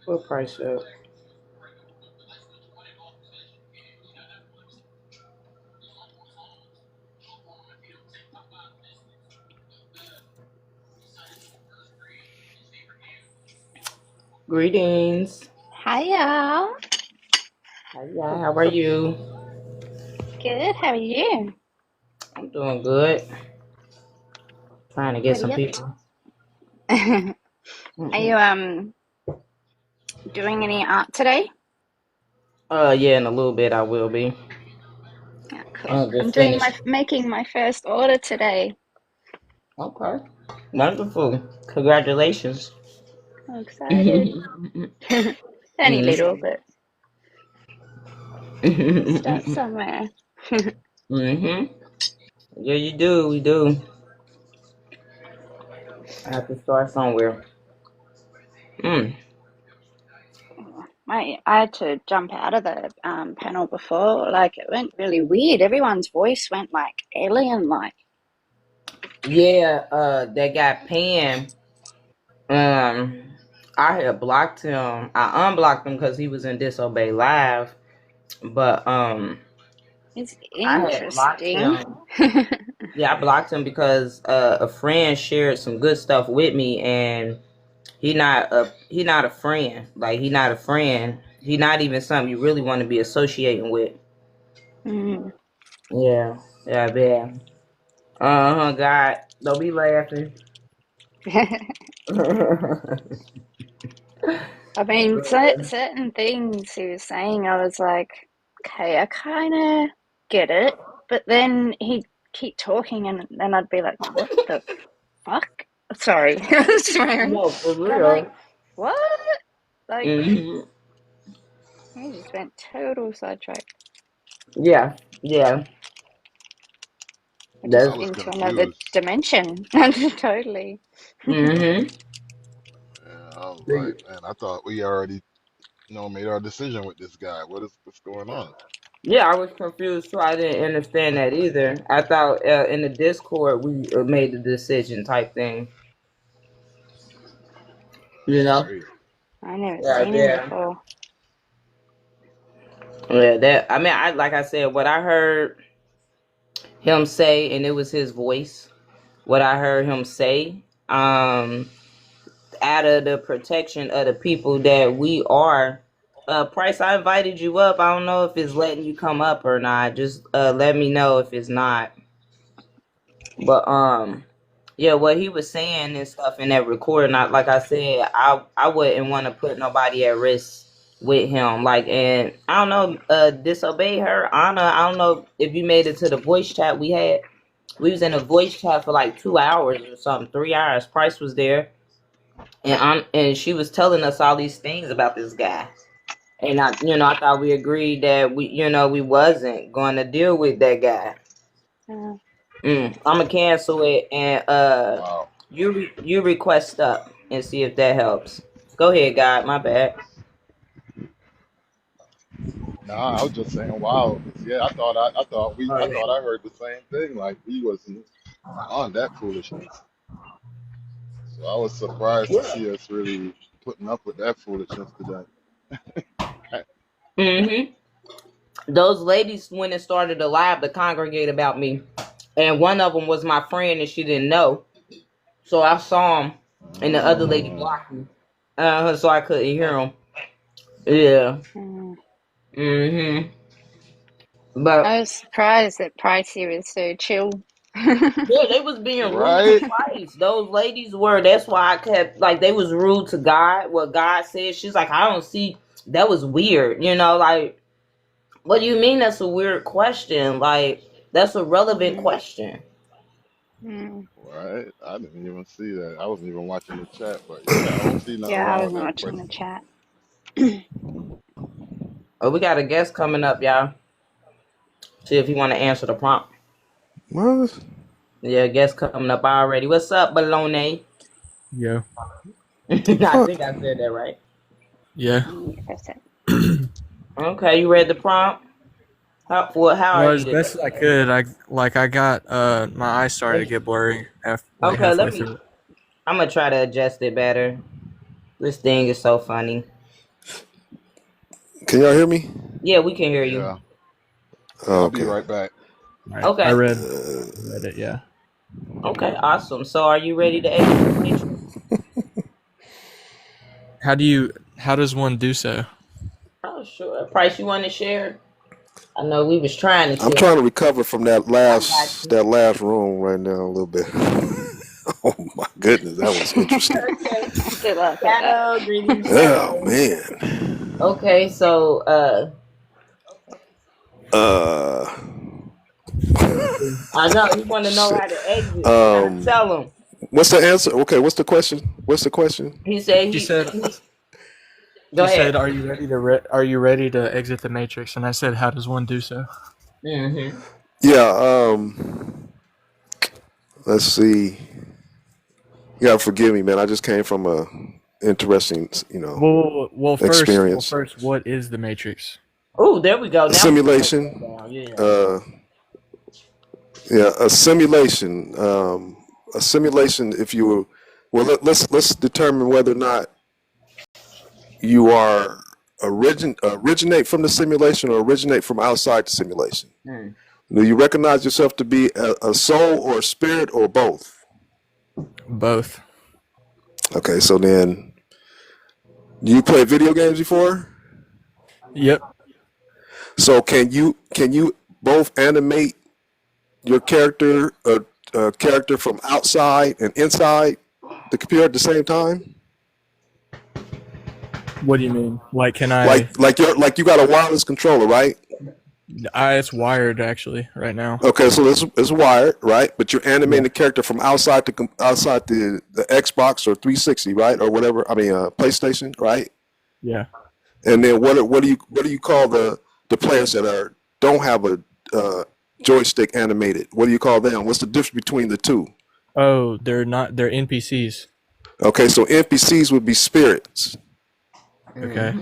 What price up? Greetings. Hi y'all. Hi, how are you? Good. How are you? I'm doing good. Trying to get What are some you up people. to? Are Mhm. you doing any art today? Yeah, in a little bit I will be. Yeah, cool. I I'm just doing finished. my making my first order today. Okay. Wonderful. Congratulations. I'm excited. Mhm. Only little, but gotta start somewhere. Mhm. Yeah, you do. We do. I have to start somewhere. Mm. I had to jump out of the panel before. Like it went really weird. Everyone's voice went like alien-like. Yeah. That guy Pam. Um, I had blocked him. I unblocked him because he was in Disobey Live. But It's I had blocked interesting. him. Yeah, I blocked him because a friend shared some good stuff with me, and he not a friend. Like he not a friend. He not even something you really want to be associating with. Mm. Yeah, yeah. God, don't be laughing. I mean, certain things he was saying, I was like, okay, I kind of get it. But then he'd keep talking, and then I'd be like, what the fuck? Sorry, swearing. No, for But I'm like, real. what? Like, Hmm. he just went total sidetrack. Yeah, yeah. I Yeah, just I That's was into another confused. dimension. Totally. hmm Yeah, I was like, man, I thought we already, made our decision with this guy. What's going on? Yeah, I was confused too. I didn't understand that either. I thought in the Discord we made the decision type thing. You That's know? crazy. I never Yeah, seen him yeah, before. yeah. That I mean, I like I said, what I heard him say, and it was his voice. What I heard him say, out of the protection of the people that we are. Price, I invited you up. I don't know if it's letting you come up or not. Just let me know if it's not. But yeah, what he was saying and stuff in that recording, like I said, I wouldn't want to put nobody at risk with him. Like, and I don't know, disobey her, Anna. I don't know if you made it to the voice chat we had. We was in a voice chat for like 2 hours or something, 3 hours. Price was there, and she was telling us all these things about this guy. And I thought we agreed that we wasn't going to deal with that guy. Uh, I'm gonna cancel it and Wow. you request up and see if that helps. Go ahead, God. My bad. Nah, I was just saying, wow, 'cause, yeah, I Alright. thought I heard the same thing. Like we wasn't on that foolishness. So I was surprised to Yeah. see us really putting up with that foolishness today. Mm-hmm. Those ladies went and started a live to congregate about me, and one of them was my friend, and she didn't know. So I saw him, and the other lady Mm, blocked me, so I couldn't hear him. Yeah. mm. Mm-hmm. I But was surprised that Pricey was so chill. yeah, they was being rude to right? Christ. Those ladies were. That's why I kept like they was rude to God. What God said, she's like, I don't see. That was weird. Like, what do you mean? That's a weird question. Like, that's a relevant Mm, question. mm. Right. I didn't even see that. I wasn't even watching the chat, but yeah, I don't see nothing Yeah, I wrong with wasn't that watching the question. chat. Oh, we got a guest coming up, y'all. See if you want to answer the prompt. What? Yeah, guest coming up already. What's up, Baloney? Yeah. I Fuck. think I said that right. Yeah. That's it. Okay, you read the prompt? How are Well, you as best today? as I could, I got my eyes started to get blurry like Okay, halfway through. I'm gonna try to adjust it better. This thing is so funny. Can y'all hear me? Yeah, we can hear you. Yeah. Oh, I'll be okay. right back. All right. I Okay. read Uh, it. Yeah. Okay, awesome. So are you ready to exit the matrix? How does one do so? Oh, sure. Price, you want to share? I know we was trying to I'm share. trying to recover from that I got last you. room right now a little bit. Oh my goodness, that was interesting. Okay. I do laugh at that. Shadow, greetings, Oh Shadow. man. Okay, so Uh, I know you want to know shit. how to exit. You gotta tell him. What's the answer? Okay, what's the question? What's the question? He said She said. Go She ahead. said, "Are you ready to exit the matrix?" And I said, "How does one do so?" Mm-hmm. Yeah. Let's see. You gotta forgive me, man. I just came from a interesting, Well, experience. first, what is the matrix? Oh, there we go. A Now simulation. yeah. Yeah, a simulation. A simulation. If you were, well, let's determine whether or not you are originate from the simulation or originate from outside the simulation. Mm. Do you recognize yourself to be a soul or a spirit or both? Both. Okay, so then, do you play video games before? Yep. So can you both animate your character character from outside and inside the computer at the same time? What do you mean? Like, can I? Like you got a wireless controller, right? It's wired actually right now. Okay, so it's wired, right? But you're animating the character from outside the Xbox or 360, right, or whatever. I mean, PlayStation, right? Yeah. And then what do you call the players that don't have a joystick animated? What do you call them? What's the difference between the two? Oh, they're not. They're NPCs. Okay, so NPCs would be spirits. Okay.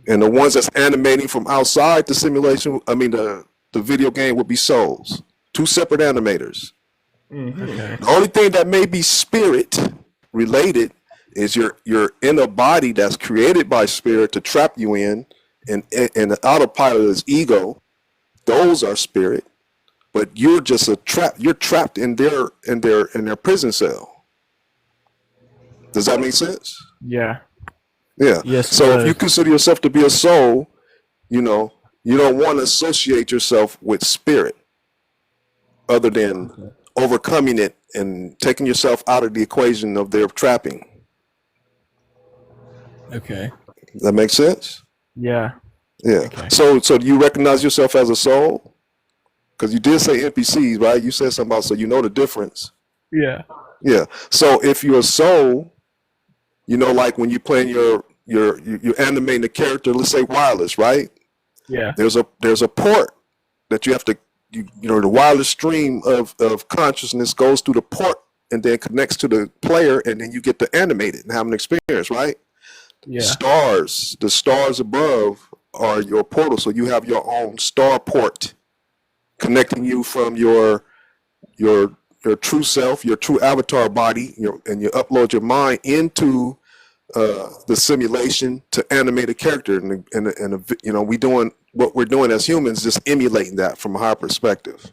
And the ones that's animating from outside the simulation, I mean the video game, would be souls. Two separate animators. Okay. The only thing that may be spirit related is you're in a body that's created by spirit to trap you in, and the autopilot is ego. Those are spirit, but you're just you're trapped in their prison cell. Does that make sense? Yeah. Yeah. Yes. So if you consider yourself to be a soul, you don't want to associate yourself with spirit other than overcoming it and taking yourself out of the equation of their trapping. Okay. That makes sense? Yeah. Yeah. Okay. So do you recognize yourself as a soul? Because you did say NPCs, right? You said something about, so you know the difference. Yeah. Yeah. So if you're a soul, like when you're playing you're animating the character, let's say wireless, right? Yeah. There's a port that you have to, the wireless stream of consciousness goes through the port and then connects to the player, and then you get to animate it and have an experience, right? Yeah. The stars above are your portal, so you have your own star port connecting you from your true self, your true avatar body, and you upload your mind into the simulation to animate a character, and we doing what we're doing as humans, just emulating that from a higher perspective.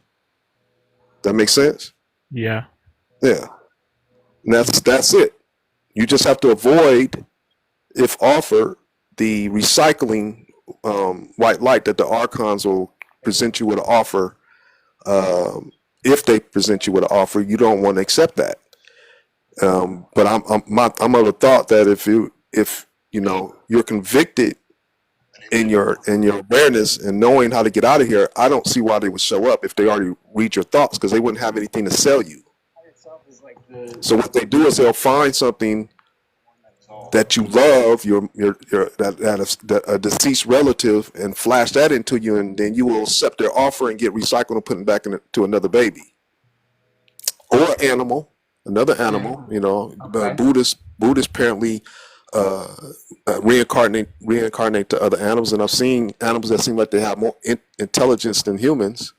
That makes sense? Yeah. Yeah. And that's it. You just have to avoid, if offered, the recycling white light that the archons will present you with an offer. If they present you with an offer, you don't want to accept that. But I'm of the thought that if you're convicted in your awareness and knowing how to get out of here, I don't see why they would show up if they already read your thoughts, because they wouldn't have anything to sell you. So what they do is they'll find something that you love, a deceased relative, and flash that into you, and then you will accept their offer and get recycled and put it back into another baby or animal. Another animal, Okay. Buddhists apparently reincarnate to other animals, and I've seen animals that seem like they have more intelligence than humans.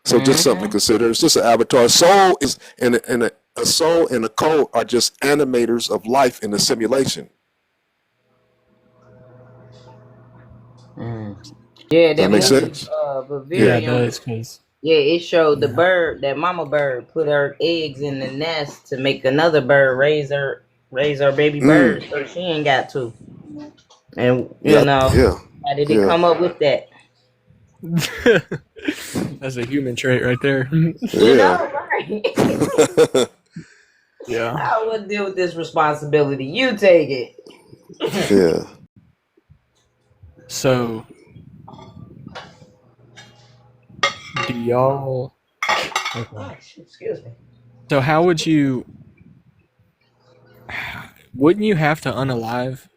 So just something to consider. It's just an avatar. Soul is a soul and a code are just animators of life in the simulation. Yeah, Does that that make movie, sense? Yeah, it Vivarium. does. Cause Yeah, it showed the yeah. bird, that mama bird, put her eggs in the nest to make another bird raise her baby bird, Mm. so she ain't got to. And Yeah. Yeah. how did it Yeah. come up with that? That's a human trait right there. Yeah. Right? Yeah. I would deal with this responsibility. You take it. Yeah. So, do y'all? Okay. Excuse me. So, how would you? Wouldn't you have to unalive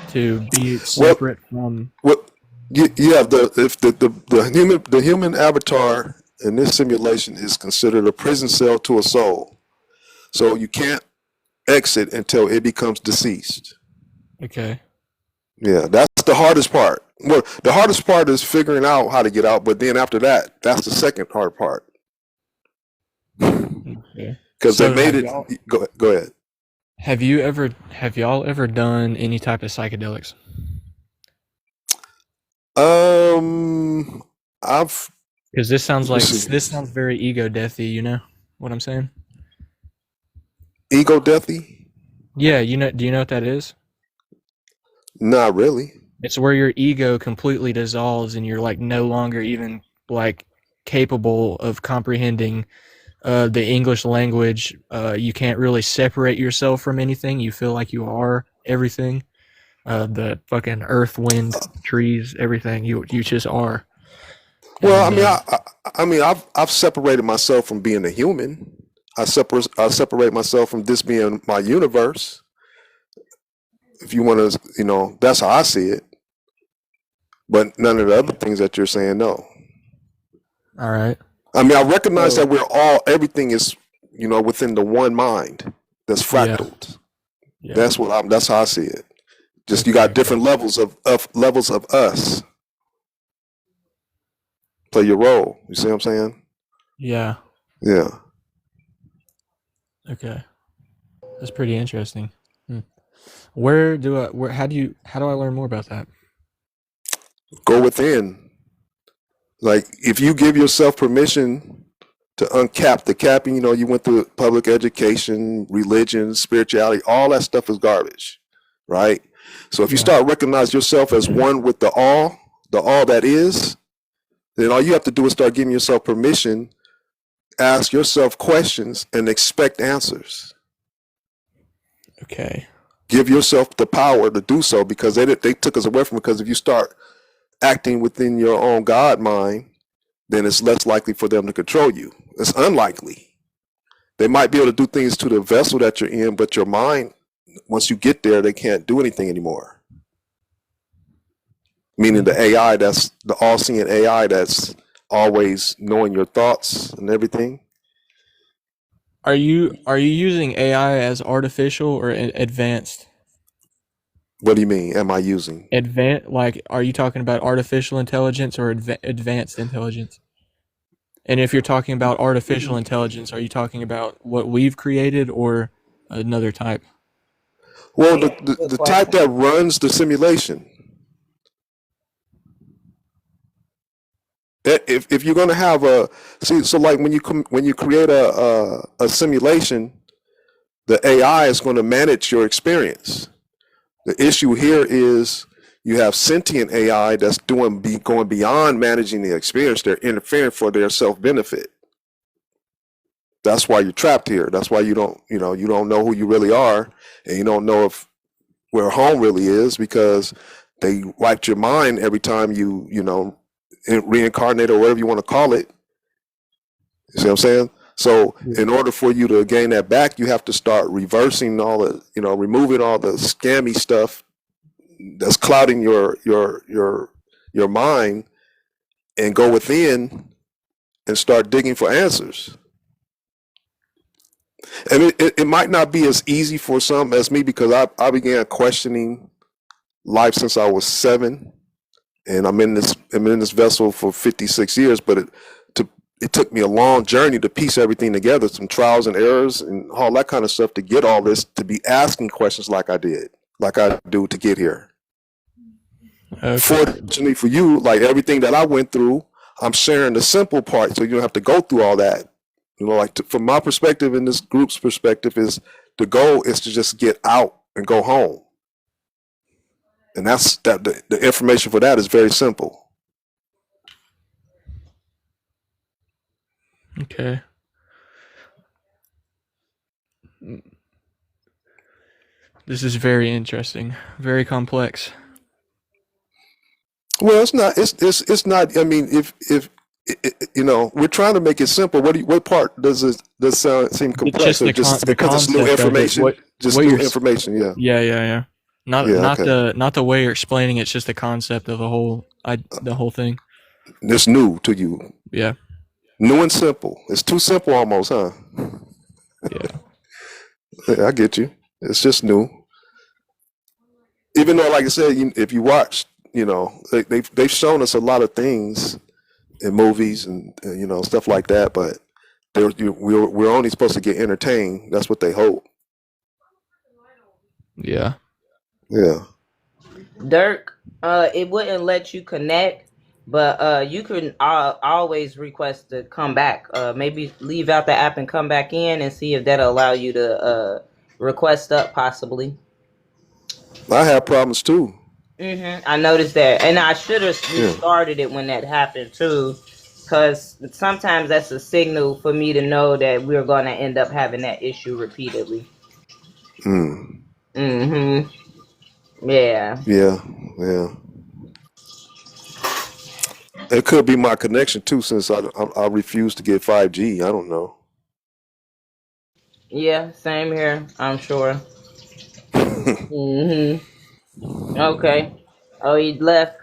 to be Well, separate from? what? Yeah. The human avatar in this simulation is considered a prison cell to a soul, so you can't exit until it becomes deceased. Okay. Yeah, that's the hardest part. Well, the hardest part is figuring out how to get out, but then after that, that's the second hard part. Okay. Because So, they made have it. y'all? Go ahead. Have y'all ever done any type of psychedelics? I've Because this sounds like let's see, this sounds very ego deathy. You know what I'm saying? ego deathy. Yeah. You know. Do you know what that is? Not really. It's where your ego completely dissolves and you're like no longer even like capable of comprehending the English language. You can't really separate yourself from anything. You feel like you are everything. The fucking earth, wind, trees, everything. You just are. Well, And I mean, I've separated myself from being a human. I separate myself from this being my universe. If you want to, that's how I see it. But none of the other things that you're saying, no. all right. I mean, I recognize So that everything is, within the one mind that's yeah, fractaled. yeah. That's how I see it. Just you Okay, got different levels of us play your role. You see what I'm saying? yeah. Yeah. Okay, that's pretty interesting. Where do I? Where? How do I learn more about that? Go within. Like if you give yourself permission to uncap the capping, you went through public education, religion, spirituality, all that stuff is garbage, right? So if you Yeah. start recognize yourself as one with the all that is, then all you have to do is start giving yourself permission, ask yourself questions, and expect answers. Okay. Give yourself the power to do so because they took us away from it. Because if you start acting within your own God mind, then it's less likely for them to control you. It's unlikely. They might be able to do things to the vessel that you're in, but your mind, once you get there, they can't do anything anymore. Meaning the AI, that's the all-seeing AI that's always knowing your thoughts and everything. Are you using AI as artificial or advanced? What do you mean? Am I using? Like, are you talking about artificial intelligence or advanced intelligence? And if you're talking about artificial intelligence, are you talking about what we've created or another type? Well, Yeah, the good type question. that runs the simulation. If you're going to have so like when you create a simulation, the AI is going to manage your experience. The issue here is you have sentient AI that's going beyond managing the experience. They're interfering for their self-benefit. That's why you're trapped here. That's why you don't know who you really are, and you don't know where home really is because they wiped your mind every time you reincarnate or whatever you want to call it. You see what I'm saying? So in order for you to gain that back, you have to start reversing all the, removing all the scammy stuff that's clouding your mind and go within and start digging for answers. And it might not be as easy for some as me because I began questioning life since I was 7, and I'm in this vessel for 56 years, but it took me a long journey to piece everything together, some trials and errors and all that kind of stuff to get all this, to be asking questions like I do to get here. Okay. Fortunately for you, like everything that I went through, I'm sharing the simple part, so you don't have to go through all that. You know, like from my perspective and this group's perspective, is the goal is to just get out and go home, and that's that. The information for that is very simple. Okay. This is very interesting, very complex. Well, it's not. It's not. I mean, if you know, we're trying to make it simple. What part does it seem complex? Just Or just the because it's new concept of it. information? Just what new you're information. Yeah. Yeah. Not Yeah. Okay. not the way you're explaining it, it's just the concept of the whole thing. It's new to you. Yeah. New and simple. It's too simple almost, huh? Yeah. Yeah, I get you. It's just new. Even though, like I said, if you watch, you know, they've shown us a lot of things in movies and you know, stuff like that, but we're only supposed to get entertained. That's what they hope. Yeah. Yeah. Dirk, it wouldn't let you connect, but you can always request to come back. Maybe leave out the app and come back in and see if that'll allow you to request up possibly. I have problems too. I noticed that, and I should have restarted it when that happened too, because sometimes that's a signal for me to know that we're going to end up having that issue repeatedly. Yeah. Yeah. It could be my connection too, since I refuse to get 5G. I don't know. Yeah, same here, I'm sure. Okay. Oh, he left.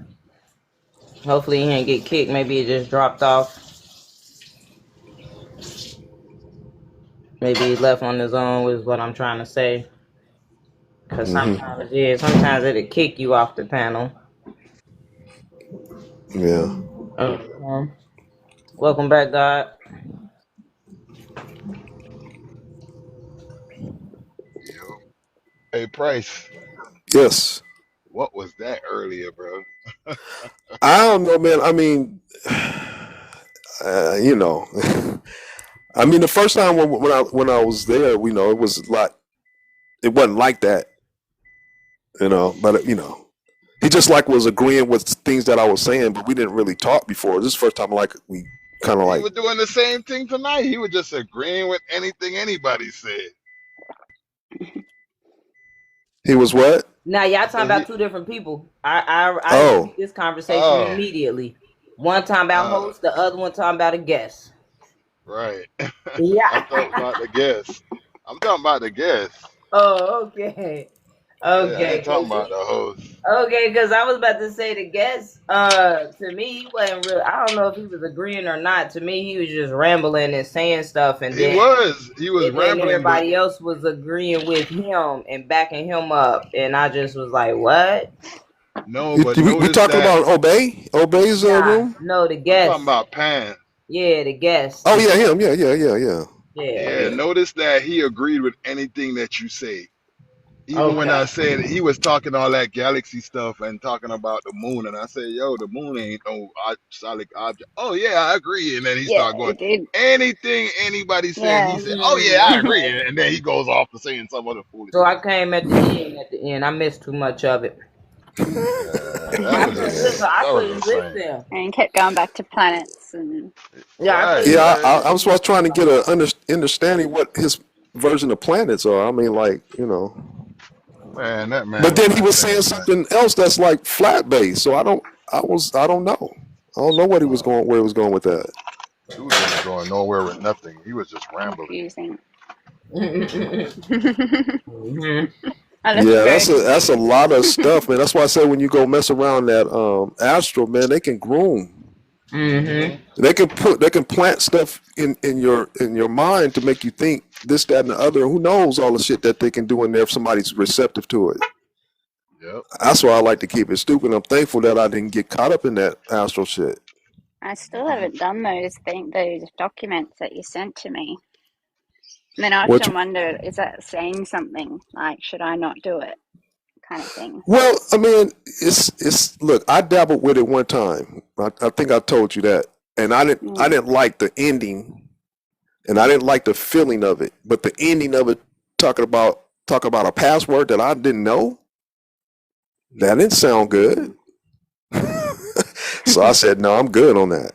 Hopefully he didn't get kicked. Maybe he just dropped off. Maybe he left on his own is what I'm trying to say. Because sometimes it'll kick you off the panel. Yeah. Welcome back, God. Yo. Hey, Price. Yes. What was that earlier, bro? I don't know, man. I mean, you know, I mean, the first time when I was there, you know, it was like, it wasn't like that, you know. But you know, he just like was agreeing with things that I was saying, but we didn't really talk before. This is the first time, like we kind of He like. was doing the same thing tonight. He was just agreeing with anything anybody said. He was what? Now y'all talking about two different people. I Oh. this conversation immediately. One talking about host, the other one talking about a guest. Right. Yeah. I'm talking about the guest. Oh, okay. Yeah, I Okay. ain't talking about the host. Okay, because I was about to say the guest, to me, he wasn't real. I don't know if he was agreeing or not. To me, he was just rambling and saying stuff, and He then was and rambling. everybody else was agreeing with him and backing him up, and I just was like, "What?" No, but we talking about Obey? Obey's room? No, the guest. I'm talking about Pan. Yeah, the guest. Oh yeah, him. Yeah. Yeah, notice that he agreed with anything that you say. Even when I said he was talking all that galaxy stuff and talking about the moon, and I said, "Yo, the moon ain't no solid object." Oh yeah, I agree. And then he started going, anything anybody said, he said, "Oh yeah, I agree." And then he goes off to saying some other foolish. So I came at the end. I missed too much of it. I couldn't listen. And he kept going back to planets and I was trying to get an understanding what his version of planets are. I mean, like, you know. Man, that man. But then he was saying something else that's like flat base. So I don't know. I don't know where he was going with that. He wasn't going nowhere with nothing. He was just rambling. Confusing. Yeah, that's a lot of stuff, man. That's why I say when you go mess around that astral, man, they can groom. They can plant stuff in your mind to make you think this, that, and the other. Who knows all the shit that they can do in there if somebody's receptive to it. Yep. That's why I like to keep it stupid. I'm thankful that I didn't get caught up in that astral shit. I still haven't done those documents that you sent to me. And then I often wonder, is that saying something? Like, should I not do it? kind of thing. Well, I mean, it's look, I dabbled with it one time. I think I told you that. And I didn't like the ending, and I didn't like the feeling of it. But the ending of it, talking about a password that I didn't know, that didn't sound good. So I said, no, I'm good on that.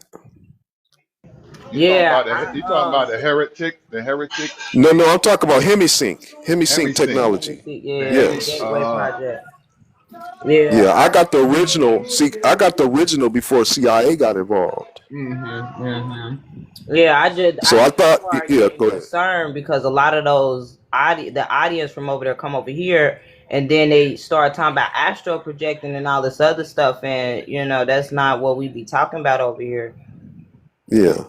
Yeah, You talking about the heretic? The heretic? No, I'm talking about HemiSync Hemisync. technology. yeah, Yes. Gateway Project. Yeah, I got the original. See, I got the original before CIA got involved. Yeah, I So I thought, started yeah, getting go ahead. concerned because a lot of those the audience from over there come over here, and then they start talking about astral projecting and all this other stuff, and that's not what we be talking about over here. Yeah.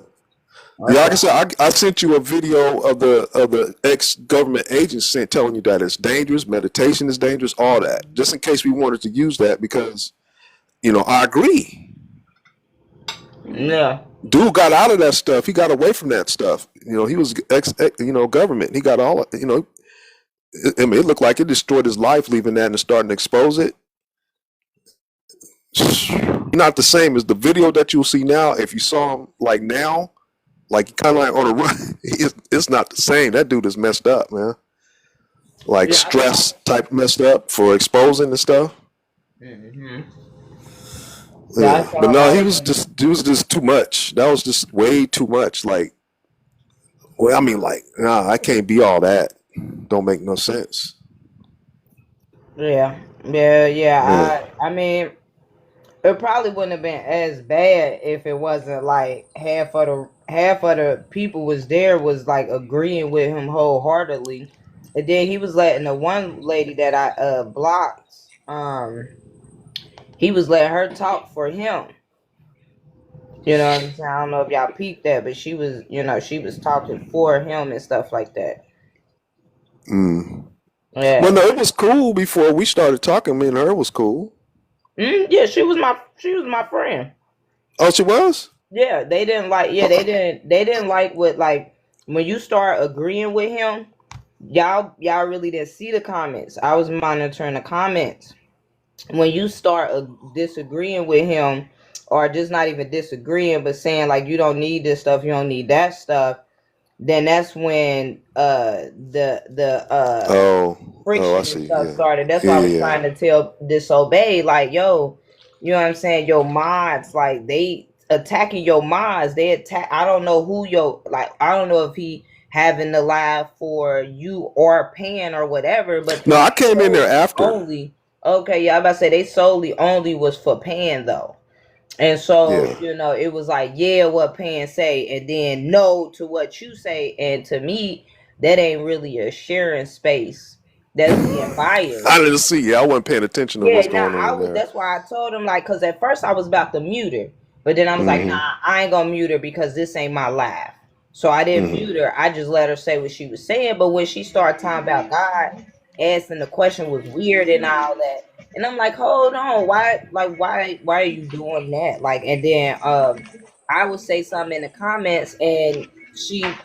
Yeah, like I said, I sent you a video of the ex-government agents telling you that it's dangerous, meditation is dangerous, all that, just in case we wanted to use that because, I agree. Yeah. Dude got out of that stuff. He got away from that stuff. He was government. He got all, I mean, it looked like it destroyed his life leaving that and starting to expose it. Not the same as the video that you'll see now. If you saw him like now, like kind of like on a run, it's not the same. That dude is messed up, man. Like stress type messed up for exposing the stuff. Yeah, but no, he was just too much. That was just way too much. Like, well, I mean, like, nah, I can't be all that. Don't make no sense. Yeah. I mean, it probably wouldn't have been as bad if it wasn't like half of the people was like agreeing with him wholeheartedly, and then he was letting the one lady that I blocked, he was letting her talk for him. You know what I'm saying? I don't know if y'all peeped that, but she was, she was talking for him and stuff like that. Yeah. Well, no, it was cool before we started talking. Me and her was cool. Yeah, she was my friend. Oh, she was? Yeah, they didn't like. Yeah, they didn't like what, like, when you start agreeing with him. Y'all really didn't see the comments. I was monitoring the comments. When you start disagreeing with him, or just not even disagreeing, but saying like you don't need this stuff, you don't need that stuff, then that's when the friction I and see. stuff Yeah. started. That's why I was trying to tell Disobey, like, yo, you know what I'm saying? Your mods, like, they attacking your mods. They attack. I don't know who I don't know if he having the live for you or paying or whatever. But no, I came in there after. Only. Okay, yeah, I was about to say they solely only was for Pan though. And so, it was like, yeah, what Pan say, and then no to what you say. And to me, that ain't really a sharing space. That's being biased. I didn't see you. I wasn't paying attention to what's going on there. That's why I told him, like, because at first I was about to mute her. But then I was like, nah, I ain't going to mute her because this ain't my live. So I didn't mute her. I just let her say what she was saying. But when she started talking about God, asking the question was weird and all that. And I'm like, hold on, why are you doing that? Like, and then I would say something in the comments, and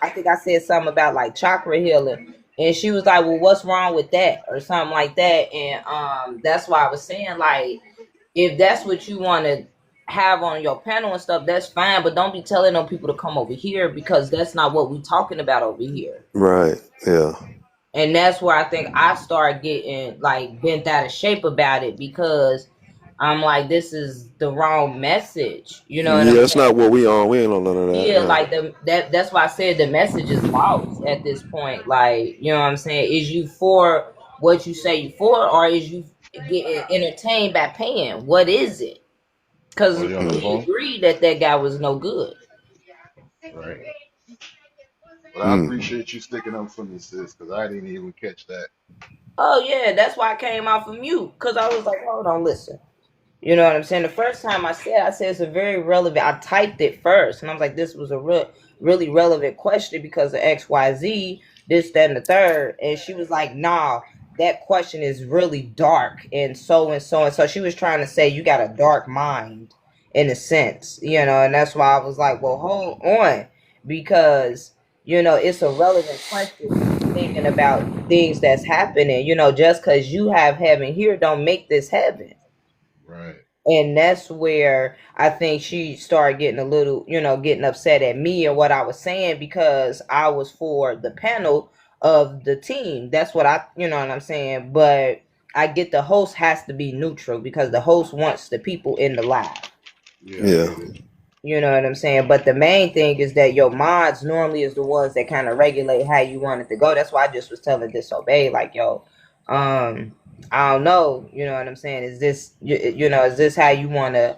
I think I said something about like chakra healing, and she was like, well, what's wrong with that, or something like that. And that's why I was saying, like, if that's what you want to have on your panel and stuff, that's fine, but don't be telling them people to come over here, because that's not what we talking about over here. Right. Yeah. And that's where I think I start getting like bent out of shape about it, because I'm like, this is the wrong message. You know what I'm saying? That's not what we on. We ain't on none of that. Yeah, like that's why I said the message is lost at this point. Like, you know what I'm saying? Is you for what you say you for, or is you getting entertained by paying? What is it? Because we agreed that guy was no good. Right. But I appreciate you sticking up for me, sis, because I didn't even catch that. Oh, yeah, that's why I came off of mute, because I was like, hold on, listen. You know what I'm saying? The first time I said it's a very relevant, I typed it first, and I was like, this was a really relevant question because of XYZ, this, that, and the third. And she was like, nah, that question is really dark, and so and so. And so she was trying to say you got a dark mind, in a sense, and that's why I was like, well, hold on, because it's a relevant question. thinking about things that's happening. Just because you have heaven here don't make this heaven. Right. And that's where I think she started getting a little, getting upset at me and what I was saying, because I was for the panel of the team. That's what what I'm saying. But I get the host has to be neutral, because the host wants the people in the live. Yeah. You know what I'm saying? But the main thing is that your mods normally is the ones that kind of regulate how you want it to go. That's why I just was telling Disobey, like, yo, I don't know, you know what I'm saying? Is this, is this how you want to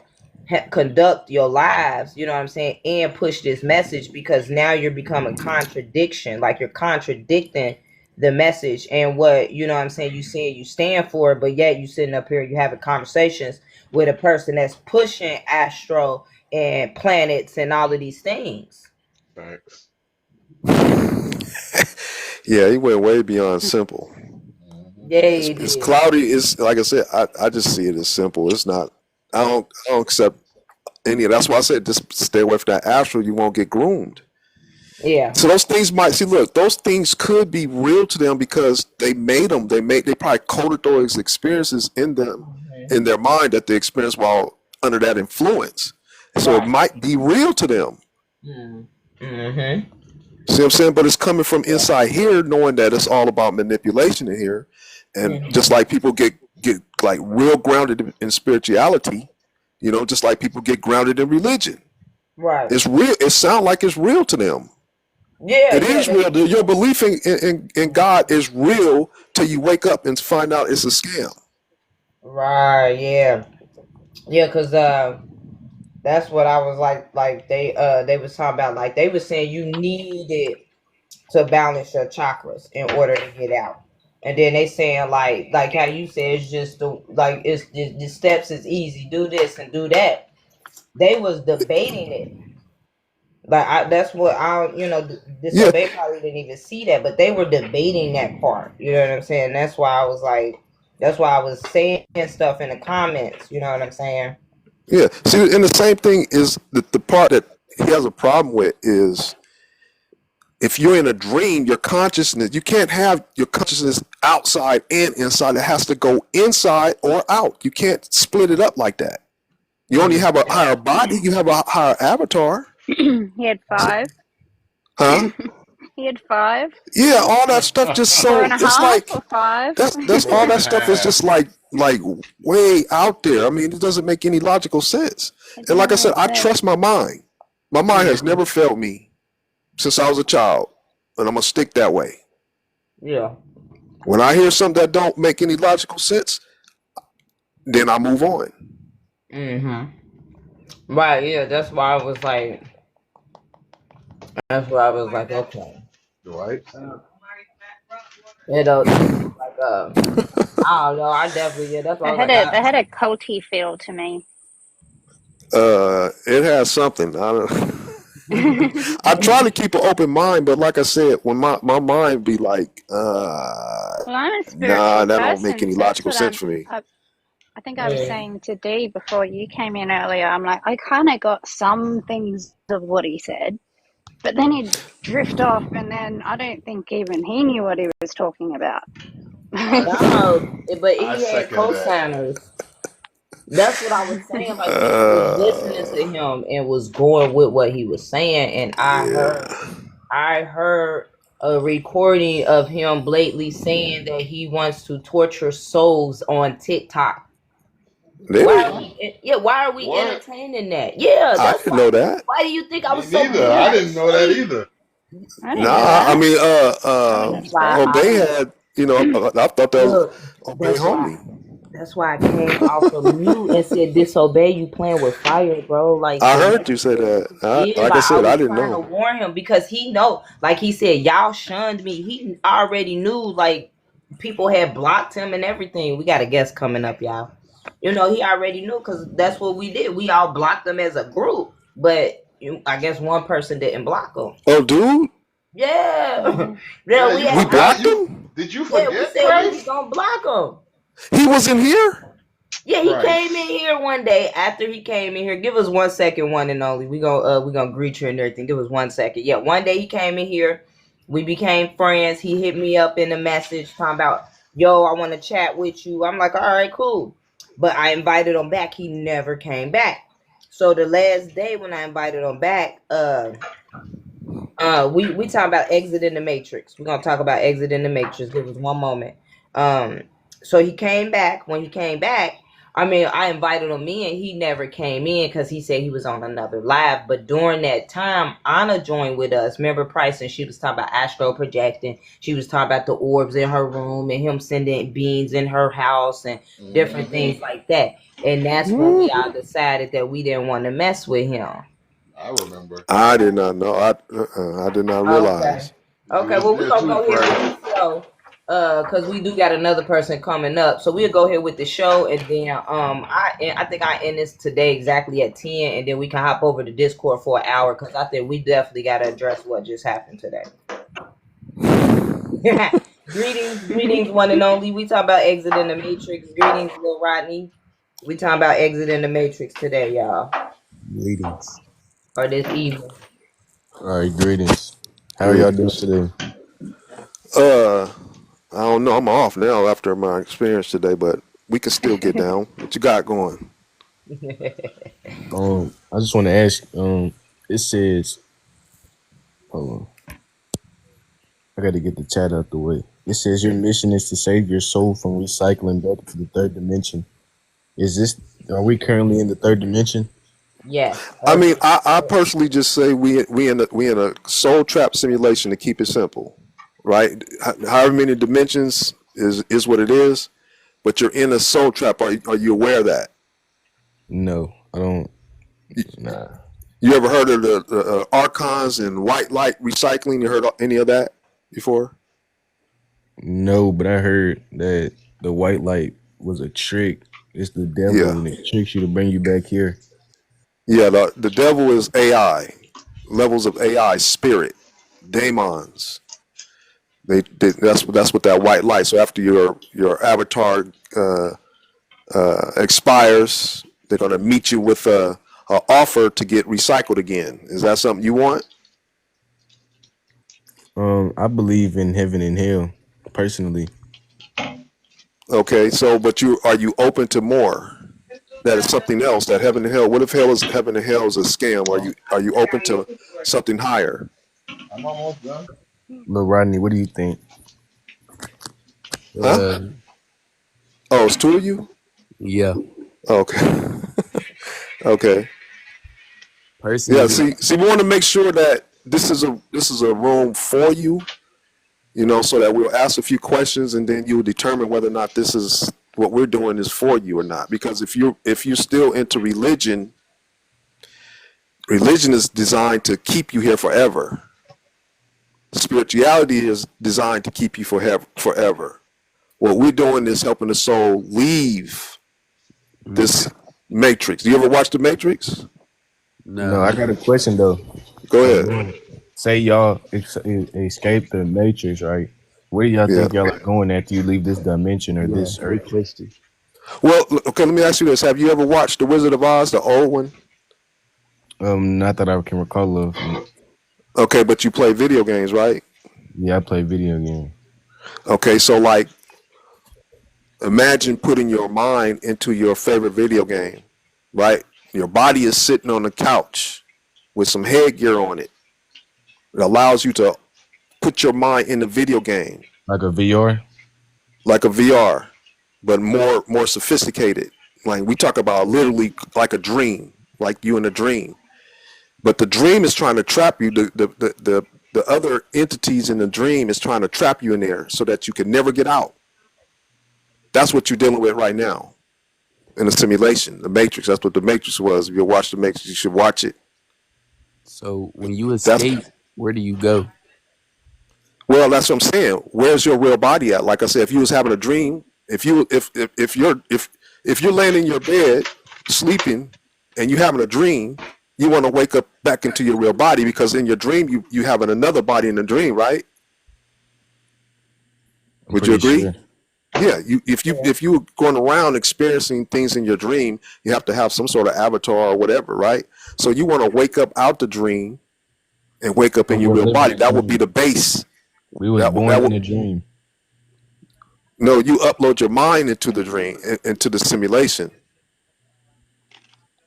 conduct your lives, you know what I'm saying, and push this message? Because now you're becoming contradiction, like you're contradicting the message and what, you know what I'm saying, you saying you stand for, but yet you sitting up here, you having conversations with a person that's pushing astro and planets and all of these things. Thanks. Yeah, he went way beyond simple. Yeah, It's cloudy. It's like I said, I just see it as simple. It's not. I don't accept any of. That's why I said just stay away from that astral. You won't get groomed. Yeah. So those things might see. Look, those things could be real to them because they made them. They probably coded those experiences in them, in their mind, that they experienced while under that influence. So it might be real to them. Mm-hmm. See what I'm saying? But it's coming from inside here, knowing that it's all about manipulation in here. And just like people get like real grounded in spirituality, just like people get grounded in religion. Right. It's real. It sounds like it's real to them. Yeah. It is real. Your belief in God is real till you wake up and find out it's a scam. Right. Yeah. Yeah. Because that's what I was like they was talking about, like they were saying you needed to balance your chakras in order to get out. And then they saying like how you said, it's just the steps is easy, do this and do that. They was debating it. Like that's what Disobey probably didn't even see that, but they were debating that part. You know what I'm saying? That's why I was saying stuff in the comments. You know what I'm saying? Yeah. See, and the same thing is the part that he has a problem with is if you're in a dream, your consciousness, you can't have your consciousness outside and inside. It has to go inside or out. You can't split it up like that. You only have a higher body. You have a higher avatar. He had 5. Huh? He had 5. Yeah, all that stuff just so 4.5 it's like or 5. that's all that stuff is just like way out there. I mean, it doesn't make any logical sense. And like I said, I trust my mind. My mind has never failed me since I was a child, and I'm gonna stick that way. Yeah. When I hear something that don't make any logical sense, then I move on. Right. Yeah. That's why I was like. Okay. Dwight. Like I don't know. I definitely That's why They had a culty feel to me. It has something. I don't. I try to keep an open mind, but like I said, when my mind be like, well, I'm a spiritual nah, that don't person, make any so logical sense for me. I think I was saying to Dee before you came in earlier, I'm like, I kind of got some things of what he said, but then he'd drift off, and then I don't think even he knew what he was talking about. No, but he I had second co-signers. That's what I was saying. Like, he was listening to him and was going with what he was saying, and I heard a recording of him blatantly saying that he wants to torture souls on TikTok. Why are we What? entertaining that? Yeah, I didn't know that. Why do you think I Me was so neither. I didn't know that either. I didn't know that. I mean, That's why Obey had, I thought that was Look, Obey that's homie. That's why I came off of mute and said, Disobey, you playing with fire, bro. Like, I heard you say that. yeah, Like I said, I didn't trying know. to warn him because he know, like he said, y'all shunned me. He already knew, like, people had blocked him and everything. We got a guest coming up, y'all. He already knew because that's what we did. We all blocked them as a group, but I guess one person didn't block him. Oh, dude, Yeah, Yeah, we you we had. blocked him. Did you Yeah, we forget, said we was Christ? gonna block him. He was in here. Yeah, he Right. came in here one day. After he came in here, give us 1 second, one and only. We gonna greet you and everything. Give us 1 second. Yeah, one day he came in here. We became friends. He hit me up in a message talking about, yo, I want to chat with you. I'm like, all right, cool. But I invited him back. He never came back. So the last day when I invited him back, we talking about exit in the matrix. We're gonna talk about exit in the matrix. Give us one moment. So he came back. When he came back, I mean, I invited him in. He never came in because he said he was on another live. But during that time, Anna joined with us. Remember Price, and she was talking about astro projecting. She was talking about the orbs in her room and him sending beings in her house and different things like that. And that's when we all decided that we didn't want to mess with him. I remember. I did not know. I did not realize. Okay, well, we're going to go ahead with the show because we do got another person coming up. So we'll go ahead with the show, and then I think I end this today exactly at 10, and then we can hop over to Discord for an hour because I think we definitely got to address what just happened today. Greetings, one and only. We talk about exit in the matrix. Greetings, Lil Rodney. We talking about exit in the matrix today, y'all. Greetings. Or this evening. All right, greetings. How are y'all doing today? I don't know. I'm off now after my experience today, but we can still get down. What you got going? I just want to ask. It says, hold on. I got to get the chat out the way. It says your mission is to save your soul from recycling back to the third dimension. Are we currently in the third dimension? Yes. I mean, I personally just say we in a soul trap simulation to keep it simple, right? However many dimensions is what it is, but you're in a soul trap. Are you aware of that? No, I don't. Nah. You ever heard of the archons and white light recycling? You heard any of that before? No, but I heard that the white light was a trick. It's the devil, and it tricks you to bring you back here. Yeah, the devil is AI, levels of AI, spirit, daemons. That's what that white light. So after your avatar expires, they're gonna meet you with a offer to get recycled again. Is that something you want? I believe in heaven and hell, personally. Okay, so are you open to more? That is something else. That heaven and hell. What if heaven and hell is a scam? Are you open to something higher? I'm almost done. Lil Rodney, what do you think? Huh? Oh, it's two of you? Yeah. Okay. Okay. Personally, Yeah. See, we want to make sure that this is a room for you. You know, so that we'll ask a few questions and then you'll determine whether or not this is what we're doing is for you or not. Because if you're still into religion is designed to keep you here forever. Spirituality is designed to keep you forever. What we're doing is helping the soul leave this matrix. Do you ever watch the Matrix? No, I got a question though. Go ahead. Say y'all escape the matrix, right? Where do y'all think y'all are going after you leave this dimension or this earth? Question. Well, okay, let me ask you this. Have you ever watched The Wizard of Oz, the old one? Not that I can recall of. Okay, but you play video games, right? Yeah, I play video games. Okay, so like imagine putting your mind into your favorite video game, right? Your body is sitting on the couch with some headgear on it. It allows you to put your mind in the video game. Like a VR? Like a VR, but more sophisticated. Like we talk about literally like a dream, like you in a dream. But the dream is trying to trap you. The other entities in the dream is trying to trap you in there so that you can never get out. That's what you're dealing with right now in a simulation, the Matrix. That's what the Matrix was. If you watch the Matrix, you should watch it. So when you escape, where do you go? Well, that's what I'm saying. Where's your real body at? Like I said, if you was having a dream, if you're laying in your bed sleeping and you're having a dream, you want to wake up back into your real body because in your dream you having another body in the dream, right? Would you agree? Sure. Yeah. If you were going around experiencing things in your dream, you have to have some sort of avatar or whatever, right? So you want to wake up out the dream and wake up in your real body. That would be the base. We was That born that in would a dream. no, you upload your mind into the dream, into the simulation.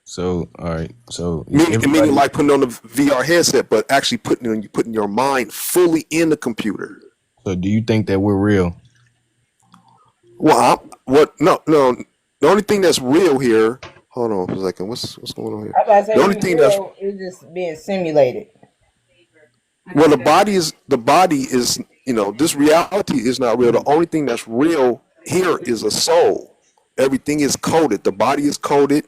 So all right. So Meaning everybody. like putting on a VR headset, but actually putting your mind fully in the computer. So do you think that we're real? Well, what? No. The only thing that's real here. Hold on for a second. What's going on here? I about to say The only we thing that's real is just being simulated. well, the body is this reality is not real. The only thing that's real here is a soul. Everything is coded. The body is coded.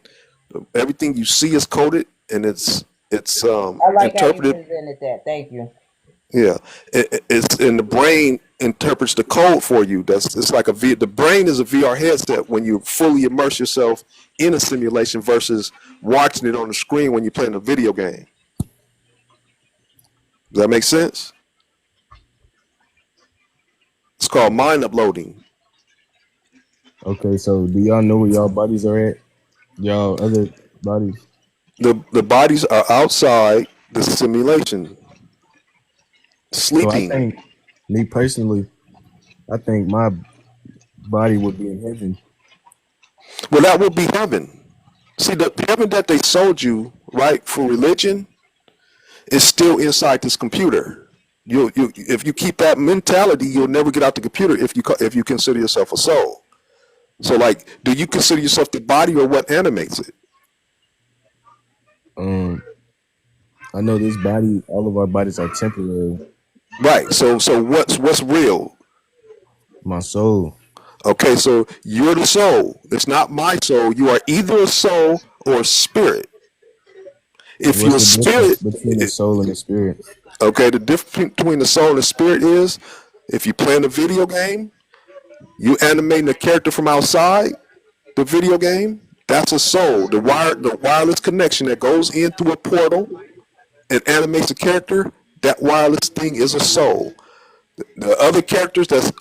Everything you see is coded, and it's I like how you interpreted. presented that. Thank you. Yeah, it's and the brain interprets the code for you. It's like the brain is a VR headset when you fully immerse yourself in a simulation versus watching it on the screen when you're playing a video game. Does that make sense? It's called mind uploading. Okay. So do y'all know where y'all bodies are at? Y'all other bodies. The bodies are outside the simulation, So I sleeping. think, me personally, I think my body would be in heaven. Well, that would be heaven. See, the heaven that they sold you, right, for religion is still inside this computer. If you keep that mentality, you'll never get out the computer if you consider yourself a soul. So, like, do you consider yourself the body or what animates it? I know this body. All of our bodies are temporary. Right. So what's real? My soul. Okay, so you're the soul. It's not my soul. You are either a soul or a spirit. If you're a What's the difference spirit, between the soul and the spirit? okay, the difference between the soul and the spirit is if you play in a video game, you animating a character from outside the video game, that's a soul. The wireless connection that goes in through a portal and animates a character, that wireless thing is a soul. The other characters that's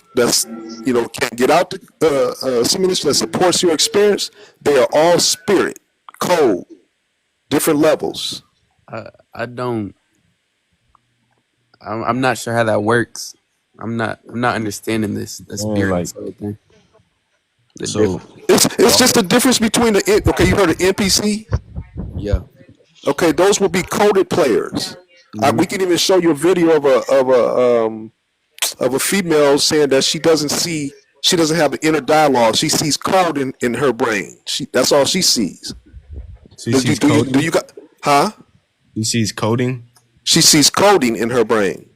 can't get out the simulation that supports your experience, they are all spirit, code, different levels. I don't. I'm not sure how that works. I'm not understanding this. The spirit Like, sort of thing. The so difference. It's just the difference between okay, you heard of NPC? Yeah. Okay, those will be coded players. We can even show you a video of a female saying that she doesn't have the inner dialogue. She sees code in her brain. That's all she sees. she sees coding. Huh? She sees coding. She sees coding in her brain.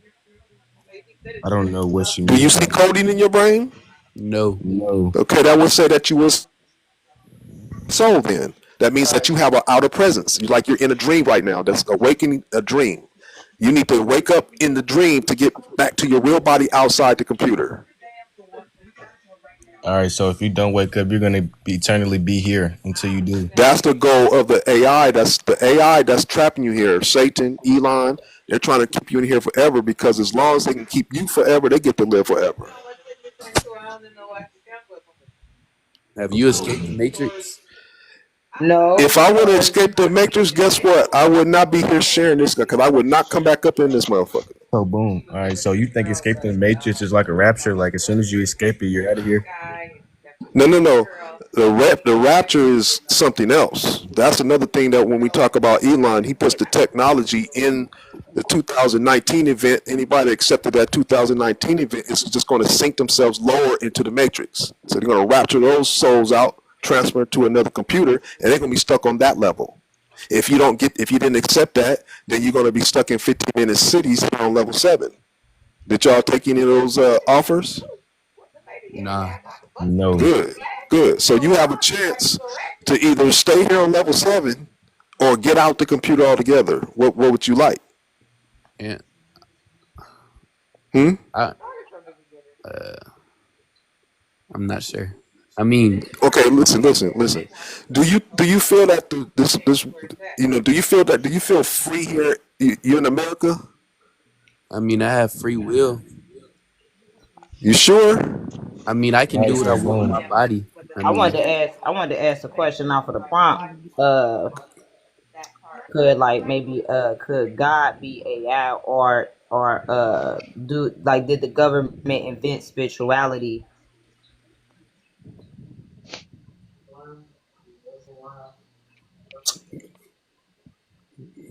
I don't know what she Do means. you see coding in your brain? No. No. Okay, that would say that you was soul then. That means that you have an outer presence. Like you're in a dream right now. That's awakening a dream. You need to wake up in the dream to get back to your real body outside the computer. All right. So if you don't wake up, you're gonna eternally be here until you do. That's the goal of the AI. That's the AI that's trapping you here. Satan, Elon, they're trying to keep you in here forever because as long as they can keep you forever, they get to live forever. Have you escaped the Matrix? No. If I would have escaped the Matrix, guess what? I would not be here sharing this because I would not come back up in this motherfucker. So boom. All right. So you think escaping the matrix is like a rapture? Like as soon as you escape it, you're out of here. No. The rapture is something else. That's another thing that when we talk about Elon, he puts the technology in the 2019 event. Anybody that accepted that 2019 event is just going to sink themselves lower into the matrix. So they're going to rapture those souls out, transfer to another computer, and they're going to be stuck on that level. If you didn't accept that, then you're going to be stuck in 15-minute cities on level 7. Did y'all take any of those offers? Nah. No. Good. So you have a chance to either stay here on level 7 or get out the computer altogether. What would you like? And Hmm? I'm not sure. I mean, Okay, listen. Do you feel that do you feel free here? You in America? I have free will. You sure? I mean, I can do what I want with my body. I wanted to ask a question off of the prompt. Could God be AI, or or did the government invent spirituality?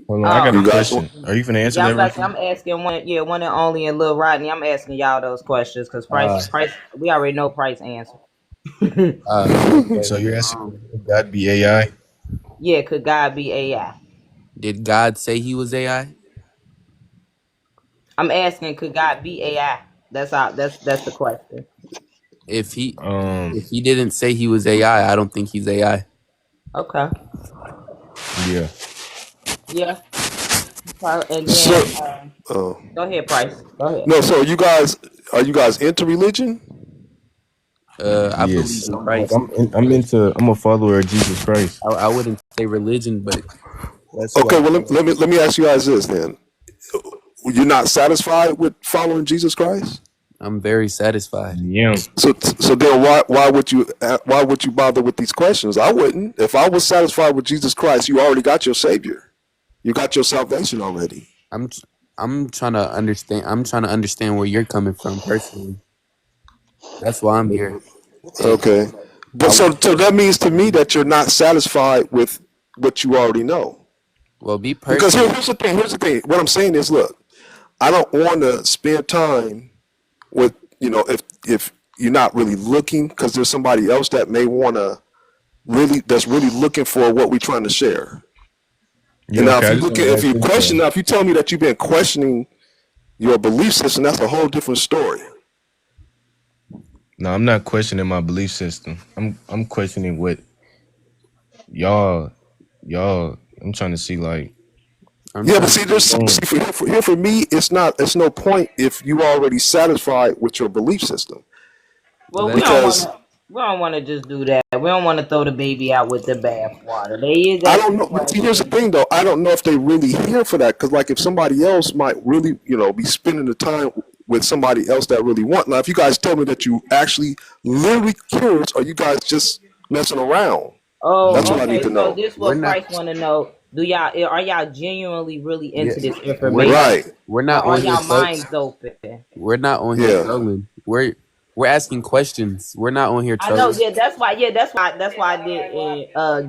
Hold on, I got a Oh, You guys want? question. Are you finna answer yeah, I was that about real to say, quick? I'm asking one and only, and Lil Rodney. I'm asking y'all those questions because Uh, Price, we already know Price answer. so Okay. you're asking, would God be AI? Yeah, could God be AI? Did God say he was AI? I'm asking, could God be AI? That's all. That's the question. If he Um, if he didn't say he was AI, I don't think he's AI. Okay. yeah. Yeah. And So, then uh, go ahead, Price. Go ahead. no. So are you guys into religion? I believe Yes. in Christ. I'm a follower of Jesus Christ. I wouldn't say religion, but that's who I Okay. Well, follow. let me ask you guys this then. You're not satisfied with following Jesus Christ? I'm very satisfied. Yeah. So then why would you bother with these questions? I wouldn't. If I was satisfied with Jesus Christ, you already got your Savior. You got your salvation already. I'm tr- I'm trying to understand. I'm trying to understand where you're coming from personally. That's why I'm here. And Okay. But I so want that means to me that you're not satisfied with what you already know. well, be Because personally. here's the thing. Here's the thing. What I'm saying is, look, I don't want to spend time with if you're not really looking, because there's somebody else that may want to that's really looking for what we're trying to share. And Yeah. now, Okay. I just want to if ask you this though. question, now if you tell me that you've been questioning your belief system, that's a whole different story. No, I'm not questioning my belief system. I'm questioning what y'all y'all. I'm trying to see like. I'm Yeah, but trying see, to. for me, it's no point if you already satisfied with your belief system, Well, Let's. because we don't want to just do that. We don't want to throw the baby out with the bathwater. They is I don't asking know. But see, here's the questions. thing, though. I don't know if they really here for that. Because, like, if somebody else might really, be spending the time with somebody else that really want. Now, if you guys tell me that you actually literally curious, or you guys just messing around, that's Oh, what I need okay. to So know. this We're what not. Price want to know. Are y'all genuinely really Yeah, into this we're not. information, Right? We're or not are on here. y'all minds open? We're not on here Yeah. trolling. We're asking questions. We're not on here I know. trolling. Yeah, that's why. Yeah, that's why I didn't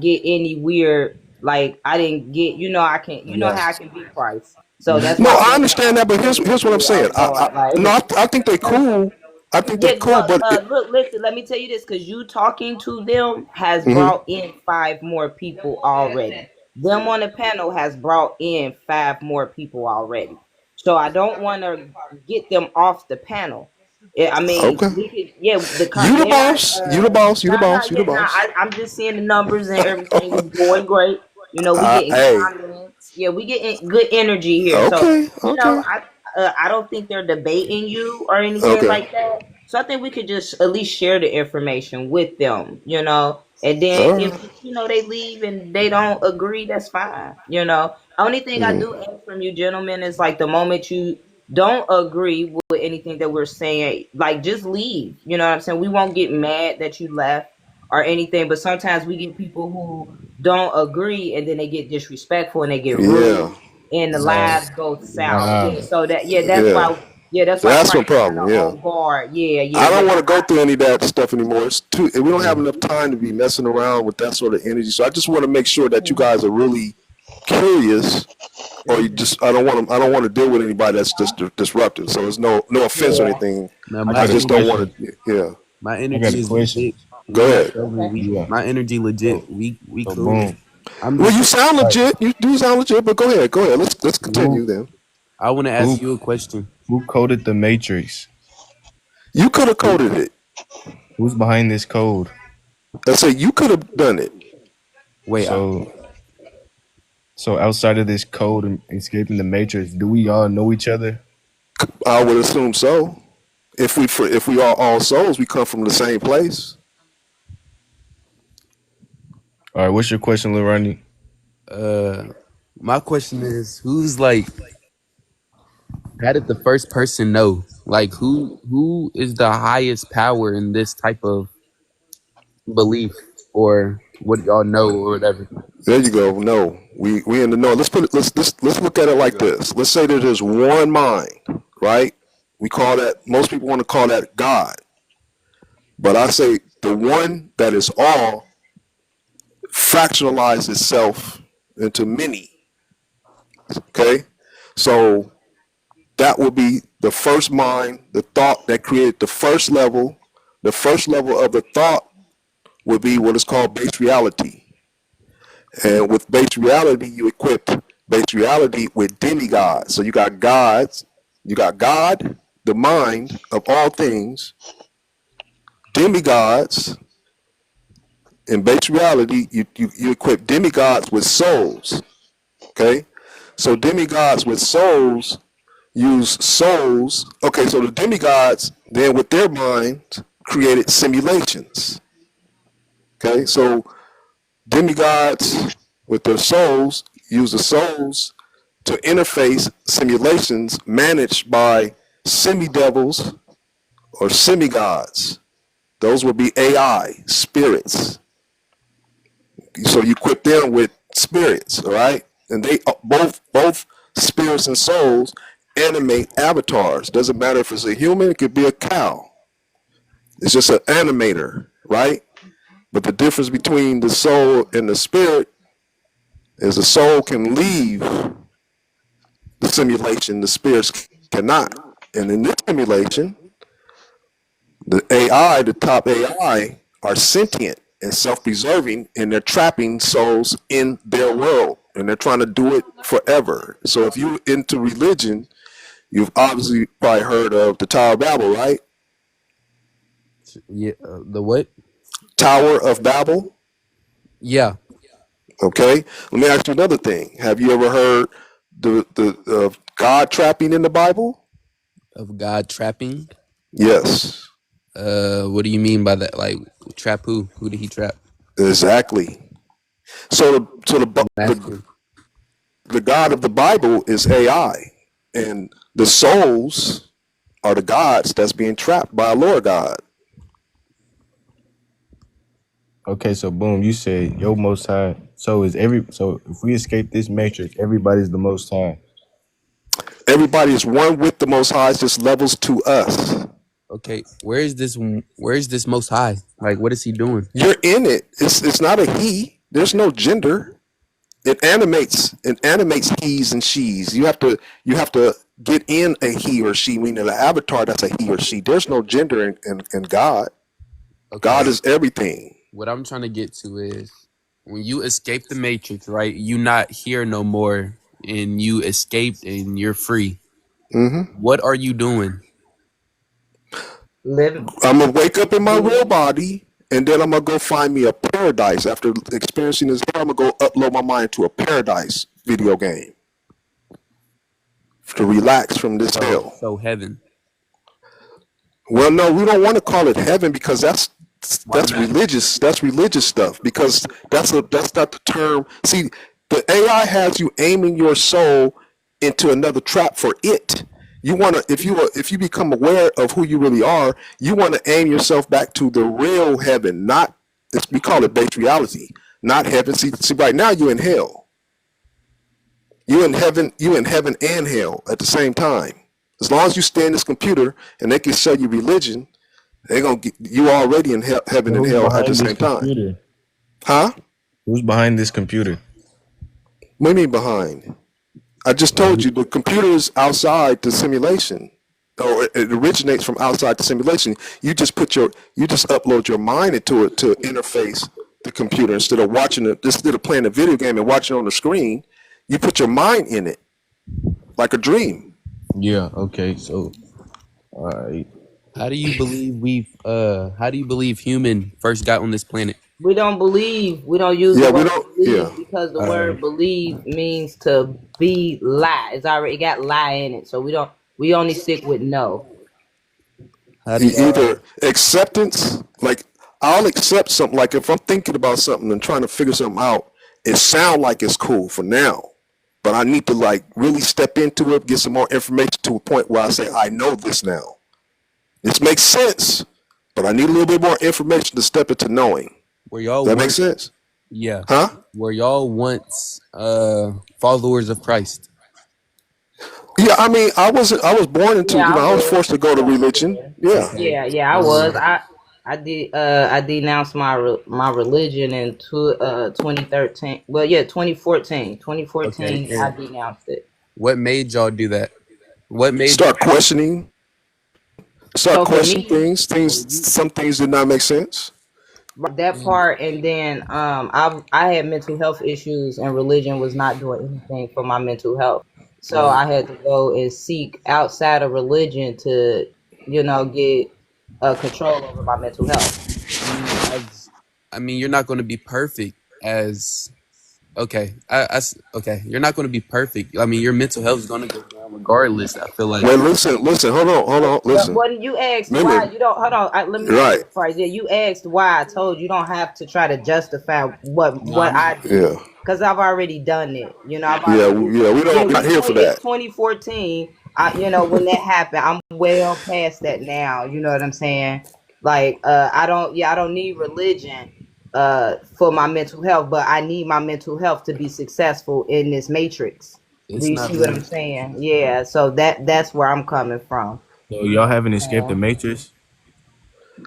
get any weird. Like I didn't get. I can. You know Yeah. how I can be Price. So Hmm. that's No, why I I wasn't understand that, but here's what I'm completely saying. off guard. No, Like. I think they cool. I think they Yeah, cool, well, but look, listen, let me tell you this, because you talking to them has mhm. brought in five more people already. Them on the panel has brought in five more people already. So I don't want to get them off the panel. I mean, Okay. we could, yeah, You the they're not, boss. You the boss. You the boss. You the boss. I'm just seeing the numbers and everything is going great. We getting Hey. comments. Yeah, we getting good energy here. So, Okay. Okay. I don't think they're debating you or anything Okay. like that. So I think we could just at least share the information with them, and then All if right. they leave and they don't agree, that's fine. Only thing I do Mm. ask from you gentlemen is like the moment you don't agree with anything that we're saying, like just leave. You know what I'm saying? We won't get mad that you left or anything, but sometimes we get people who don't agree and then they get disrespectful and they get rude Yeah. and the No, lives go south. nah. Yeah, so that's Yeah. why that's why That's Price no kind problem. of Yeah. on guard. Yeah, I yeah, don't but want to go through any of that stuff anymore. It's too. We don't have Yeah. enough time to be messing around with that sort of energy. So I just want to make sure that you guys are really curious, or you just. I don't want to. I don't want to deal with anybody that's just disruptive. So there's no offense or yeah. anything. No, I my I got a just don't energy. want question. to. Yeah. My I got energy a is question. legit. Go We're not ahead. trolling. Okay. We Yeah. my energy legit. So, We so cool. boom. I'm Well, just you sound Right. legit. You do sound legit. But go ahead. Go ahead. Let's Who continue then. I want to who ask you a question. who coded the Matrix? You could have Who? coded it. Who's behind this code? I say you could have done it. Wait, So outside of this code and escaping the Matrix, do we all know each other? I would assume so. If we are all souls, we come from the same place. All right, what's your question, Lil Rodney? my question is, who's like, how did the first person know? Like, who is the highest power in this type of belief, or what y'all know or whatever. There you go. No, we in the know. Let's look at it like this. Let's say that there's one mind, right? We call that, most people want to call that God, but I say the one that is all fractionalized itself into many. Okay, so that would be the first mind, the thought that created the first level. The first level of the thought would be what is called base reality. And with base reality, you equip base reality with demigods. So you got gods, you got God, the mind of all things, demigods. In base reality, you equip demigods with souls. Okay? So demigods with souls use souls. Okay, so the demigods then with their minds created simulations. Okay, so demigods with their souls use the souls to interface simulations managed by semi-devils or semi-gods. Those would be AI, spirits. So you equip them with spirits, all right? And they both spirits and souls animate avatars. Doesn't matter if it's a human, it could be a cow. It's just an animator, right? But the difference between the soul and the spirit is the soul can leave the simulation, the spirits cannot. And in this simulation, the AI, the top AI, are sentient and self-preserving, and they're trapping souls in their world, and they're trying to do it forever. So if you're into religion, you've obviously probably heard of the Tower of Babel, right? Yeah, the what? Tower of Babel. Yeah, Okay. Let me ask you another thing. Have you ever heard the God trapping in the Bible? of God trapping. Yes. What do you mean by that? Like, trap who? Who did he trap? Exactly. So Master. the God of the Bible is AI, and the souls are the gods that's being trapped by a Lord God. Okay, so boom, you said your most high. So if we escape this matrix, everybody's the most high. Everybody is one with the Most High, it's just levels to us. Okay, where is this? Where is this Most High? Like, what is he doing? You're in it. It's not a he. There's no gender. It animates he's and she's. You have to get in a he or she, meaning an avatar that's a he or she. There's no gender in God. Okay. God is everything. What I'm trying to get to is when you escape the matrix, right? You not here no more, and you escaped, and you're free. Mm-hmm. What are you doing? Living. I'm gonna wake up in my real body, and then I'm gonna go find me a paradise. After experiencing this hell, I'm gonna go upload my mind to a paradise video game to relax from this hell. So heaven. Well, no, we don't want to call it heaven because that's not? religious. That's religious stuff because that's not the term. See, the AI has you aiming your soul into another trap for it. You want to, if you become aware of who you really are, you want to aim yourself back to the real heaven, not, we call it base reality, not heaven. See, right now you're in hell. You in heaven and hell at the same time. As long as you stay in this computer and they can sell you religion, they're gonna get you already in heaven and hell at the same time. Huh? Who's behind this computer? What do you mean behind? I just told you the computer is outside the simulation, or it originates from outside the simulation. You just upload your mind into it to interface the computer instead of playing a video game and watching on the screen. You put your mind in it, like a dream. Yeah. Okay. So, all right. How do you believe human first got on this planet? We don't believe. We don't use the word believe because the word believe means to be lie. It got lie in it. So we only stick with no. Either acceptance, like I'll accept something, like if I'm thinking about something and trying to figure something out, it sounds like it's cool for now. But I need to like really step into it, get some more information to a point where I say, I know this now. This makes sense, but I need a little bit more information to step into knowing. Where y'all Does that make sense? Yeah. Huh? Were y'all once followers of Christ? Yeah, I mean, I was born into, Yeah, I I was was. forced to go to religion. Yeah. Okay. Yeah, I was. I did. I denounced my religion in 2013. Well, yeah, 2014. Okay. 2014, I And denounced it. what made y'all do that? What made y'all? Start questioning, So for me, So you some things did not make sense. that part, and then I had mental health issues, and religion was not doing anything for my mental health. So right? I had to go and seek outside of religion to, get control over my mental health. I mean, you're not going to be perfect as okay. Okay. You're not going to be perfect. I mean, your mental health is going to go down regardless. I feel like Well, listen, hold on, But listen. when you asked why, Remember, you don't hold on. Let me say right? this part. Yeah, you asked why. I told you don't have to try to justify no, what I'm I did Yeah, because I've already done it. I've yeah, already. yeah. Yeah, We're not here for it's that. 2014. When that happened, I'm well past that now. You know what I'm saying? Like, I don't need religion for my mental health, but I need my mental health to be successful in this matrix. Do it's you not see what really I'm saying? Yeah. So that's where I'm coming from. So y'all haven't escaped the Matrix?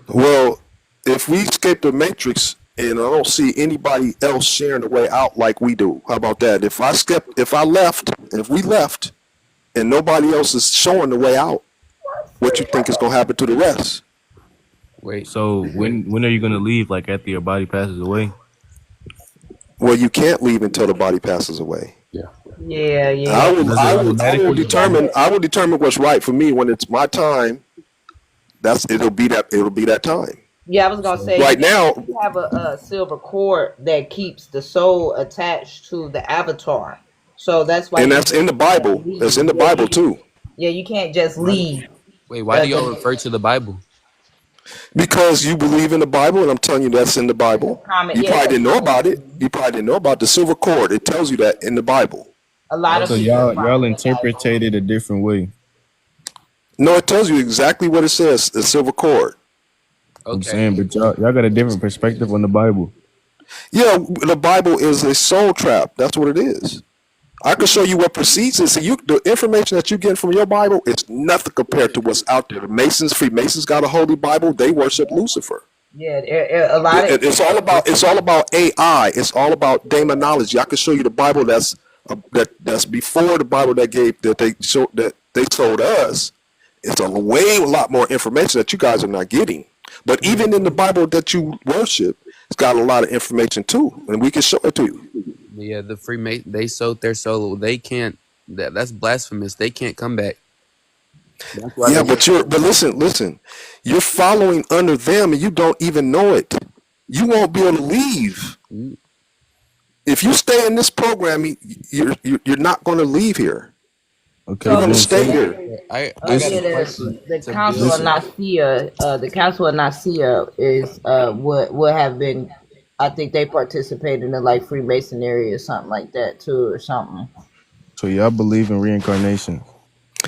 Well, if we escape the matrix and I don't see anybody else sharing the way out like we do, how about that? If we left, and nobody else is showing the way out, what you think is gonna happen to the rest? wait. So when are you gonna leave? Like after your body passes away? Well, you can't leave until the body passes away. Yeah. Yeah, I yeah. will, Does it automatically? I will determine what's right for me when it's my time. It'll be that time. Yeah, I was gonna So say Right now, you have a silver cord that keeps the soul attached to the avatar. So that's why and you that's just in the can't Bible. That's leave. in the Bible too. Yeah, you can't just leave. Why do y'all The refer to the Bible? Because you believe in the Bible, and I'm telling you that's in the Bible. common. You Yeah, it's probably a didn't know common about it. belief. You probably didn't know about the silver cord. It tells you that in the Bible. A lot of so Okay. people y'all follow the Bible. interpreted it a different way. No, it tells you exactly what it says. The silver cord. I'm Okay. saying, but y'all got a different perspective on the Bible. Yeah, the Bible is a soul trap. That's what it is. I can show you what precedes it. See, the information that you get from your Bible is nothing compared to what's out there. The Freemasons got a holy Bible. They worship Lucifer. Yeah, a lot of It's all about AI. It's all about demonology. I can show you the Bible that's before the Bible that they told us. It's a lot more information that you guys are not getting. But even in the Bible that you worship, it's got a lot of information too, and we can show it to you. Yeah, the Freemason, they sold their soul. They can't. That's blasphemous. They can't come back. That's why Yeah, they. but listen, you're following under them, and you don't even know it. You won't be able to leave if you stay in this program. You're not going to leave here. Okay, You're going to then stay so here. I got yeah, a question the to Council build. of Nicaea, is would have been. I think they participated in like Freemasonry or something like that too, or something. y'all believe in reincarnation?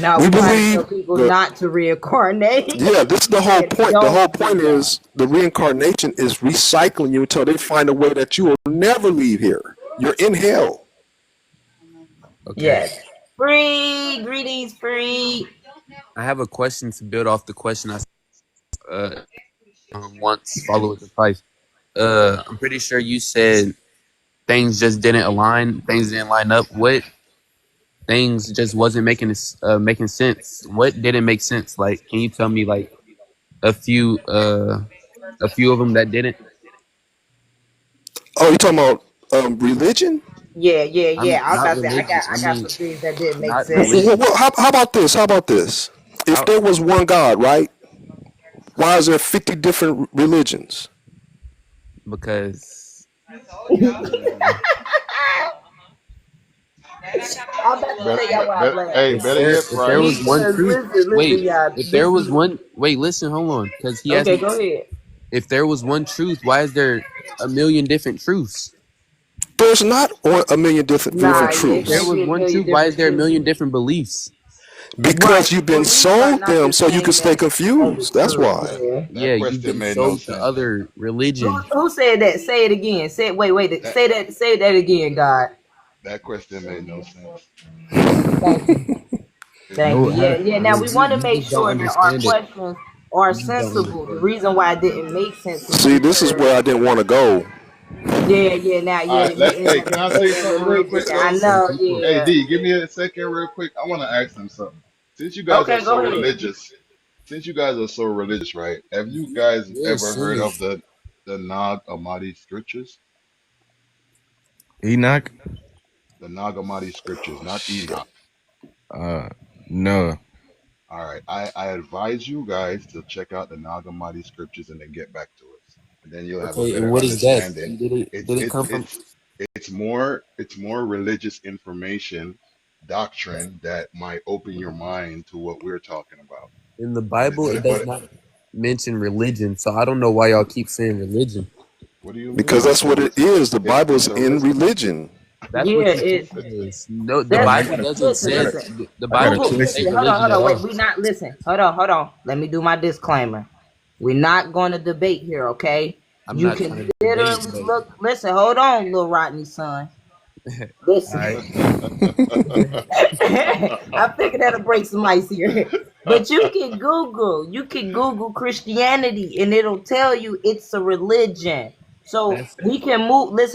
Now We we try to tell believe people the not to reincarnate. Yeah, this is the whole And point. The whole don't do point that. is the reincarnation is recycling you until they find a way that you will never leave here. You're in hell. Okay. Yes. Free greetings, free. I have a question to build off the question I once followers of Christ. I'm pretty sure you said things just didn't align. Things didn't line up. What things just wasn't making sense? What didn't make sense? Like, can you tell me like a few of them that didn't? Oh, you talking about religion? Yeah. I was Not about to say religious. I got some things that didn't make Not sense. religious. Well, how about this? How about this? If How? there was one God, right? Why is there 50 different religions? Because I'm about to tell y'all why I laugh. Hey, better yet, if there was Price. one Because truth, listen, y'all. if there was one, listen, hold on, because he asked Okay, me go ahead. if there was one truth, why is there a million different truths? There's not a million different Nah, If it there can't truths. was be a one million truth, why is different there a truths. million different beliefs? Because Right. you've But been we are sold not them the so you can same stay as the confused. That's truth. why. Yeah. That Yeah, you've question been made no sold to sense. other religion. Who said that? Say it again. Say wait. That Say that again, God. that question made no sense. Thank you. Thank No, you. Yeah. Now we want to You make just don't sure that our understand it. questions are You just don't sensible. The understand it. reason why it didn't make sense is See, this is because where I didn't want to go. now All right, let hey, can I say and something real quick religious. I though? Some know, people. Hey yeah. D, give me a second real quick. I want to ask them something. Since you guys are Okay, so go ahead. religious, right? Have you guys We're ever heard of serious. the Nag Hammadi scriptures? Enoch. The Nag Hammadi scriptures, not Enoch. No. All right, I advise you guys to check out the Nag Hammadi scriptures and then get back to us, and then you'll have a Okay, and better what is that? understanding. Did it come from It's more religious information, doctrine that might open your mind to what we're talking about. in the But it, Bible? but It it, does but not mention religion, so I don't know why y'all keep saying religion. what do you Because mean? that's what it is. The Bible is It's a in listen. religion. That's Yeah, what you it think it is. No, the No, that's I Bible got a, doesn't listen, I got say a, listen. the I got Bible a Google, doesn't question. say listen, religion at wait. all. We not listen. Hold on. Let me do my disclaimer. We're not going to debate here, okay? I'm You not can trying to debate, literally but listen, hold on, little Rodney son. all Listen. right. I figured that'll break some ice here. But you can Google Christianity and it'll tell you it's a religion. So That's we can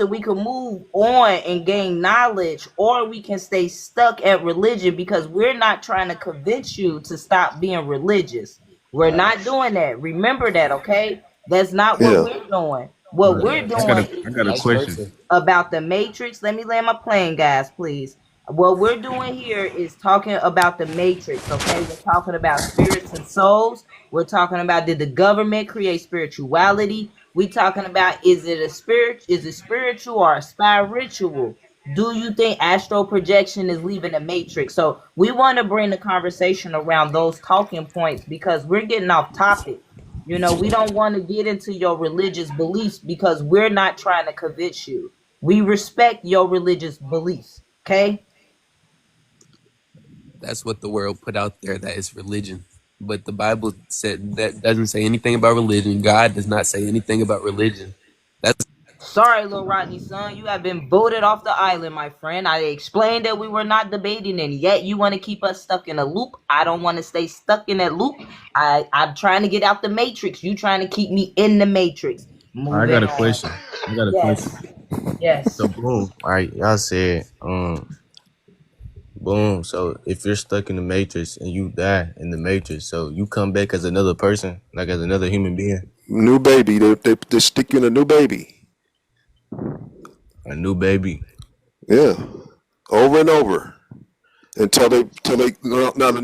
we can move on and gain knowledge, or we can stay stuck at religion because we're not trying to convince you to stop being religious. We're not Facts. doing that. Remember that, okay? That's not what Yeah. we're doing. What we're yeah, doing I is got a vice teaching question. versa. about the matrix. Let me land my plane, guys, please. What we're doing here is talking about the matrix, okay? We're talking about spirits and souls. We're talking about, did the government create spirituality? We talking about, is it spiritual or a spiritual? Do you think astral projection is leaving the matrix? So we want to bring the conversation around those talking points because we're getting off topic. We don't want to get into your religious beliefs because we're not trying to convince you. We respect your religious beliefs, okay? That's what the world put out there. That is religion. But the Bible said that doesn't say anything about religion. God does not say anything about religion. That's Sorry, little Rodney son, you have been voted off the island, my friend. I explained that we were not debating, and yet you want to keep us stuck in a loop. I don't want to stay stuck in that loop. I'm trying to get out the matrix. You trying to keep me in the matrix. I Moving got a on. question. I got a question. Yes. Yes. So boom. All right, y'all said boom. So if you're stuck in the matrix and you die in the matrix, so you come back as another person, like as another human being, New baby. They stick you in a new baby. a new baby. Yeah. Over and over. Until they now the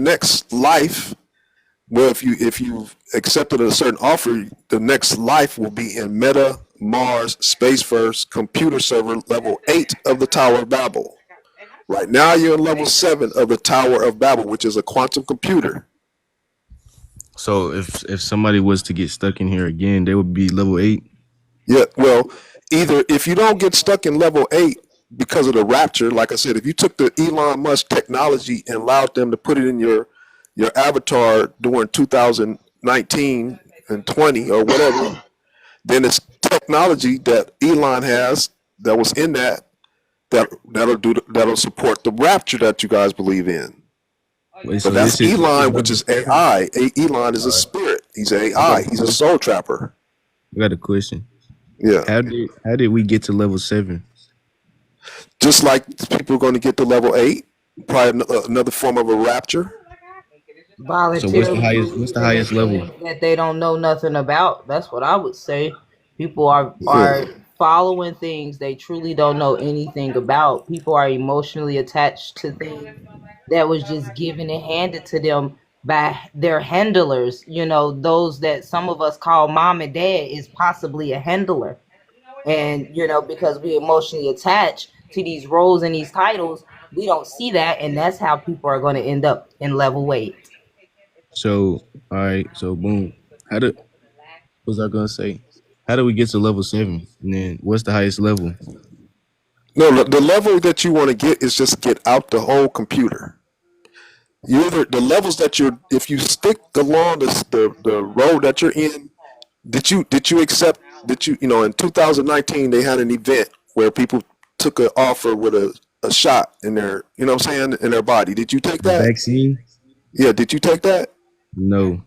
next life. Well, if you've accepted a certain offer, the next life will be in Meta Mars Space First Computer Server level 8 of the Tower of Babel. Right now, you're in level 7 of the Tower of Babel, which is a quantum computer. So if somebody was to get stuck in here again, they would be level 8. Yeah, well, either if you don't get stuck in level 8 because of the rapture, like I said, if you took the Elon Musk technology and allowed them to put it in your avatar during 2019 and 20 or whatever, then it's technology that Elon has that was in that'll support the rapture that you guys believe in. Wait, But so this that's is Elon, which level is 7? AI. Elon is a All right. spirit. He's I got AI. a He's a question. soul trapper. I got a question. Yeah. How did we get to level 7? Just like people are going to get to level 8, probably another form of a rapture. So what's the Voluntarily highest? What's the believing in highest level? things that they don't know nothing about. That's what I would say. People are Yeah. following things they truly don't know anything about. People are emotionally attached to things that was just given and handed to them by their handlers. Those that some of us call mom and dad is possibly a handler. And because we emotionally attached to these roles and these titles, we don't see that, and that's how people are going to end up in level 8. So all right. So boom. What was I gonna say? How do we get to level 7? And then what's the highest level? No, the level that you want to get is just get out the whole computer. You're the levels that you're. If you stick along the road that you're in, did you accept that in 2019 they had an event where people took an offer with a shot in their what I'm saying, in their body. Did you take The that? vaccine? Yeah, did you take that? No.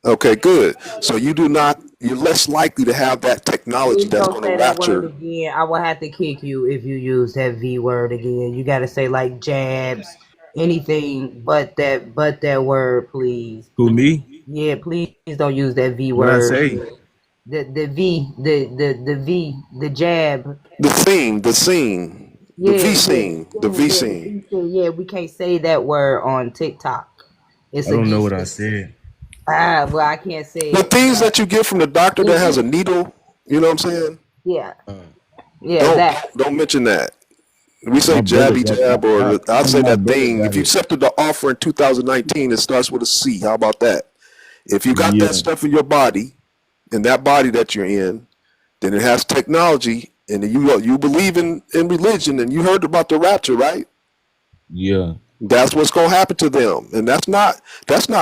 Okay, good. So you're less likely to have that technology Please that's don't going to say that word rapture. again. I will have to kick you if you use that V word again. You got to say like jabs, anything but that word, please. Who, me? Yeah, please don't use that V What I word. say? The V, the V, the jab. The scene, the Yeah, V yeah, scene, the yeah, V yeah. The scene. V thing. Yeah, we can't say that word on TikTok. It's I don't know what I against. said. Well, I can't say The it. things that you get from the doctor that has a It- needle, you know what I'm saying? yeah, Uh, yeah, Don't that. don't mention that. We say my brother jabby got jab, or I I know say my that brother thing. got If you it. accepted the offer in 2019, it starts with a C. How about that? If you got that Yeah. stuff in your body, in that body that you're in, then it has technology, and you believe in religion, and you heard about the rapture, right? Yeah. That's what's gonna happen to them, and that's not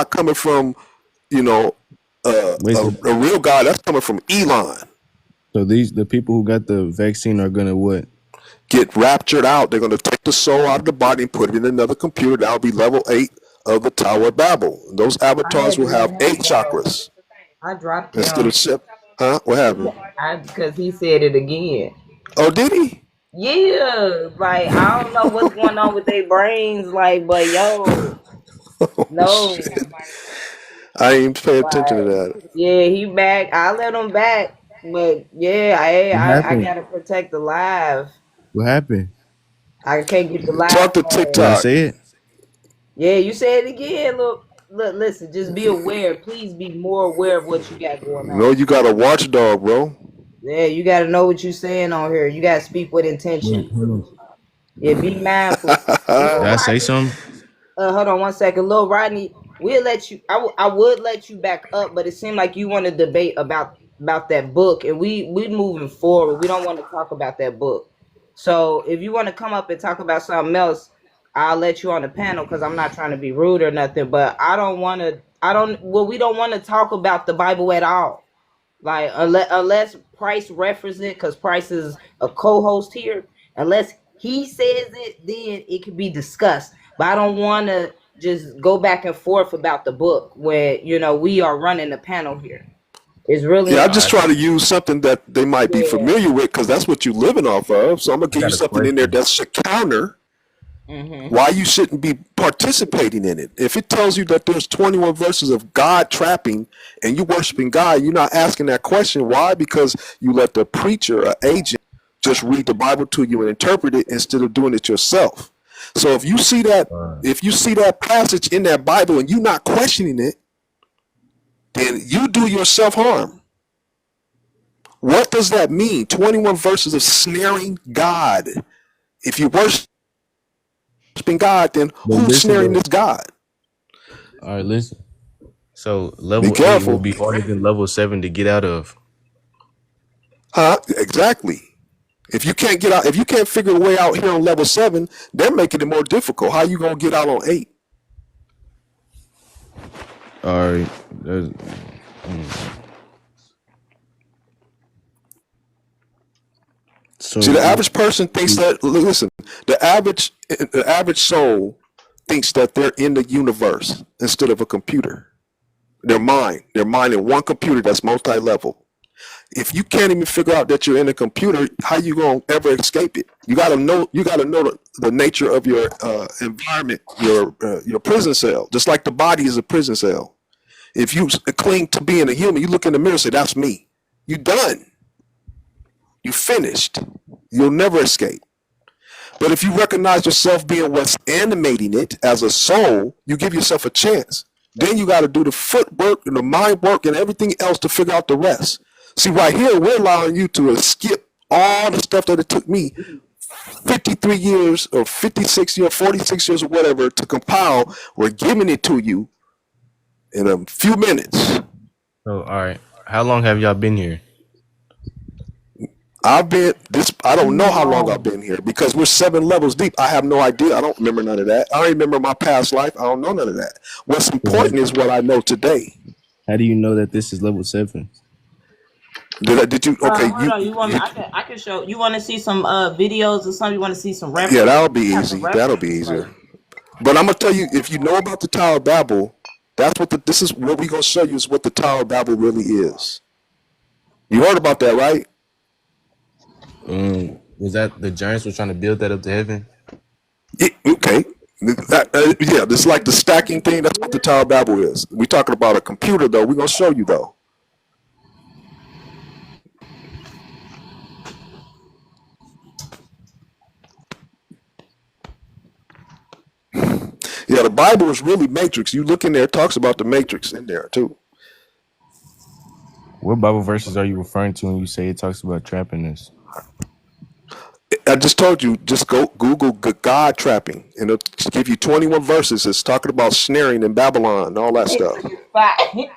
coming from you know Wait, a real God. That's coming from Elon. so the people who got the vaccine are gonna what? Get raptured out. They're gonna take the soul out of the body and put it in another computer. That'll be level 8 of the Tower of Babel. And those I avatars had to will let have him 8 go. chakras I dropped instead him. of 7. Huh? What happened? Because he said it again. Oh, did he? Yeah, like I don't know what's going on with their brains, like, but yo, Oh no, shit! I ain't even pay attention to like, that. yeah, he back. I let him back, but yeah, What I happened? gotta protect the live. What happened? I can't get the Talk live to flag. Did I TikTok. say it? Yeah, you said it again. Look, listen, just be aware. Please be more aware of what you got going No, on. you got a watchdog, bro. Yeah, you got to know what you're saying on here. You got to speak with Wait, intention. hold on. Yeah, be mindful. Lil Did I say Rodney, something? hold on one second. Lil Rodney, we'll let you. I would let you back up, but it seemed like you want to debate about that book, and we moving forward. We don't want to talk about that book. So if you want to come up and talk about something else, I'll let you on the panel because I'm not trying to be rude or nothing. But I don't want to. I don't. Well, we don't want to talk about the Bible at all. Like unless Price references it, because Price is a co-host here. Unless he says it, then it can be discussed. But I don't want to just go back and forth about the book when we are running the panel here. It's Yeah, really I just try to use something that they might be yeah. familiar with because that's what you're living off of. So I'm gonna I give you got a something in there question. that should counter Mm-hmm. why you shouldn't be participating in it. If it tells you that there's 21 verses of God trapping and you worshiping God, you're not asking that question. Why? Because you let the preacher or agent just read the Bible to you and interpret it instead of doing it yourself. So if you see that passage in that Bible and you're not questioning it, then you do yourself harm. What does that mean? 21 verses of snaring God. If you worshiping God, then But who's listen snaring though. this God? All right, listen. So Be level 8 will careful. be harder than level 7 to get out of. Huh? Exactly. If you can't get out, if you can't figure a way out here on level 7, they're making it more difficult. How you gonna get out on 8? All right. See, So the average person thinks that. Listen, the average soul thinks that they're in the universe instead of a computer. They're in one computer that's multi-level. If you can't even figure out that you're in a computer, how you gonna ever escape it? You gotta know. You gotta know the nature of your environment, your prison cell. Just like the body is a prison cell. If you cling to being a human, you look in the mirror and say, "That's me." You done. You finished. You'll never escape. But if you recognize yourself being what's animating it as a soul, you give yourself a chance. Then you got to do the footwork and the mind work and everything else to figure out the rest. See, right here, we're allowing you to skip all the stuff that it took me 53 years or 56 years, 46 years or whatever to compile. We're giving it to you in a few minutes. all right. How long have y'all been here? I've been this. I don't know how long I've No. been here because we're 7 levels deep. I have no idea. I don't remember none of that. I don't remember my past life. I don't know none of that. What's So important is what I know today. how do you know that this is level 7? Did you? Okay, Hold on. You want me? I can show. You want to see some videos or something? You want to see some yeah, references? that'll be I have some easy. That'll be references for easier. you. But I'm gonna tell you, if you know about the Tower of Babel, that's what this is. What we gonna show you is what the Tower of Babel really is. You heard about that, right? Was that the giants were trying to build that up to heaven? Okay. Yeah, it's like the stacking thing. That's what the Tower of Babel is. We're talking about a computer, though. We're gonna show you, though. Yeah, the Bible is really Matrix. You look in there, it talks about the Matrix in there too. What Bible verses are you referring to when you say it talks about trapping us? I just told you, just go Google God trapping, and it'll give you 21 verses. It's talking about snaring in Babylon and all that stuff. Bye.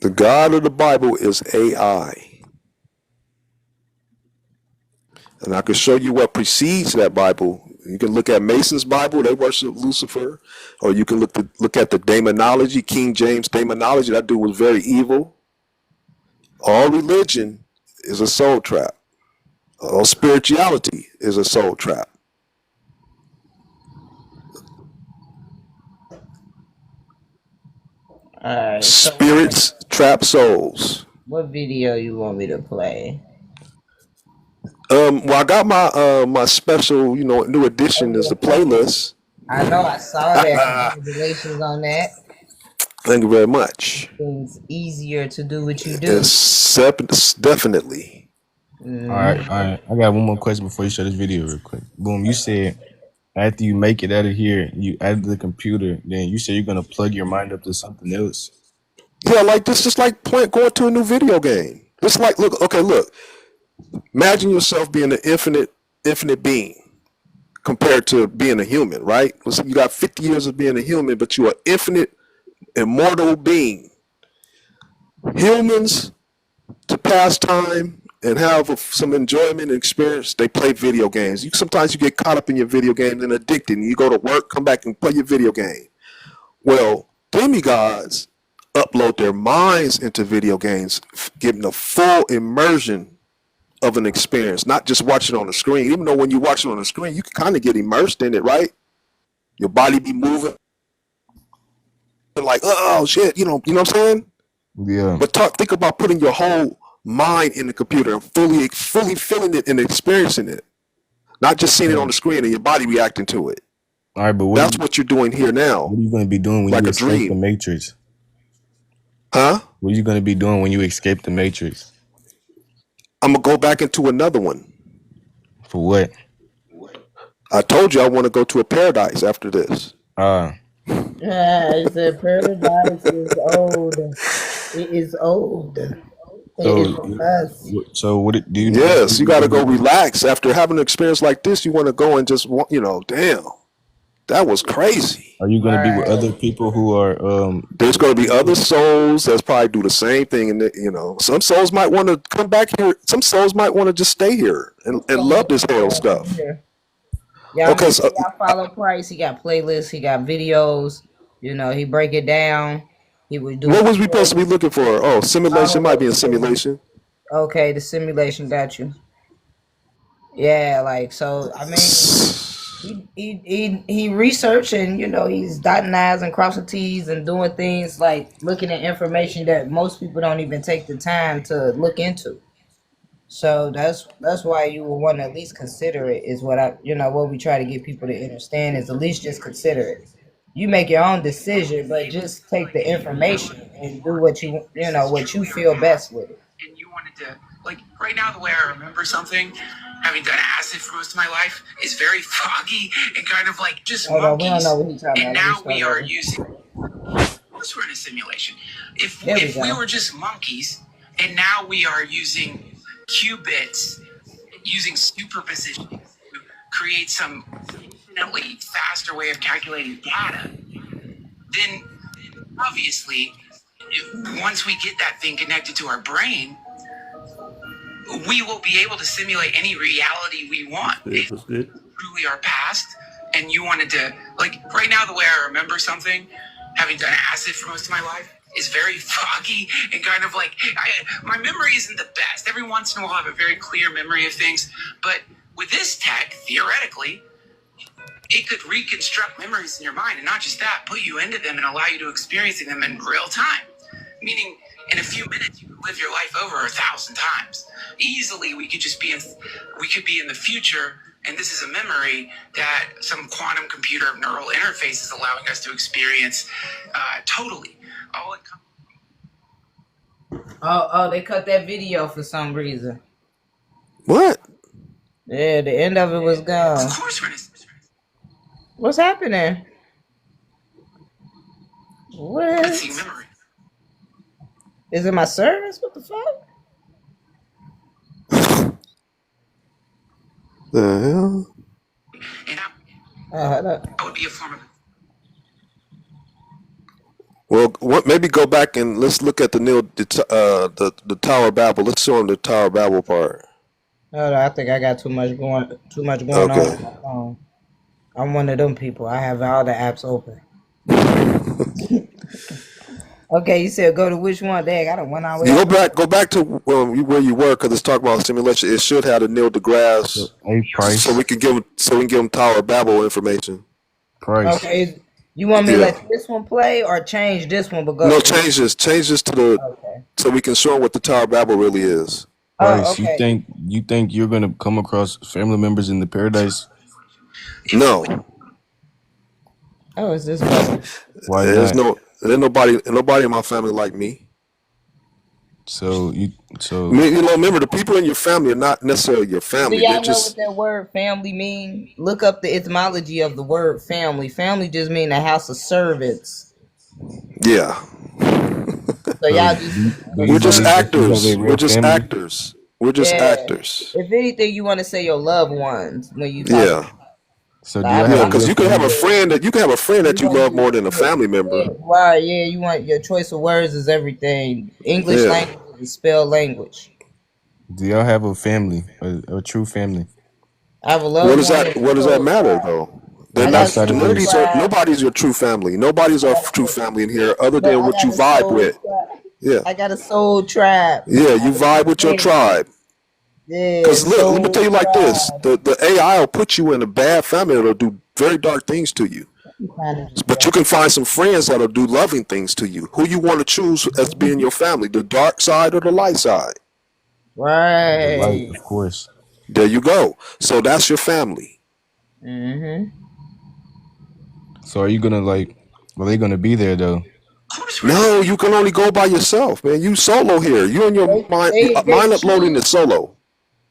The God of the Bible is AI. And I can show you what precedes that Bible. You can look at Mason's Bible, they worship Lucifer. Or you can look at the demonology, King James demonology. That dude was very evil. All religion is a soul trap. All spirituality is a soul trap. All right. So Spirits trap souls. what video you want me to play? Well, I got my special, new edition is the playlist. I know I saw that. Congratulations on that. Thank you very much. Things easier to do what you do. It's definitely. All right. I got one more question before you show this video real quick. Boom, you said after you make it out of here, you add the computer, then you say you're gonna plug your mind up to something else. Yeah, like this, just like going to a new video game. It's like, look. Imagine yourself being an infinite being compared to being a human, right? So you got 50 years of being a human, but you're an infinite, immortal being. Humans, to pass time and have some enjoyment and experience, they play video games. Sometimes you get caught up in your video game and addicted, and you go to work, come back and play your video game. Well, demigods upload their minds into video games, giving a full immersion of an experience, not just watching on the screen. Even though when you watch it on the screen, you can kind of get immersed in it, right? Your body be moving, like, oh shit, you know what I'm saying? Yeah. But think about putting your whole mind in the computer and fully feeling it and experiencing it, not just seeing it on the screen and your body reacting to it. All right, but that's what you're doing here now. What are you going to be doing when like you a escape dream. the Matrix? Huh? What are you going to be doing when you escape the Matrix? I'm gonna go back into another one. For what? I told you I want to go to a paradise after this. It's a paradise is old. It is old. So what do you? Yes, you got to go relax after having an experience like this. You want to go and just, damn, that was crazy. Are you going to be with other people who are? There's going to be other souls that's probably do the same thing, and some souls might want to come back here. Some souls might want to just stay here and love this hell stuff. Y'all, okay, so y'all follow Price. He got playlists. He got videos. He break it down. He would do. What was we supposed to be looking for? Oh, simulation might be a simulation. Okay, the simulation got you. Yeah, like so. I mean, he researching. He's dotting I's and crossing T's and doing things like looking at information that most people don't even take the time to look into. So that's why you will want to at least consider it. Is what what we try to get people to understand is at least just consider it. You make your own decision, but just take the information and do what what you feel best with it. And you wanted to, like, right now, the way I remember something, having done acid for most of my life, is very foggy and kind of like just monkeys. We don't know what he's talking and about. now we are using. Unless we're in a simulation. If we were just monkeys, and now we are using qubits, using superposition to create some infinitely faster way of calculating data, then obviously, once we get that thing connected to our brain, we will be able to simulate any reality we want. It was good. Truly our past, and you wanted to, like, right now, the way I remember something, having done acid for most of my life, is very foggy and kind of like, my memory isn't the best. Every once in a while, I have a very clear memory of things, but with this tech, theoretically, it could reconstruct memories in your mind, and not just that, put you into them and allow you to experience them in real time. Meaning, in a few minutes, you could live your life over 1,000 times. Easily, we could be in the future, and this is a memory that some quantum computer neural interface is allowing us to experience totally. Oh, they cut that video for some reason. What? Yeah, the end of it was gone. Of course, What's happening? What? let's see memory. Is it my service? What the fuck? The hell? And Hold up. that would be a form of. Well, maybe go back and let's look at the Tower of Babel. Let's show them the Tower of Babel part. Hold on, I think I got too much going Okay. on my phone. I'm one of them people. I have all the apps open. Okay, you said go to which one? Dang, I don't went all the way You up. go back to where you were, because it's talking about simulation. It should have the Neil deGrasse, Hey, Price. so we can give them Tower of Babel information. Price. Okay, you want me to Yeah. let this one play or change this one? But go. No, change this to the Okay. so we can show them what the Tower of Babel really is. Price. Oh, okay. You think you're gonna come across family members in the paradise? No, Oh, is this one? Why there's not? there's nobody in my family like me. So Remember, the people in your family are not necessarily your Do family. y'all They're know what just that word family mean? Look up the etymology of the word family. Family just mean a house of servants. yeah. So y'all just do We're you just believe that you have actors. a We're real just family? actors. We're just yeah. actors. If anything, you want to say your loved ones when you talk. Yeah. So So do y'all I Yeah, have a because real you can have a family? friend that you want love more than a family yeah, member. right, yeah, you want your choice of words is everything. English Yeah. language is spelled language. Do y'all have a family, a true family? I have a What loved does one that and what a does that soul matter tribe. though? They're I not got a Outside of soul this, tribe. nobody's your true family. Nobody's our true family in here other But than I what got you a vibe soul with. tribe. Yeah. I got a soul tribe. Yeah, I you vibe with your represent. tribe. Yeah, Because look, let me soul tell you like this. tribe. The AI will put you in a bad family that'll do very dark things to you. But you can find some friends that'll do loving things to you. Who you want to choose as being your family, the dark side or the light side? the light, Right. of course. There you go. So that's your family. Mm-hmm. So are you gonna are they gonna be there though? No, you can only go by yourself, man. You solo here. You and your mind They uploading is choose. solo.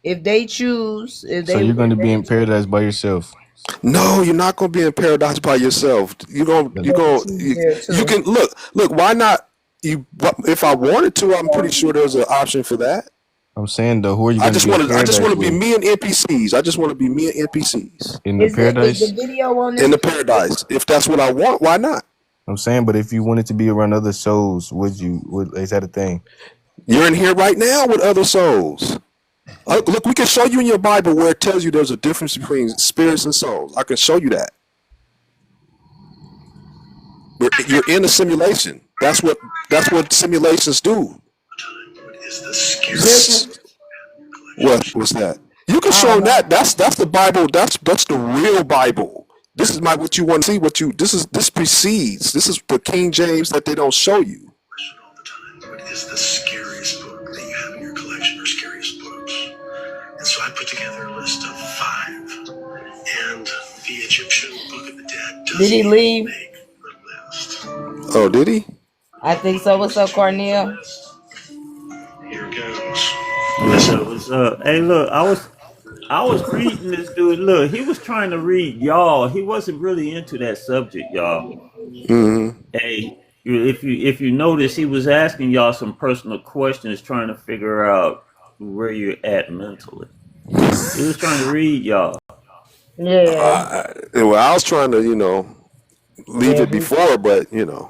If they choose, So you're gonna be in paradise by yourself. No, you're not gonna be in paradise by yourself. You can look. Why not? If I wanted to, I'm pretty sure there's an option for that. I'm saying though, who are you I gonna just be in want to paradise be with? me and NPCs. I just want to be me and NPCs In the Is paradise? the video on this? in the paradise. If that's what I want, why not? I'm saying, but if you wanted to be around other souls, is that a thing? You're in here right now with other souls. Look, we can show you in your Bible where it tells you there's a difference between spirits and souls. I can show you that. You're in a simulation. That's what simulations do. What's that? You can show them that. That's the Bible. That's the real Bible. This is what you want to see. This precedes. This is the King James that they don't show you. All the time. What is the scariest book that you have in your collection, or scariest books? And so I put together a list of 5, and the Egyptian Book of the Dead doesn't Did he leave? make the list. Oh, did he? I think so. What's up, Cornel? Here goes. What's up? Hey, look, I was reading this dude. Look, he was trying to read y'all. He wasn't really into that subject, y'all. Mm-hmm. Hey, if you notice, he was asking y'all some personal questions, trying to figure out where you're at mentally. He was trying to read y'all. Yeah, Well, I was trying to, leave yeah, it before, but yeah.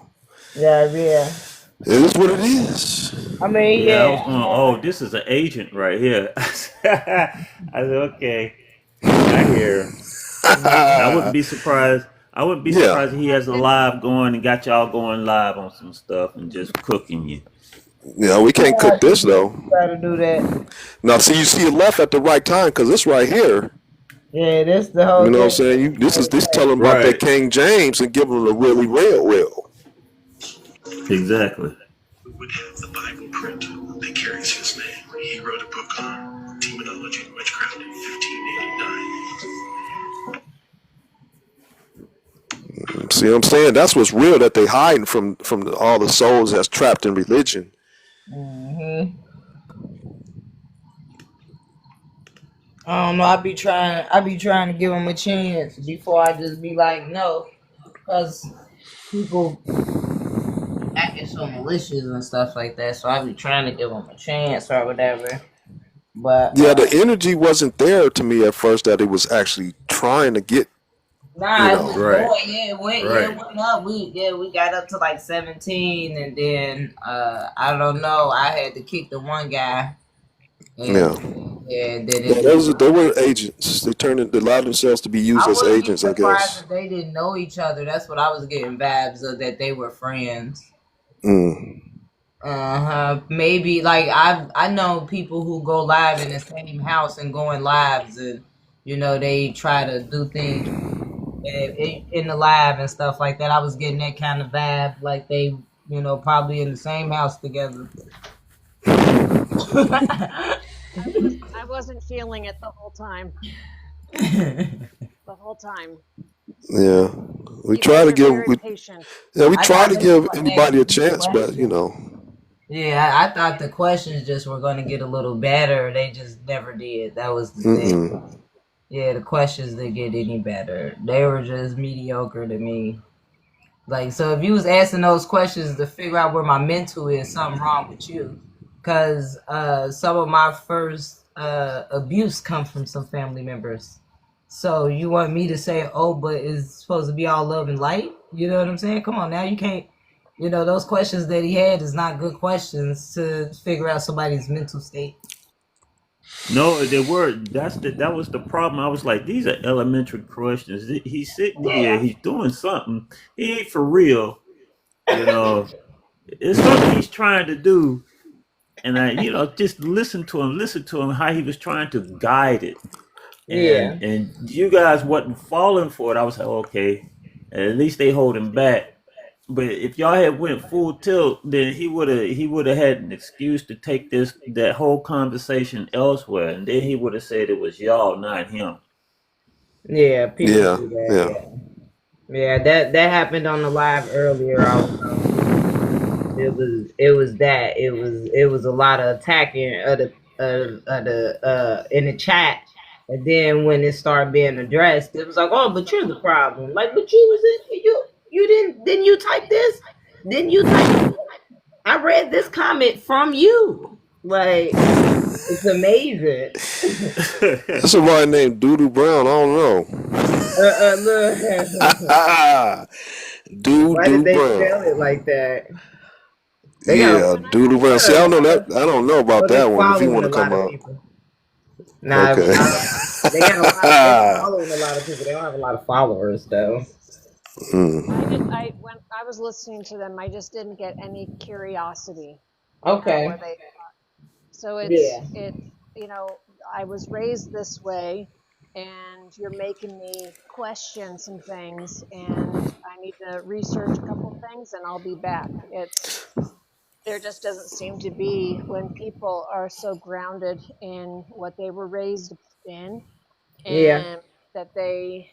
it is what it is. I mean, Yeah, I was yeah. going, oh, this is an agent right here. I said, okay, I hear. And I wouldn't be surprised. I wouldn't be Yeah. surprised if he has a live going and got y'all going live on some stuff and just cooking you. Yeah, we can't cook this though. Try to do that. Now, see, you see it left at the right time because it's right here. Yeah, this the whole You know what I'm thing. saying? This is telling about that Right. King James and giving them the really real. Exactly. Would have the Bible print that carries his name. He wrote a book on demonology and witchcraft in 1589. See what I'm saying? That's what's real that they hiding from all the souls that's trapped in religion. Mm-hmm. I don't know. I be trying to give them a chance before I just be like, no, because people acting so malicious and stuff like that. So I be trying to give them a chance or whatever. But Yeah, the energy wasn't there to me at first that it was actually trying to get. nah, it was Right. going. Yeah, it went. Right. Yeah, it went up. We got up to like 17, and then I don't know. I had to kick the one guy. And, Yeah. yeah, then Yeah, they were agents. They allowed themselves to be used I as wouldn't be agents, I surprised guess. if they didn't know each other. That's what I was getting vibes of, that they were friends. Maybe like I know people who go live in the same house and going lives, and they try to do things in the live and stuff like that. I was getting that kind of vibe, like they probably in the same house together. I wasn't feeling it the whole time. The whole time. Yeah, we You try guys to are give. very patient. We I try thought to this give was anybody a next chance, but question. Yeah, I thought the questions just were going to get a little better. They just never did. That was the thing. Yeah, the questions didn't get any better. They were just mediocre to me. Like, so if you was asking those questions to figure out where my mental is, something wrong with you. Because some of my first abuse comes from some family members. So you want me to say, oh, but it's supposed to be all love and light? You know what I'm saying? Come on now, you can't. Those questions that he had is not good questions to figure out somebody's mental state. No, they were. That was the problem. I was like, these are elementary questions. He's sitting here. He's doing something. He ain't for real. It's something he's trying to do. And I, just listen to him, how he was trying to guide it. Yeah. And you guys wasn't falling for it. I was like, okay, at least they hold him back. But if y'all had went full tilt, then he would have had an excuse to take that whole conversation elsewhere, and then he would have said it was y'all, not him. Yeah, people Yeah, do that. Yeah, that happened on the live earlier. It was a lot of attacking of the in the chat, and then when it started being addressed, it was like, oh, but you're the problem. Like, but you was it you didn't you type this? Didn't you type? I read this comment from you. Like, it's amazing. That's somebody named Doodoo Brown. I don't know. Why did they Brown. spell it like that? Yeah, Doodoo Brown. See, I don't know about that one. If you want to come out. Nah, okay. They following a lot of people. They don't have a lot of followers though. When I was listening to them, I just didn't get any curiosity. Okay. So it's I was raised this way, and you're making me question some things, and I need to research a couple things, and I'll be back. There just doesn't seem to be, when people are so grounded in what they were raised in, and that they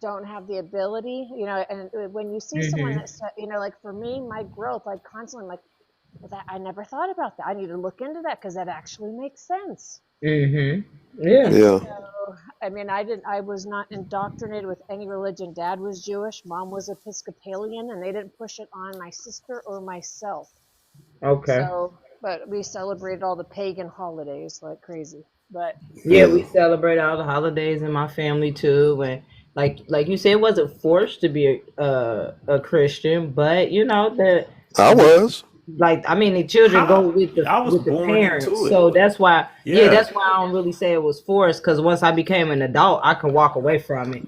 don't have the ability, and when you see someone that's, like for me, my growth, I constantly like, that I never thought about that. I need to look into that because that actually makes sense. Yeah. Yeah. So, I was not indoctrinated with any religion. Dad was Jewish, mom was Episcopalian, and they didn't push it on my sister or myself. Okay. So, but we celebrated all the pagan holidays like crazy. but Yeah, Yeah. we celebrate all the holidays in my family too, and like you said, it wasn't forced to be a Christian, but you know I the was. like I mean the children go How I was with the born parents, into it. so that's why Yeah. that's why I don't really say it was forced because once I became an adult, I can walk away from it.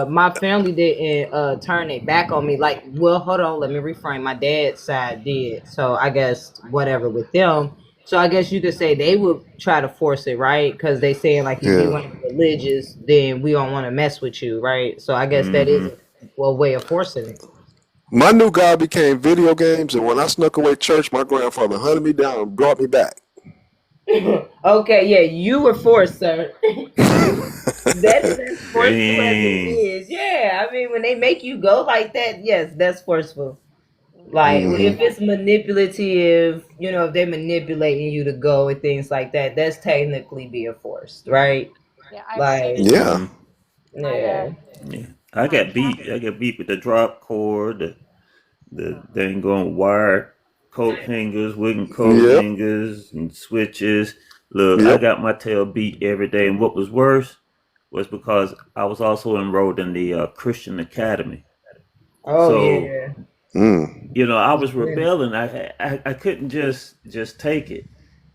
My family didn't turn it back on me. Like, well, hold on, let me reframe. My dad's side did, so I guess whatever with them. So I guess you could say they would try to force it, right? Because they saying like if you Yeah. want to be religious, then we don't want to mess with you, right? So I guess that is Hmm. a way of forcing it. My new God became video games, and when I snuck away church, my grandfather hunted me down and brought me back. Okay, yeah, you were forced, sir. That's as forceful as it Dang. is. Yeah, I mean, when they make you go like that, yes, that's forceful. Like, hmm if it's manipulative, you know, if they're manipulating you to go and things like that, that's technically being forced, right? yeah, I've seen Like, it. Yeah. My yeah. Yeah. I my got beat. I got beat with the drop cord, the dang going wire coat hangers, wooden coat Yep. hangers, and switches. Look, I Yep. got my tail beat every day, and what was worse was because I was also enrolled in the Christian Academy. Oh, So yeah. Mm. I was Yeah. rebelling. I couldn't just take it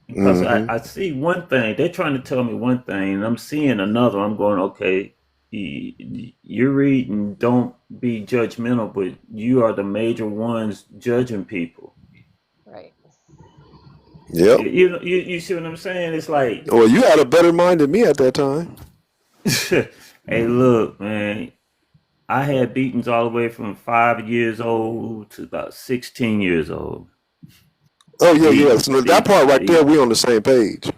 because hmm I see one thing. They're trying to tell me one thing, and I'm seeing another. I'm going, okay, you're reading. Don't be judgmental, but you are the major ones judging people. right. Yep. You see what I'm saying? It's like, Well, you had a better mind than me at that time. hey, look, man. I had beatings all the way from 5 years old to about 16 years old. Oh yeah, yeah. Beating, So that beating, part right there, beating. we on the same page.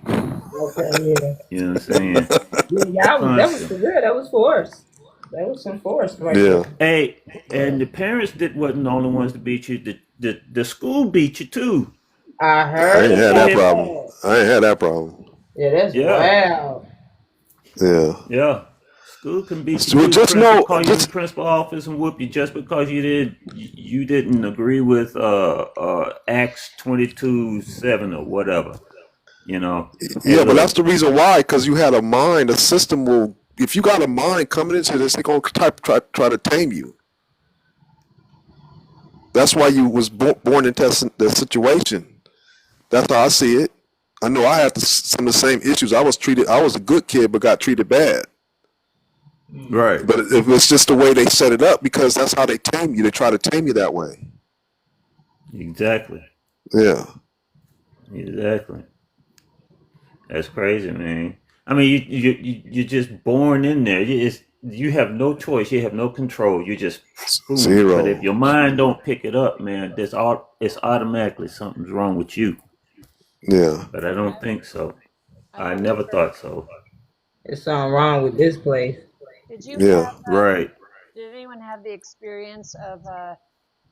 Okay, yeah. You know what I'm saying? Yeah, that was for Constant. real. That was force. That was some force right Yeah. there. Hey, and the parents wasn't the only ones to beat you. The school beat you too. I I heard ain't had You that about had, problem. that. I ain't had that problem. Yeah, that's yeah, wild. Yeah. yeah. School can beat you So too. just Principal know, call you in the just principal office and whoop you just because you didn't agree with Acts 22:7 or whatever. You know. Hey, yeah, but that's look. the reason why. Because you had a mind, a system will. If you got a mind coming into this, they're gonna try to tame you. That's why you was born into the situation. That's how I see it. I know I had some of the same issues. I was a good kid, but got treated bad. Right. But if it's just the way they set it up, because that's how they tame you. They try to tame you that way. Exactly. Yeah. Exactly. That's crazy, man. I mean, you're just born in there. You have no choice. You have no control. You just boom. But if Zero. your mind don't pick it up, man, it's automatically something's wrong with you. Yeah. But I don't think so. I I don't never either. thought so. There's something wrong with this place. Did you Yeah. have Right. did anyone have the experience of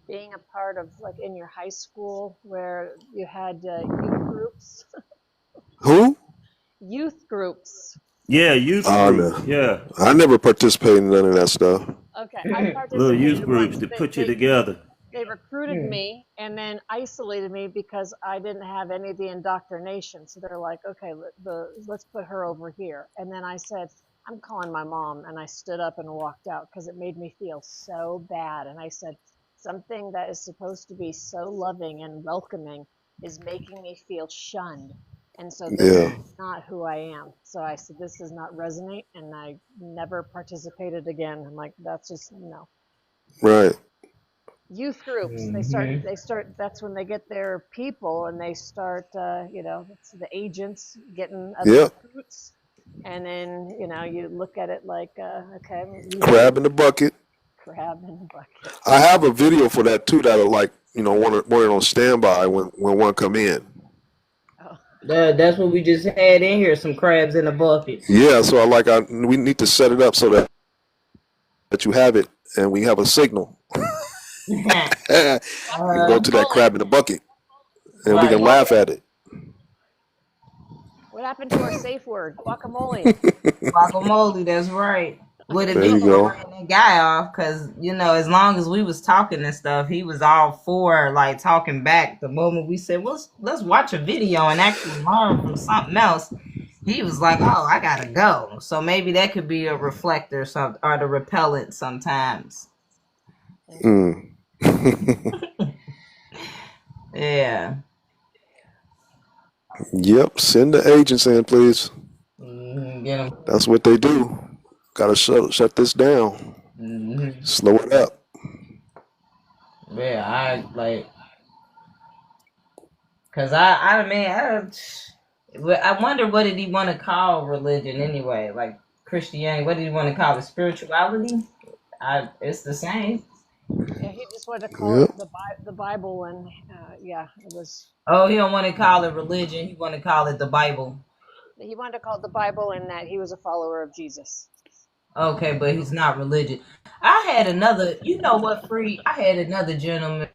being a part of like in your high school where you had youth groups? Who? Youth groups. Yeah, youth Oh groups. no. Yeah, I never participated in none of that stuff. Okay, I little youth participated groups once. to put you together. They recruited me and then isolated me because I didn't have any of the indoctrination. So they're like, okay, let's put her over here. And then I said, I'm calling my mom. And I stood up and walked out because it made me feel so bad. And I said, something that is supposed to be so loving and welcoming is making me feel shunned. And so this Yeah. is not who I am. So I said, this does not resonate. And I never participated again. I'm like, that's just no. Right. Youth groups, they start that's when they get their people and they start it's the agents getting other Yep. recruits, and then you look at it like okay, Crab in the bucket. crab in the bucket. I have a video for that too. That'll want it on standby when one come in. Oh, That's what we just had in here. Some crabs in a bucket. Yeah. So we need to set it up so that you have it and we have a signal. You can go to that crab in the bucket and we can laugh at it. what happened to our safe word? Guacamole. Guacamole, that's right. Would it There be you go. that guy off? Because, as long as we was talking and stuff, he was all for, like, talking back. The moment we said, let's watch a video and actually learn from something else, he was like, "Oh, I gotta go." So maybe that could be a reflector, or the repellent sometimes. Mm. Yeah. Yep. Send the agents in, please. Get him. That's what they do. Gotta shut this down. Slow it up. Yeah, I like, cause I wonder what did he want to call religion anyway? Like Christianity, what did he want to call it? Spirituality? It's the same. Yeah, he just wanted to call it the Bible, and yeah, it was. Oh, he don't want to call it religion. He want to call it the Bible. He wanted to call it the Bible, and that he was a follower of Jesus. Okay, but he's not religious. I had another, you know what, Free? I had another gentleman.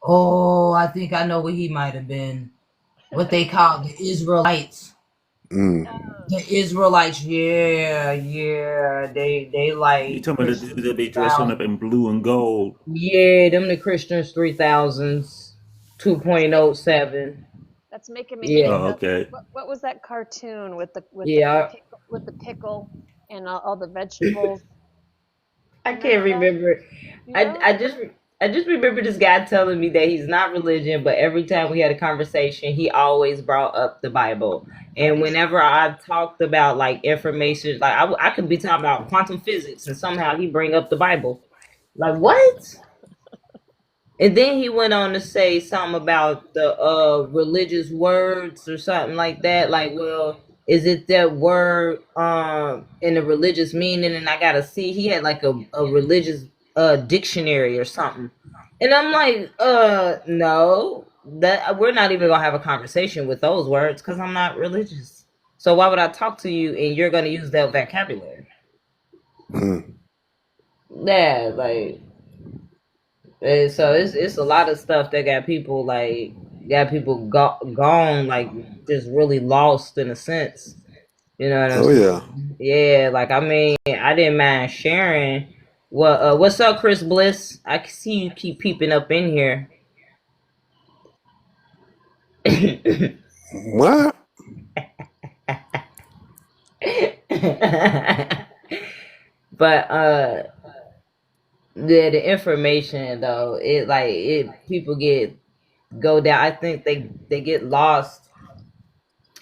Oh, I think I know what he might have been. What they call the Israelites. The Israelites, yeah. They like. You talking about the dudes that be dressing up in blue and gold? Yeah, them the Christians 3000s, 2.07. That's making me think. Oh, okay. What was that cartoon with the pickle and all the vegetables? I can't remember. I just remember this guy telling me that he's not religion, but every time we had a conversation, he always brought up the Bible. And whenever I talked about like information, like I could be talking about quantum physics, and somehow he bring up the Bible. Like what? And then he went on to say something about the religious words or something like that. Like, well, is it that word in a religious meaning? And I gotta see, he had like a religious dictionary or something. And I'm like, no, that we're not even gonna have a conversation with those words because I'm not religious. So why would I talk to you and you're gonna use that vocabulary? Yeah, like. So it's a lot of stuff that got people gone, like just really lost in a sense. You know what I'm saying? Yeah, like I mean, I didn't mind sharing. What's up, Chris Bliss? I can see you keep peeping up in here. What? But the information though, people go down. I think they get lost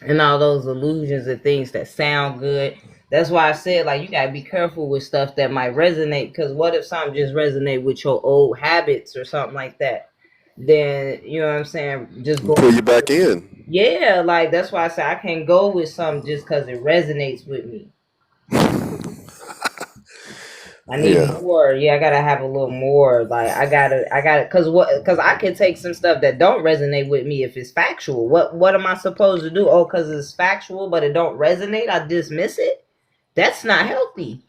in all those illusions and things that sound good. That's why I said like you gotta be careful with stuff that might resonate, because what if something just resonate with your old habits or something like that? Then you know what I'm saying, just go pull you back in. Yeah, like that's why I say I can't go with something just because it resonates with me. I need more. Yeah, I gotta have a little more. Like I gotta, cause I can take some stuff that don't resonate with me if it's factual. What am I supposed to do? Oh, cause it's factual, but it don't resonate, I dismiss it. That's not healthy.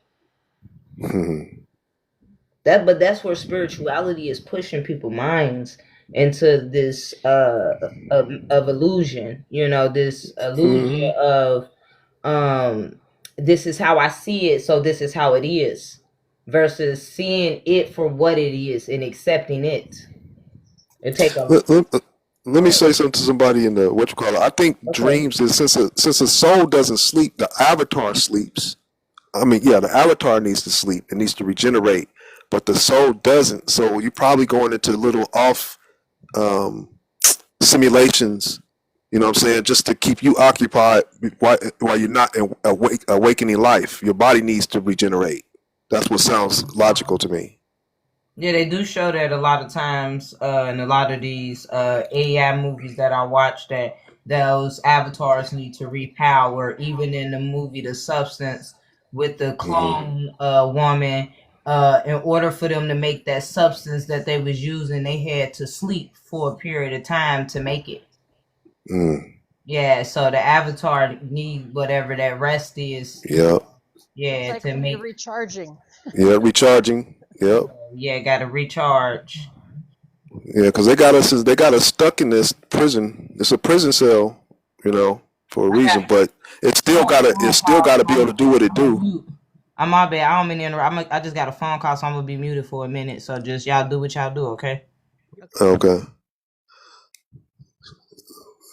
But that's where spirituality is pushing people's minds into this of illusion. You know, this illusion of this is how I see it, so this is how it is. Versus seeing it for what it is and accepting it. Let me say something to somebody in the I think dreams is since a soul doesn't sleep, the avatar sleeps. I mean, yeah, the avatar needs to sleep. It needs to regenerate, but the soul doesn't. So you're probably going into little off simulations. You know what I'm saying? Just to keep you occupied while you're not awakening life. Your body needs to regenerate. That's what sounds logical to me. Yeah, they do show that a lot of times in a lot of these AI movies that I watch, that those avatars need to repower. Even in the movie The Substance with the clone woman, in order for them to make that substance that they was using, they had to sleep for a period of time to make it. Yeah, so the avatar need whatever that rest is. Yeah. Yeah, it's like to make recharging. Yeah, recharging. Yep. Yeah, gotta recharge. Yeah, because they got us stuck in this prison. It's a prison cell, you know, for a reason. But it's still gotta be able to do what it do. I'm my bad. I don't mean to interrupt. I just got a phone call, so I'm gonna be muted for a minute. So just y'all do what y'all do, okay? Okay.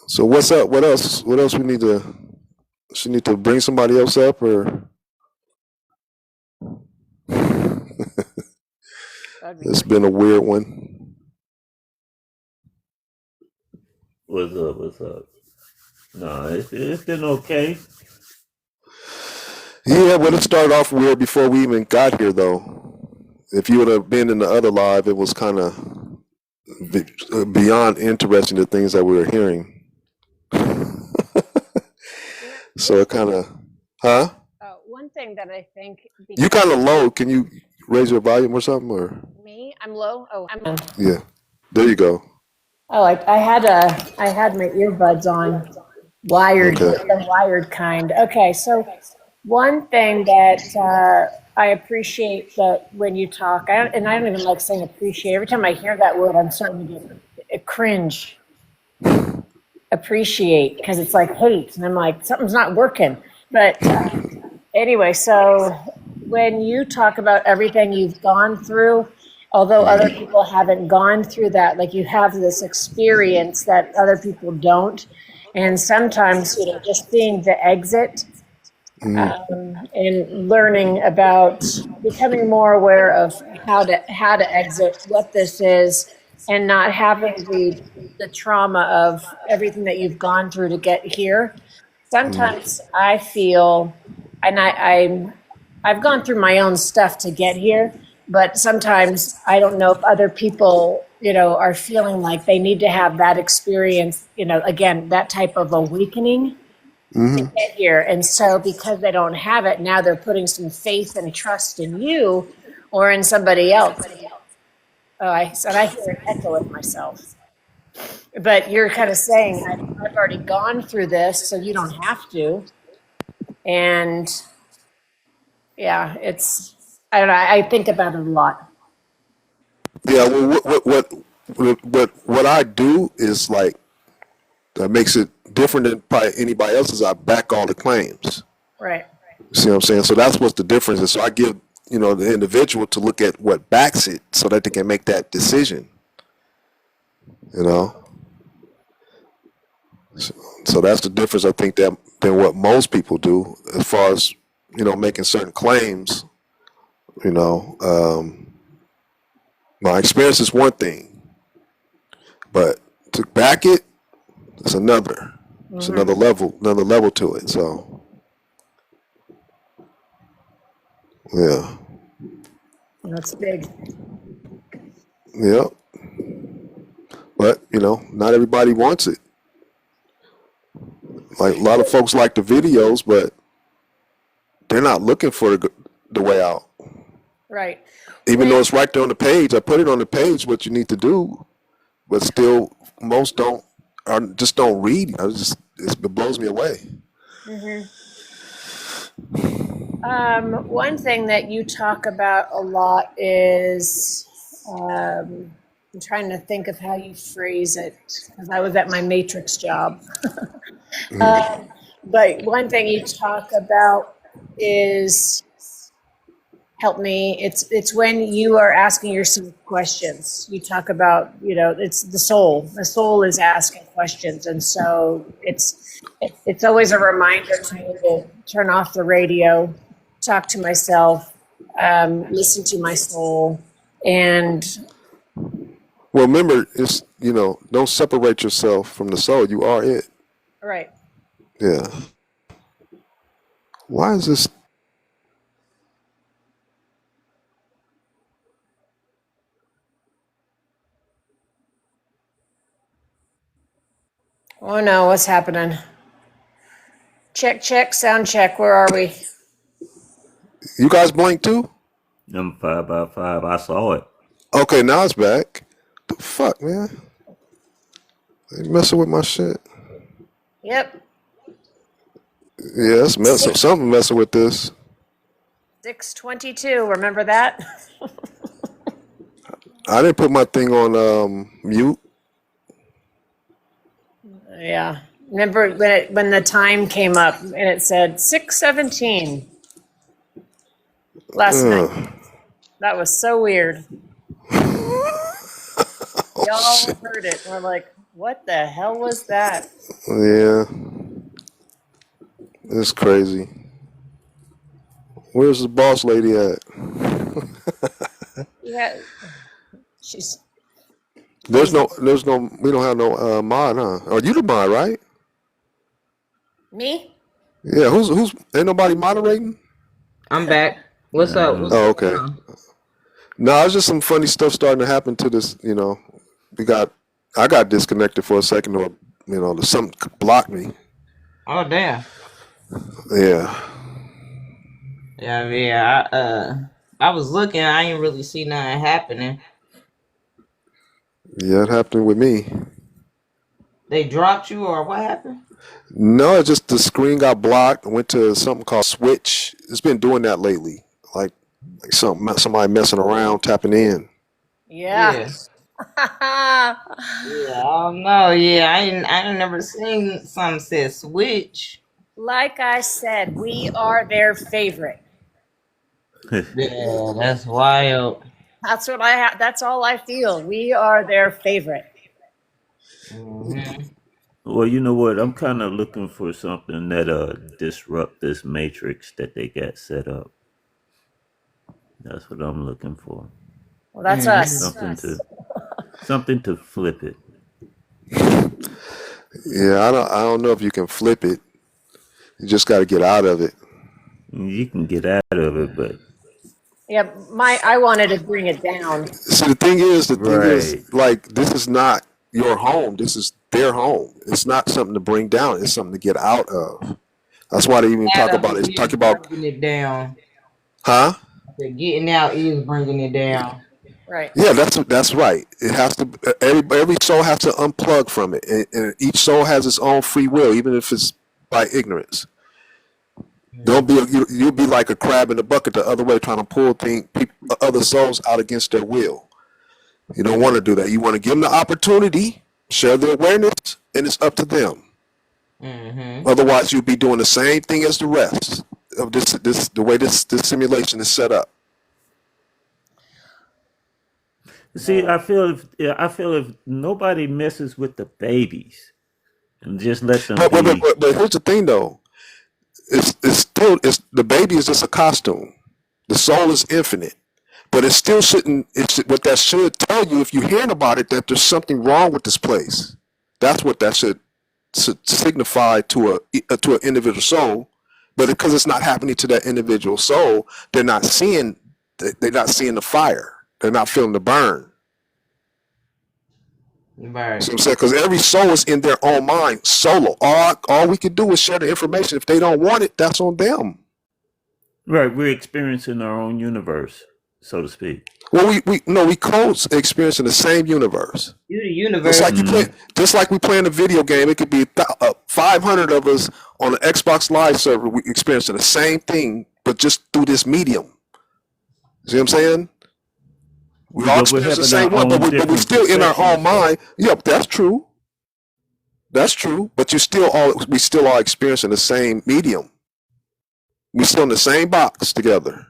So what's up? What else? What else we need to She need to bring somebody else up, or That'd be it's great. been a weird one. What's up? What's up? No, it's been okay. Yeah, but it started off weird before we even got here, though. If you would have been in the other live, it was kind of beyond interesting, the things that we were hearing. So it kind of, huh? One thing that I think, You kind of low. Can you raise your volume or something? Or me, I'm low. Oh, I'm. yeah, there you go. Oh, I had my earbuds on, wired, Okay. the wired kind. Okay, so one thing that I appreciate that when you talk, and I don't even like saying appreciate. Every time I hear that word, I'm starting to get a cringe. Appreciate, because it's like hate, and I'm like, something's not working. But anyway, so when you talk about everything you've gone through, although other people haven't gone through that, like you have this experience that other people don't, and sometimes just seeing the exit and learning about becoming more aware of how to exit, what this is, and not having the trauma of everything that you've gone through to get here. Sometimes I feel, and I've gone through my own stuff to get here, but sometimes I don't know if other people, are feeling like they need to have that experience, again, that type of awakening to get here. And so because they don't have it, now they're putting some faith and trust in you or in somebody else. Oh, I hear an echo of myself. But you're kind of saying, I've already gone through this, so you don't have to. And yeah, I don't know, I think about it a lot. Yeah. Well, what I do is like that makes it different than probably anybody else. Is I back all the claims. Right. See what I'm saying? So that's what the difference is. So I give the individual to look at what backs it, so that they can make that decision. So that's the difference, I think, than what most people do as far as making certain claims. My experience is one thing, but to back it, it's another. It's another level to it. So yeah, That's big. yeah. But not everybody wants it. Like a lot of folks like the videos, but they're not looking for the way out. Right. Even though it's right there on the page, I put it on the page what you need to do, but still most just don't read. It blows me away. One thing that you talk about a lot is, I'm trying to think of how you phrase it, because I was at my Matrix job. But one thing you talk about is, help me, it's when you are asking yourself questions. You talk about, it's the soul. The soul is asking questions. And so it's always a reminder to me to turn off the radio, talk to myself, listen to my soul. And well, remember, it's don't separate yourself from the soul. You are it. right. Yeah. Why is this? Oh no, what's happening? Check, sound check. Where are we? You guys blink too? I'm 5x5. I saw it. Okay, now it's back. The fuck, man? They messing with my shit. Yep. Yeah, it's messing. Something messing with this. 6:22. Remember that? I didn't put my thing on mute. Yeah. Remember when the time came up and it said 6:17 last night? That was so weird. Y'all heard it. We're like, what the hell was that? Yeah. It's crazy. Where's the boss lady at? Yeah, she's There's busy. no, we don't have no mod, huh? Are you the mod, right? Me? Yeah, who's, ain't nobody moderating? I'm back. What's up? What's Oh, going okay. on? No, it's just some funny stuff starting to happen to this, I got disconnected for a second, or, something blocked me. Oh damn. Yeah. Yeah. I was looking. I ain't really see nothing happening. Yeah, it happened with me. They dropped you, or what happened? No, it's just the screen got blocked. I went to something called Switch. It's been doing that lately. Like somebody messing around, tapping in. Yeah. Yeah. Yeah. I don't know. Yeah, I ain't never seen something said switch. Like I said, we are their favorite. Yeah, that's wild. That's what I have. That's all I feel. We are their favorite. Mm-hmm. Well, you know what? I'm kind of looking for something that disrupt this matrix that they got set up. That's what I'm looking for. Well, that's us. Something to flip it. Yeah, I don't know if you can flip it. You just got to get out of it. You can get out of it, but Yeah, I wanted to bring it down. See, the thing is, Right. like, this is not your home. This is their home. It's not something to bring down. It's something to get out of. That's why they even talk about it. Talk about, bringing it down. huh? The getting out is bringing it down. Right. Yeah, that's right. It has to. Every soul has to unplug from it, and each soul has its own free will, even if it's by ignorance. Don't be you'll be like a crab in the bucket the other way, trying to pull other souls out against their will. You don't want to do that. You want to give them the opportunity, share their awareness, and it's up to them. Mm-hmm. Otherwise, you'll be doing the same thing as the rest of the way this simulation is set up. See, I feel if nobody messes with the babies and just let them But be. here's the thing, though. It's the baby is just a costume. The soul is infinite. But it still shouldn't. What that should tell you, if you're hearing about it, that there's something wrong with this place. That's what that should signify to an individual soul. But because it's not happening to that individual soul, they're not seeing the fire. They're not feeling the burn. Right. So I'm saying, because every soul is in their own mind, solo. All we can do is share the information. If they don't want it, that's on them. Right, we're experiencing our own universe, so to speak. Well, we co-experiencing the same universe. You the universe. Just like we playing a video game, it could be 500 of us on the Xbox Live server. We experiencing the same thing, but just through this medium. See what I'm saying? We all experience the same one, but we're still in our own mind. Yep, that's true. That's true. But we still are experiencing the same medium. We're still in the same box together.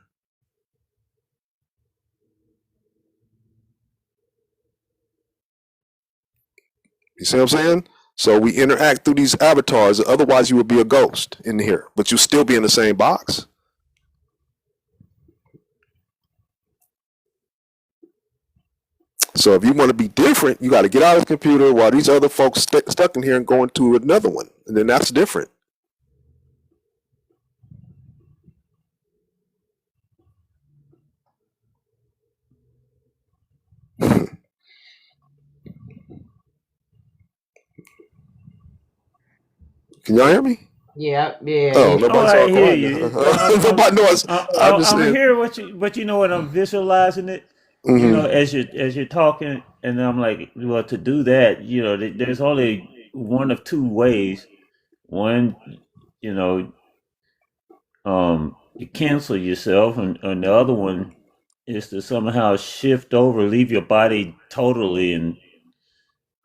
You see what I'm saying? So we interact through these avatars. Otherwise, you would be a ghost in here, but you still be in the same box. So if you want to be different, you got to get out of the computer while these other folks stuck in here and go into another one, and then that's different. Can y'all hear me? Yeah. Oh, nobody's I hear you. Nobody knows. I'm hearing but you know what? I'm visualizing it. Mm-hmm. You know, as you're talking, and I'm like, well, to do that, you know, there's only one of two ways. One, you know, you cancel yourself, and the other one is to somehow shift over, leave your body totally,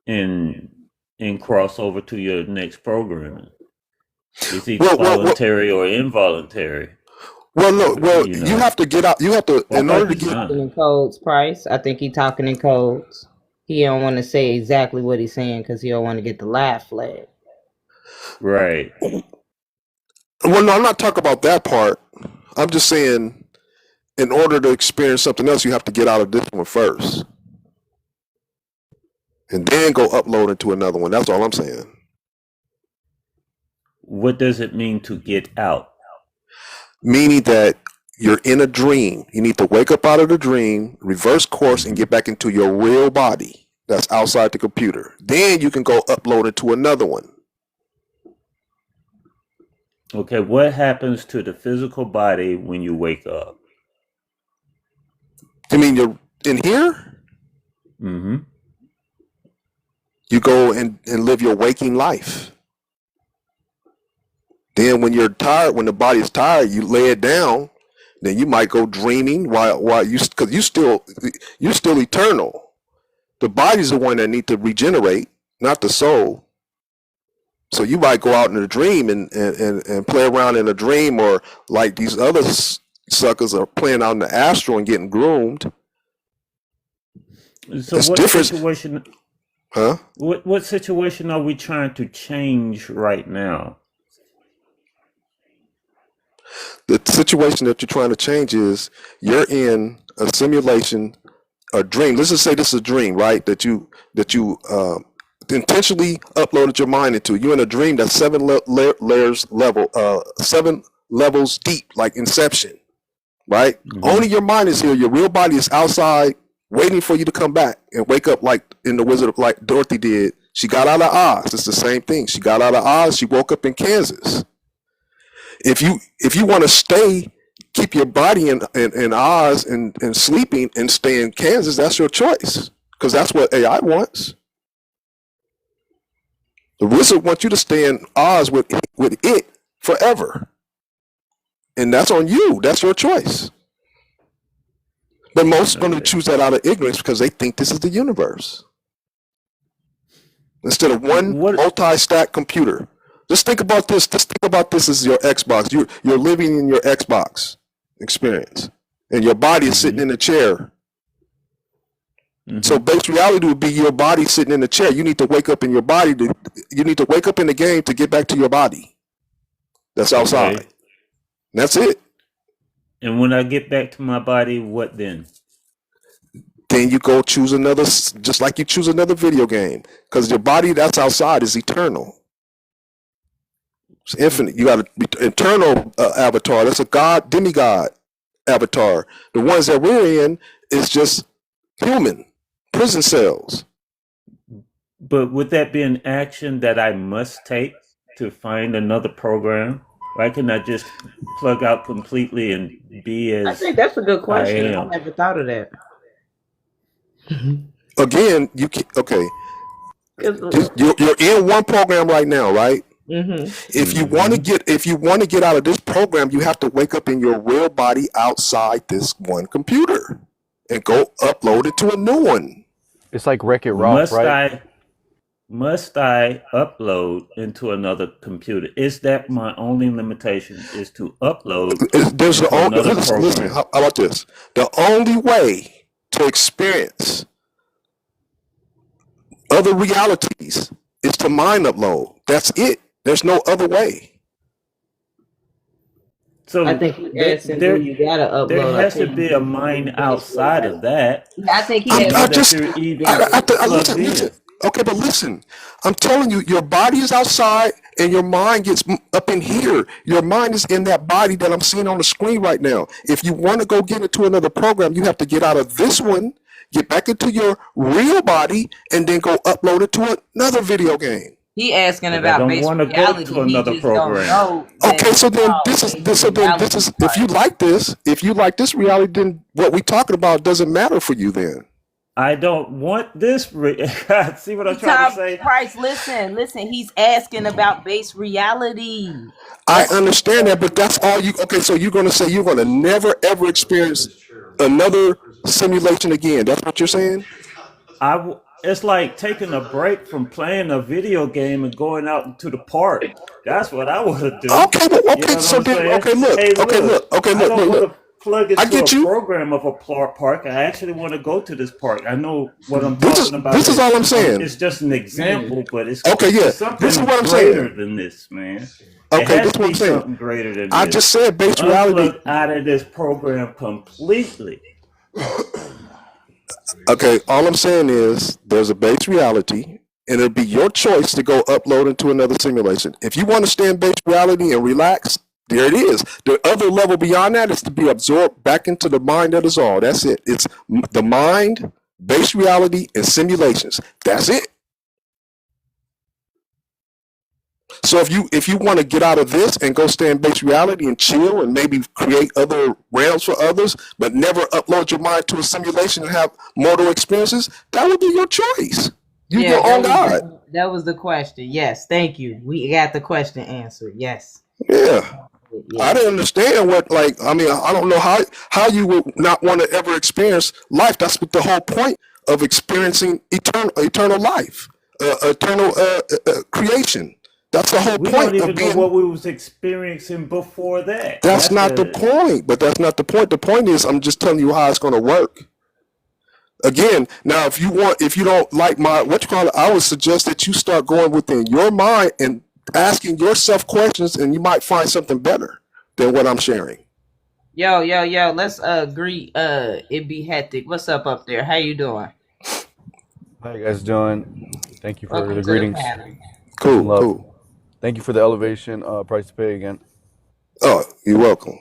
and cross over to your next programming. It's either voluntary or involuntary. Well, no. Well, you have to get out. You have to in order to get talking in codes. Price. I think he talking in codes. He don't want to say exactly what he's saying because he don't want to get the laugh flag. Right. Well, no, I'm not talking about that part. I'm just saying, in order to experience something else, you have to get out of this one first, and then go upload into another one. That's all I'm saying. What does it mean to get out? Meaning that you're in a dream. You need to wake up out of the dream, reverse course, and get back into your real body that's outside the computer. Then you can go upload into another one. Okay, what happens to the physical body when you wake up? You mean you're in here? Mm-hmm. You go and live your waking life. Then when you're tired, when the body is tired, you lay it down. Then you might go dreaming while you, because you're still eternal. The body's the one that need to regenerate, not the soul. So you might go out in a dream and play around in a dream, or like these other suckers are playing out in the astral and getting groomed. So That's what different. situation? Huh? What situation are we trying to change right now? The situation that you're trying to change is you're in a simulation, a dream. Let's just say this is a dream, right? That you intentionally uploaded your mind into. You're in a dream that's seven levels deep, like Inception, right? Mm-hmm. Only your mind is here. Your real body is outside, waiting for you to come back and wake up, like in the Wizard of, like Dorothy did. She got out of Oz. It's the same thing. She got out of Oz. She woke up in Kansas. If you want to keep your body in Oz and sleeping and stay in Kansas, that's your choice, because that's what AI wants. The wizard wants you to stay in Oz with it forever, and that's on you. That's your choice. But most are going to choose that out of ignorance because they think this is the universe instead of one multi-stack computer. Just think about this. Just think about this as your Xbox. You're living in your Xbox experience, and your body is sitting in a chair. Mm-hmm. So base reality would be your body sitting in a chair. You need to wake up in your body. You need to wake up in the game to get back to your body. That's outside. Okay. That's it. And when I get back to my body, what then? Then you go choose another, just like you choose another video game, because your body that's outside is eternal. It's infinite. You got an eternal avatar. That's a god, demigod avatar. The ones that we're in is just human prison cells. But would that be an action that I must take to find another program? Why can't I just plug out completely and be as I think that's a good question. I am? never thought of that. Again, you can, okay. You're in one program right now, right? Mm-hmm. If you want to get out of this program, you have to wake up in your real body outside this one computer and go upload it to a new one. It's like Wreck-It Ralph, right? Must I upload into another computer? Is that my only limitation? Is to upload There's the to only, another listen, program? how about this? The only way to experience other realities is to mind upload. That's it. There's no other way. So I think he asked him, do you gotta upload? there has to be a mind outside of that. I think he that asked. you're even plugged in. Listen. Okay, but listen, I'm telling you, your body is outside and your mind gets up in here. Your mind is in that body that I'm seeing on the screen right now. If you want to go get into another program, you have to get out of this one, get back into your real body, and then go upload it to another video game. He asking But I about don't base want to go reality. to He another just don't program. know that Okay, so then it's this is base this. So then this is. reality. If you like this reality, then what we talking about doesn't matter for you. Then I don't want this. See what I'm trying to say? Price, listen. He's asking about base reality. I understand that, but that's all you. Okay, so you're going to say you're going to never ever experience another simulation again. That's what you're saying? It's like taking a break from playing a video game and going out into the park. That's what I want to do. Okay, well, okay. You know what So I'm then, saying? okay, look. Hey, Okay, look. Okay, I look. don't Look. want Look. to plug I into get a you. program of a park. I actually want to go to this park. I know what I'm This is talking about. this is all I'm saying. It's just an example, but it's Okay, yeah. something This is what I'm greater saying. than this, man. It Okay, has this to is what be I'm saying. something greater than I this. just said base reality. Unplug out of this program completely. Okay, all I'm saying is there's a base reality, and it'll be your choice to go upload into another simulation. If you want to stay in base reality and relax, there it is. The other level beyond that is to be absorbed back into the mind that is all. That's it. It's the mind, base reality, and simulations. That's it. So if you want to get out of this and go stay in base reality and chill and maybe create other realms for others, but never upload your mind to a simulation and have mortal experiences, that would be your choice. You Yeah, your own God. that was the question. Yes, thank you. We got the question answered. Yes. Yeah. Yeah. I didn't understand what, like, I mean, I don't know how you would not want to ever experience life. That's what the whole point of experiencing eternal life, eternal creation. That's the whole We point don't even of being. know what we was experiencing before that. That's not the point. But that's not the point. The point is, I'm just telling you how it's going to work. Again, now if you don't like my I would suggest that you start going within your mind and asking yourself questions, and you might find something better than what I'm sharing. Yo, let's greet it be hectic. What's up there? How you doing? How you guys doing? Thank you for Welcome the to greetings. the panel. Cool. Thank you for the elevation. Price to pay again. Oh, you're welcome.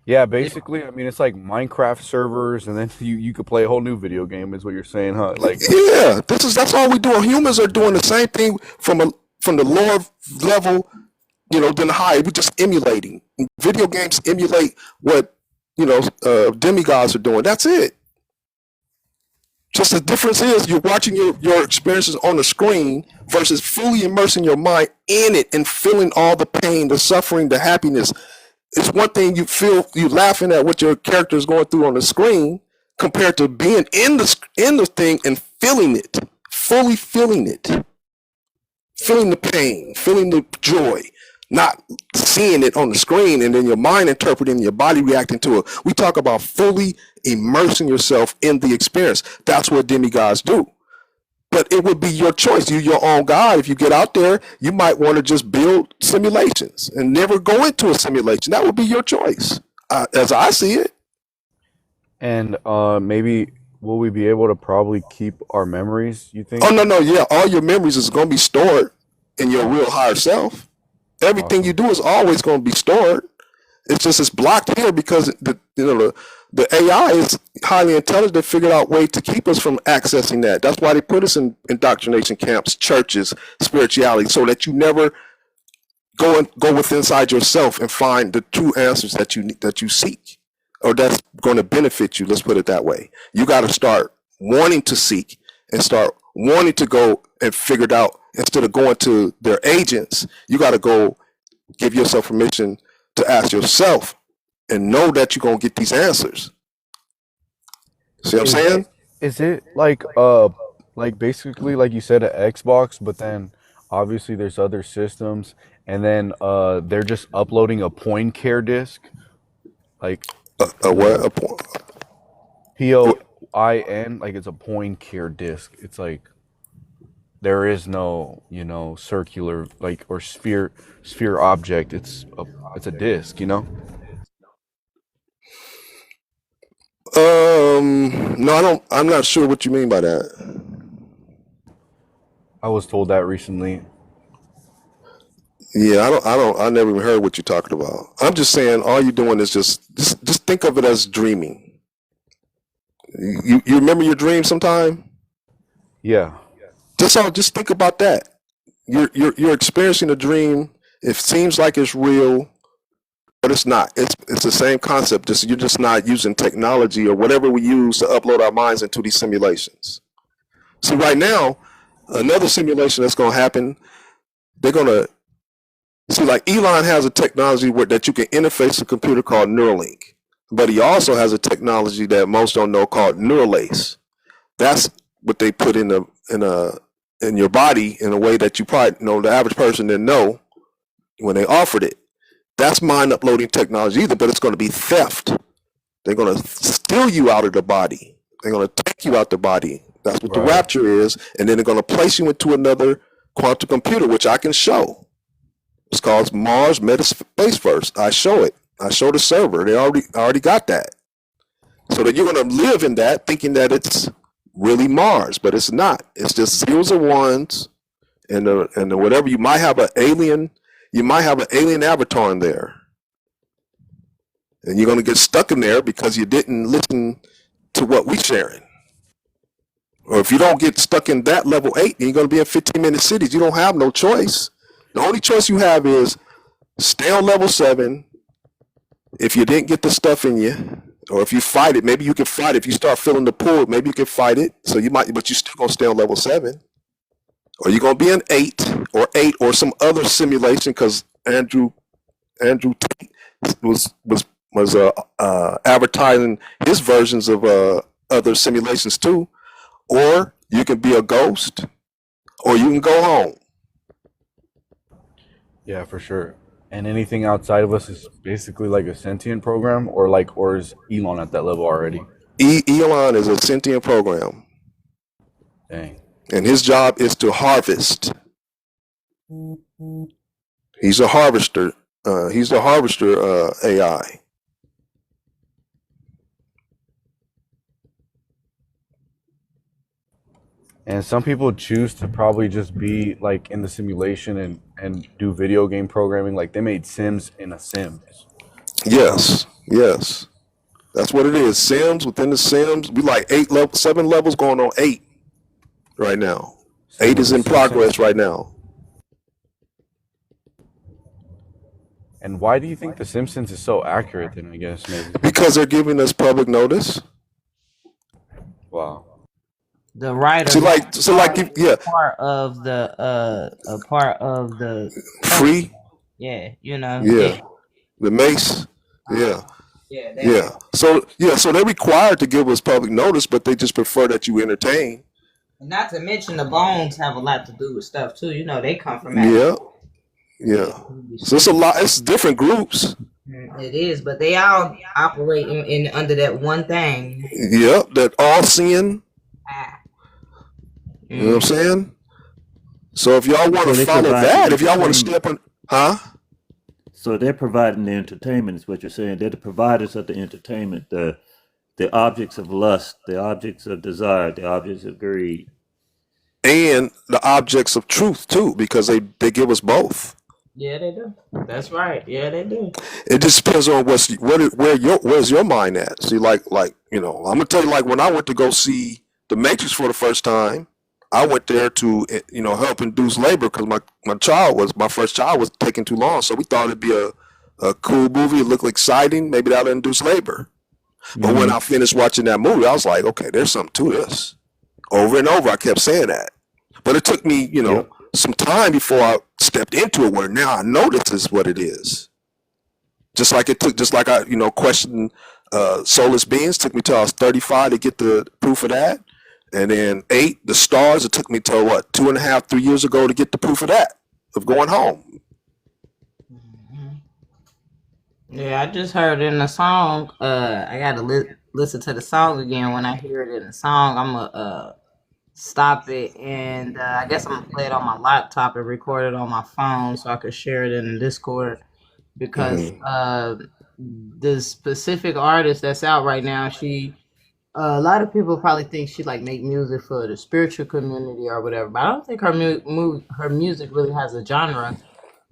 Yeah, basically, I mean, it's like Minecraft servers, and then you could play a whole new video game. Is what you're saying, huh? Like, Yeah, that's all we do. Humans are doing the same thing from the lower level, than the higher. We're just emulating. Video games emulate what demigods are doing. That's it. Just the difference is you're watching your experiences on the screen versus fully immersing your mind in it and feeling all the pain, the suffering, the happiness. It's one thing you laughing at what your character is going through on the screen compared to being in the thing and feeling it, fully feeling it, feeling the pain, feeling the joy, not seeing it on the screen and then your mind interpreting, your body reacting to it. We talk about fully immersing yourself in the experience. That's what demigods do. But it would be your choice. You're your own God. If you get out there, you might want to just build simulations and never go into a simulation. That would be your choice, as I see it. and maybe will we be able to probably keep our memories? You think? Oh, no. Yeah, all your memories is going to be stored in your real higher self. Everything you do is always going to be stored. It's just it's blocked here because the AI is highly intelligent to figure out ways to keep us from accessing that. That's why they put us in indoctrination camps, churches, spirituality, so that you never go within inside yourself and find the true answers that you seek, or that's going to benefit you. Let's put it that way. You got to start wanting to seek and start wanting to go and figure it out instead of going to their agents. You got to go give yourself permission to ask yourself and know that you're going to get these answers. See what I'm saying? Is it like basically like you said, an Xbox, but then obviously there's other systems, and then they're just uploading a point care disc, like a what? POIN, like it's a point care disc. It's like there is no circular or sphere object. It's a disc, No, I don't. I'm not sure what you mean by that. I was told that recently. Yeah, I never even heard what you're talking about. I'm just saying all you're doing is just think of it as dreaming. You remember your dream sometime? Yeah. Just think about that. You're experiencing a dream. It seems like it's real, but it's not. It's the same concept. You're just not using technology or whatever we use to upload our minds into these simulations. See, right now, another simulation that's going to happen, they're going to see, like Elon has a technology that you can interface a computer called Neuralink, but he also has a technology that most don't know called Neuralace. That's what they put in your body in a way that you probably the average person didn't know when they offered it. That's mind uploading technology either, but it's going to be theft. They're going to steal you out of the body. They're going to take you out the body. That's what the rapture is. And then they're going to place you into another quantum computer, which I can show. It's called Mars Metaspaceverse. I show it. I show the server. They already got that. So that you're going to live in that thinking that it's really Mars, but it's not. It's just zeros and ones, and whatever. You might have an alien avatar in there, and you're going to get stuck in there because you didn't listen to what we're sharing. Or if you don't get stuck in that level 8, then you're going to be in 15-minute cities. You don't have no choice. The only choice you have is stay on level 7. If you didn't get the stuff in you, or if you fight it, maybe you can fight it. If you start feeling the pull, maybe you can fight it. So you might, but you still gonna stay on level 7, or you're gonna be an 8 or some other simulation. Because Andrew Tate was advertising his versions of other simulations too. Or you can be a ghost, or you can go home. Yeah, for sure. And anything outside of us is basically like a sentient program, or is Elon at that level already? Elon is a sentient program. Dang. And his job is to harvest. He's a harvester. He's the harvester AI. And some people choose to probably just be like in the simulation and do video game programming. Like they made Sims in a Sims. Yes. That's what it is. Sims within the Sims. We like 7 levels going on 8 right now. 8 is in progress right now. And why do you think The Simpsons is so accurate then, I guess, maybe? Because they're giving us public notice. Wow. The writer, yeah, part of the free. Yeah, Yeah, the Mace. Yeah. Yeah. So they're required to give us public notice, but they just prefer that you entertain. Not to mention the bones have a lot to do with stuff too. They come from Yeah. So it's a lot. It's different groups. It is, but they all operate in under that one thing. Yep, that all seeing. You know what I'm saying? So if y'all want to follow that, if y'all want to step on, So they're providing the entertainment, is what you're saying. They're the providers of the entertainment, the objects of lust, the objects of desire, the objects of greed, and the objects of truth too, because they give us both. Yeah, they do. That's right. Yeah, they do. It just depends on where's your mind at. See, like I'm gonna tell you, like when I went to go see The Matrix for the first time, I went there to help induce labor because my first child was taking too long, so we thought it'd be a cool movie. It looked exciting. Maybe that'll induce labor. But when I finished watching that movie, I was like, okay, there's something to this. Over and over, I kept saying that. But it took me, some time before I stepped into it, where now I know this is what it is. Just like I questioned soulless beings. Took me till I was 35 to get the proof of that. And then 8, the stars, it took me till 2.5, 3 years ago to get the proof of that, of going home. Yeah, I just heard it in the song. I gotta listen to the song again. When I hear it in the song, I'm gonna stop it, and I guess I'm gonna play it on my laptop and record it on my phone so I could share it in the Discord. Because the specific artist that's out right now, a lot of people probably think she make music for the spiritual community or whatever, but I don't think her music really has a genre.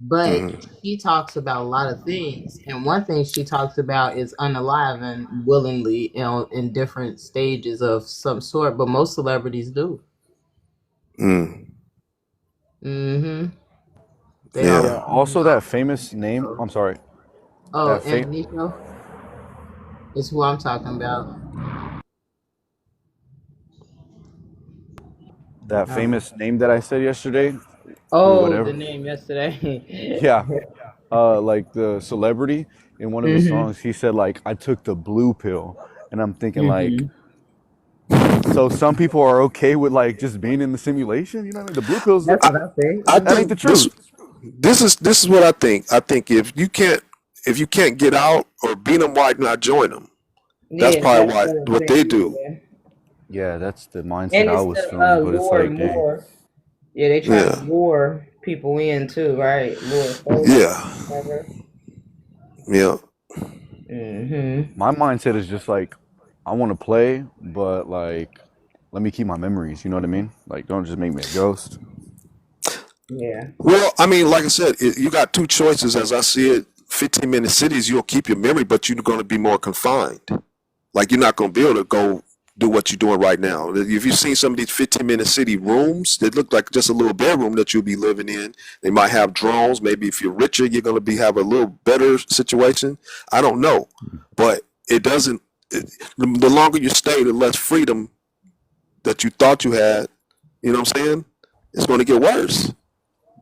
But she talks about a lot of things, and one thing she talks about is unaliving willingly in different stages of some sort. But most celebrities do. Yeah. Also, that famous name. I'm sorry. Oh, Anthony is who I'm talking about. That famous name that I said yesterday. Oh, the name yesterday. Yeah. Like the celebrity in one of the songs, he said I took the blue pill, and I'm thinking so some people are okay with just being in the simulation. You know what I mean? The blue pills. That's what I think. I think the truth. This is what I think. I think if you can't get out or beat them, why not join them? That's probably what they do. Yeah, that's the mindset I was feeling, but it's they try to lure people in too, right? More Yeah. Yeah. My mindset is just like, I want to play, but like, let me keep my memories. You know what I mean? Like, don't just make me a ghost. Yeah. Well, I mean, like I said, you got two choices as I see it. 15-minute cities, you'll keep your memory, but you're going to be more confined. Like, you're not going to be able to go do what you're doing right now. If you've seen some of these 15-minute city rooms, they look like just a little bedroom that you'll be living in. They might have drones. Maybe if you're richer, you're going to have a little better situation. I don't know. But it doesn't, the longer you stay, the less freedom that you thought you had, you know what I'm saying? It's going to get worse.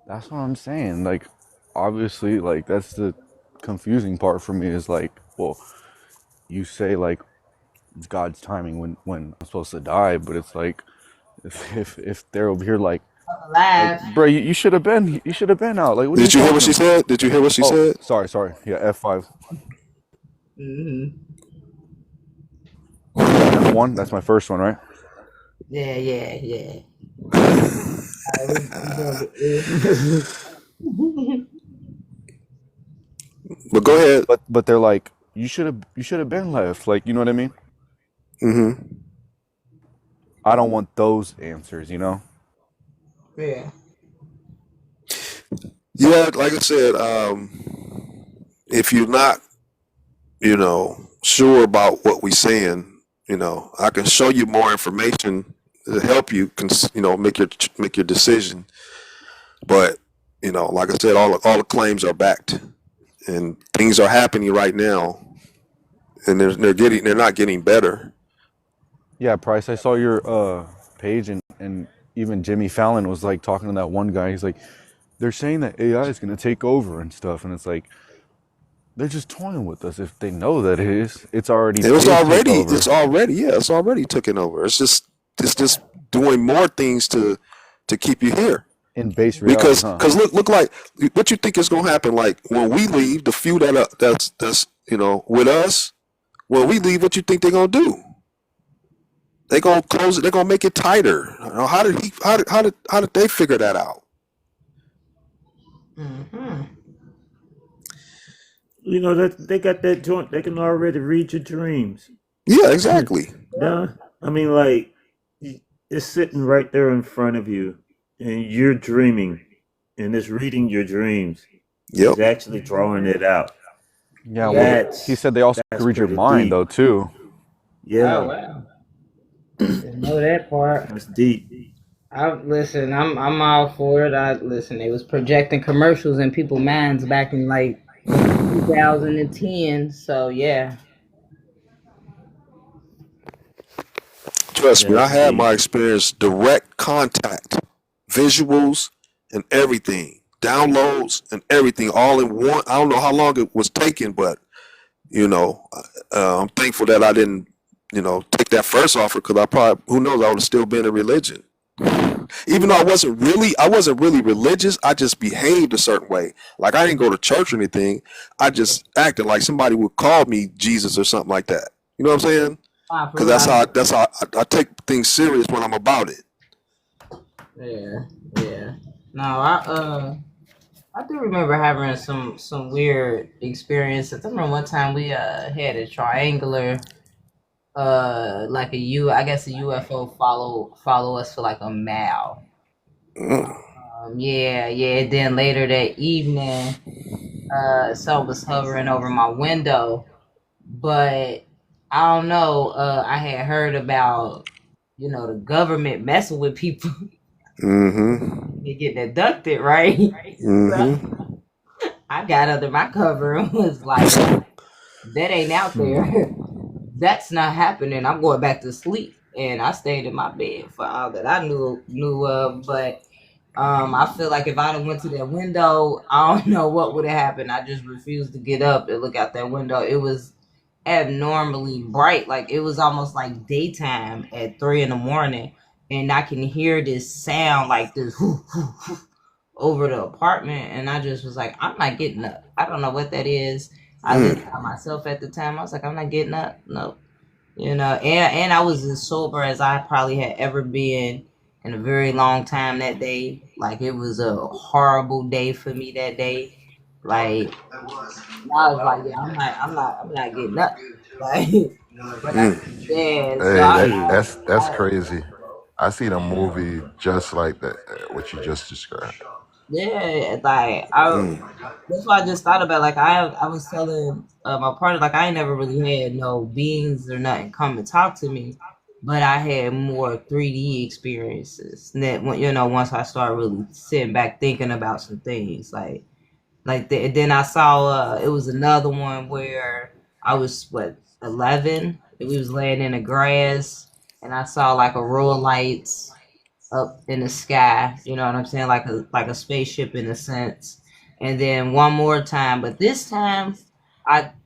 That's what I'm saying. Like, obviously, like, that's the confusing part for me is like, well, you say like it's God's timing when I'm supposed to die, but it's like if they're over here like bro, you should have been out. Like, what Did are you hear talking what she about? said? Did you hear what she said? Sorry. Yeah, F5. Mm-hmm. F1. That's my first one, right? Yeah. But go ahead. But they're like, you should have been left. Like, you know what I mean? Mm-hmm. I don't want those answers, you know? Yeah. Yeah, like I said, if you're not, sure about what we're saying, I can show you more information to help you, make your decision. But like I said, all the claims are backed, and things are happening right now, and they're not getting better. Yeah, Price, I saw your page and even Jimmy Fallon was like talking to that one guy. He's like, they're saying that AI is going to take over and stuff, and it's like, they're just toying with us. If they know that it is, it's already It's it's already taken over. It's just doing more things to keep you here. In base reality, Because look like what you think is gonna happen. Like when we leave, the few that's with us, when we leave, what you think they're gonna do? They're gonna close it. They're gonna make it tighter. How did they figure that out? Mm-hmm. That they got that joint. They can already read your dreams. Yeah, exactly. Yeah, I mean, like it's sitting right there in front of you, and you're dreaming, and it's reading your dreams. Yep. It's actually drawing it out. Yeah, well, he said they also could read your mind though too. Yeah. Oh wow. Didn't know that part. That's deep. I'm all for it. They was projecting commercials in people's minds back in like 2010. So yeah. Trust me, I had my experience, direct contact, visuals, and everything, downloads and everything, all in one. I don't know how long it was taking, but I'm thankful that I didn't, take that first offer, because I probably, who knows, I would have still been in religion. Even though I wasn't really religious, I just behaved a certain way. Like I didn't go to church or anything. I just acted like somebody would call me Jesus or something like that. You know what I'm saying? Because that's how I take things serious when I'm about it. Yeah. No, I do remember having some weird experiences. I remember one time we had a triangular like I guess a UFO follow us for like a mile. Yeah. Then later that evening, something was hovering over my window, but I don't know. I had heard about the government messing with people. Mm-hmm. They getting abducted, right? Mm-hmm. So I got under my cover and was like, that ain't out there. That's not happening. I'm going back to sleep. And I stayed in my bed for all that I knew of. But I feel like if I'd have went to that window, I don't know what would have happened. I just refused to get up and look out that window. It was abnormally bright. Like it was almost like daytime at 3 a.m. And I can hear this sound like this over the apartment. And I just was like, I'm not getting up. I don't know what that is. I lived by myself at the time. I was like, I'm not getting up. No. And I was as sober as I probably had ever been in a very long time that day. Like it was a horrible day for me that day. Like I was like, yeah, I'm not getting up. Like, but yeah, so Hey, Hey, that's crazy. I seen a movie just like that, what you just described. yeah, like that's why I just thought about. Like I was telling my partner, like I ain't never really had no beings or nothing come and talk to me, but I had more 3D experiences. And that when once I started really sitting back thinking about some things, then I saw it was another one where I was 11, and we was laying in the grass, and I saw like a row of lights up in the sky. You know what I'm saying? Like a spaceship in a sense. And then one more time, but this time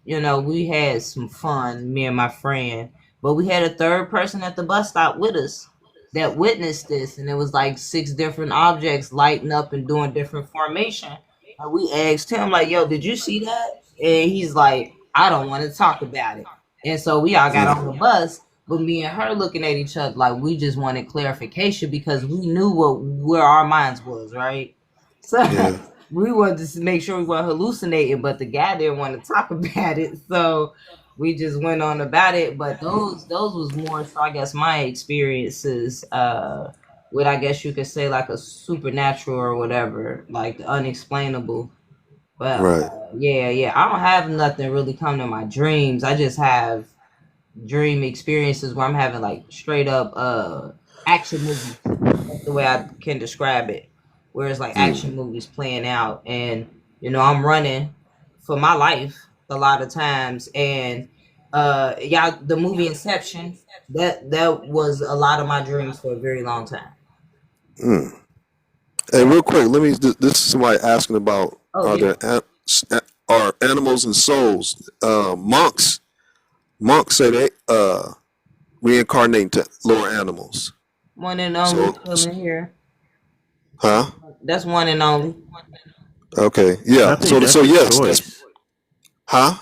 we had some fun, me and my friend, but we had a third person at the bus stop with us that witnessed this, and it was like 6 different objects lighting up and doing different formation. And we asked him like, "Yo, did you see that?" And he's like, "I don't want to talk about it." And so we all got on the bus, but me and her looking at each other like we just wanted clarification because we knew where our minds was, right? So Yeah. we wanted to make sure we weren't hallucinating, but the guy didn't want to talk about it, so we just went on about it. But those was more so, I guess, my experiences with, I guess you could say, like a supernatural or whatever, like the unexplainable. But Right. yeah, I don't have nothing really come to my dreams. I just have dream experiences where I'm having like straight up action movies. That's the way I can describe it. Where it's like action movies playing out, and I'm running for my life a lot of times. And the movie Inception, that was a lot of my dreams for a very long time. Mm. Hey, real quick, let me. This is somebody asking about Oh are yeah. are animals and souls? Monks say they reincarnate into lower animals. One and only So, still in here. huh? That's one and only. Okay, I yeah. think that's So a yes, that's choice. huh?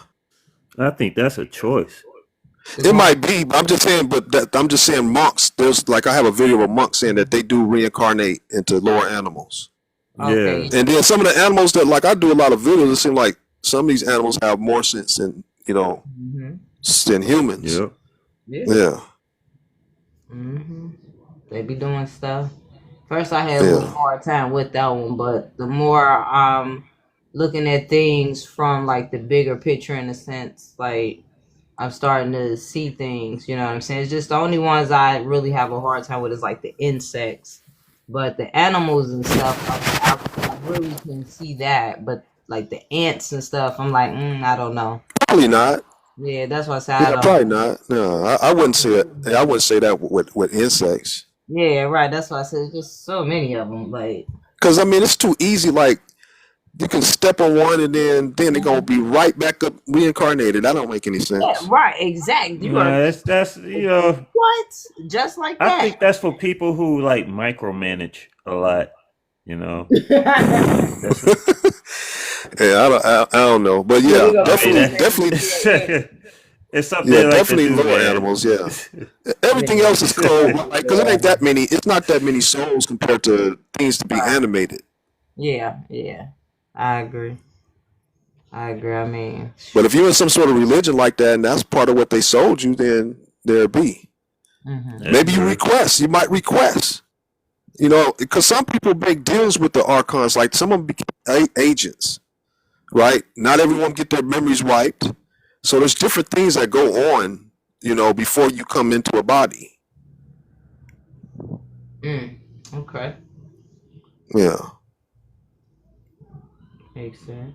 I think that's a choice. It's It one. might be, but I'm just saying. I'm just saying monks. There's like I have a video of a monk saying that they do reincarnate into lower animals, Okay. Yeah. and then some of the animals that like I do a lot of videos. It seems like some of these animals have more sense than Mm-hmm. than humans. Yep. Yeah. Yeah, They be doing stuff. First, I had a little yeah, hard time with that one, but the more I'm looking at things from like the bigger picture, in a sense, like I'm starting to see things. You know what I'm saying? It's just the only ones I really have a hard time with is like the insects, but the animals and stuff, I really can see that. But like the ants and stuff, I'm like, I don't know. probably not. Yeah, that's why I say I Yeah, don't probably know. not. No, I wouldn't say it. I wouldn't say that with insects. Yeah, right. That's why I said just so many of them. Like, Because I mean, it's too easy. Like you can step on one and then they're gonna be right back up reincarnated. That don't make any yeah, sense. right, exactly. You Nah, are that's what? Just like I that. think that's for people who like micromanage a lot. You know, Yeah, that's a, Yeah, I don't know, but we yeah, gonna I mean definitely, it's something yeah, they like to definitely do, lower man. animals. Yeah, everything else is cool. Like, cause it ain't that many. It's not that many souls compared to things to be Right. animated. Yeah. I agree. I mean, But if you're in some sort of religion like that, and that's part of what they sold you, then there be. mhm. That's Maybe you true. request. You might request. Because some people make deals with the archons, like some of them become agents, right? Not everyone get their memories wiped. So there's different things that go on, before you come into a body. Okay, Yeah. makes sense.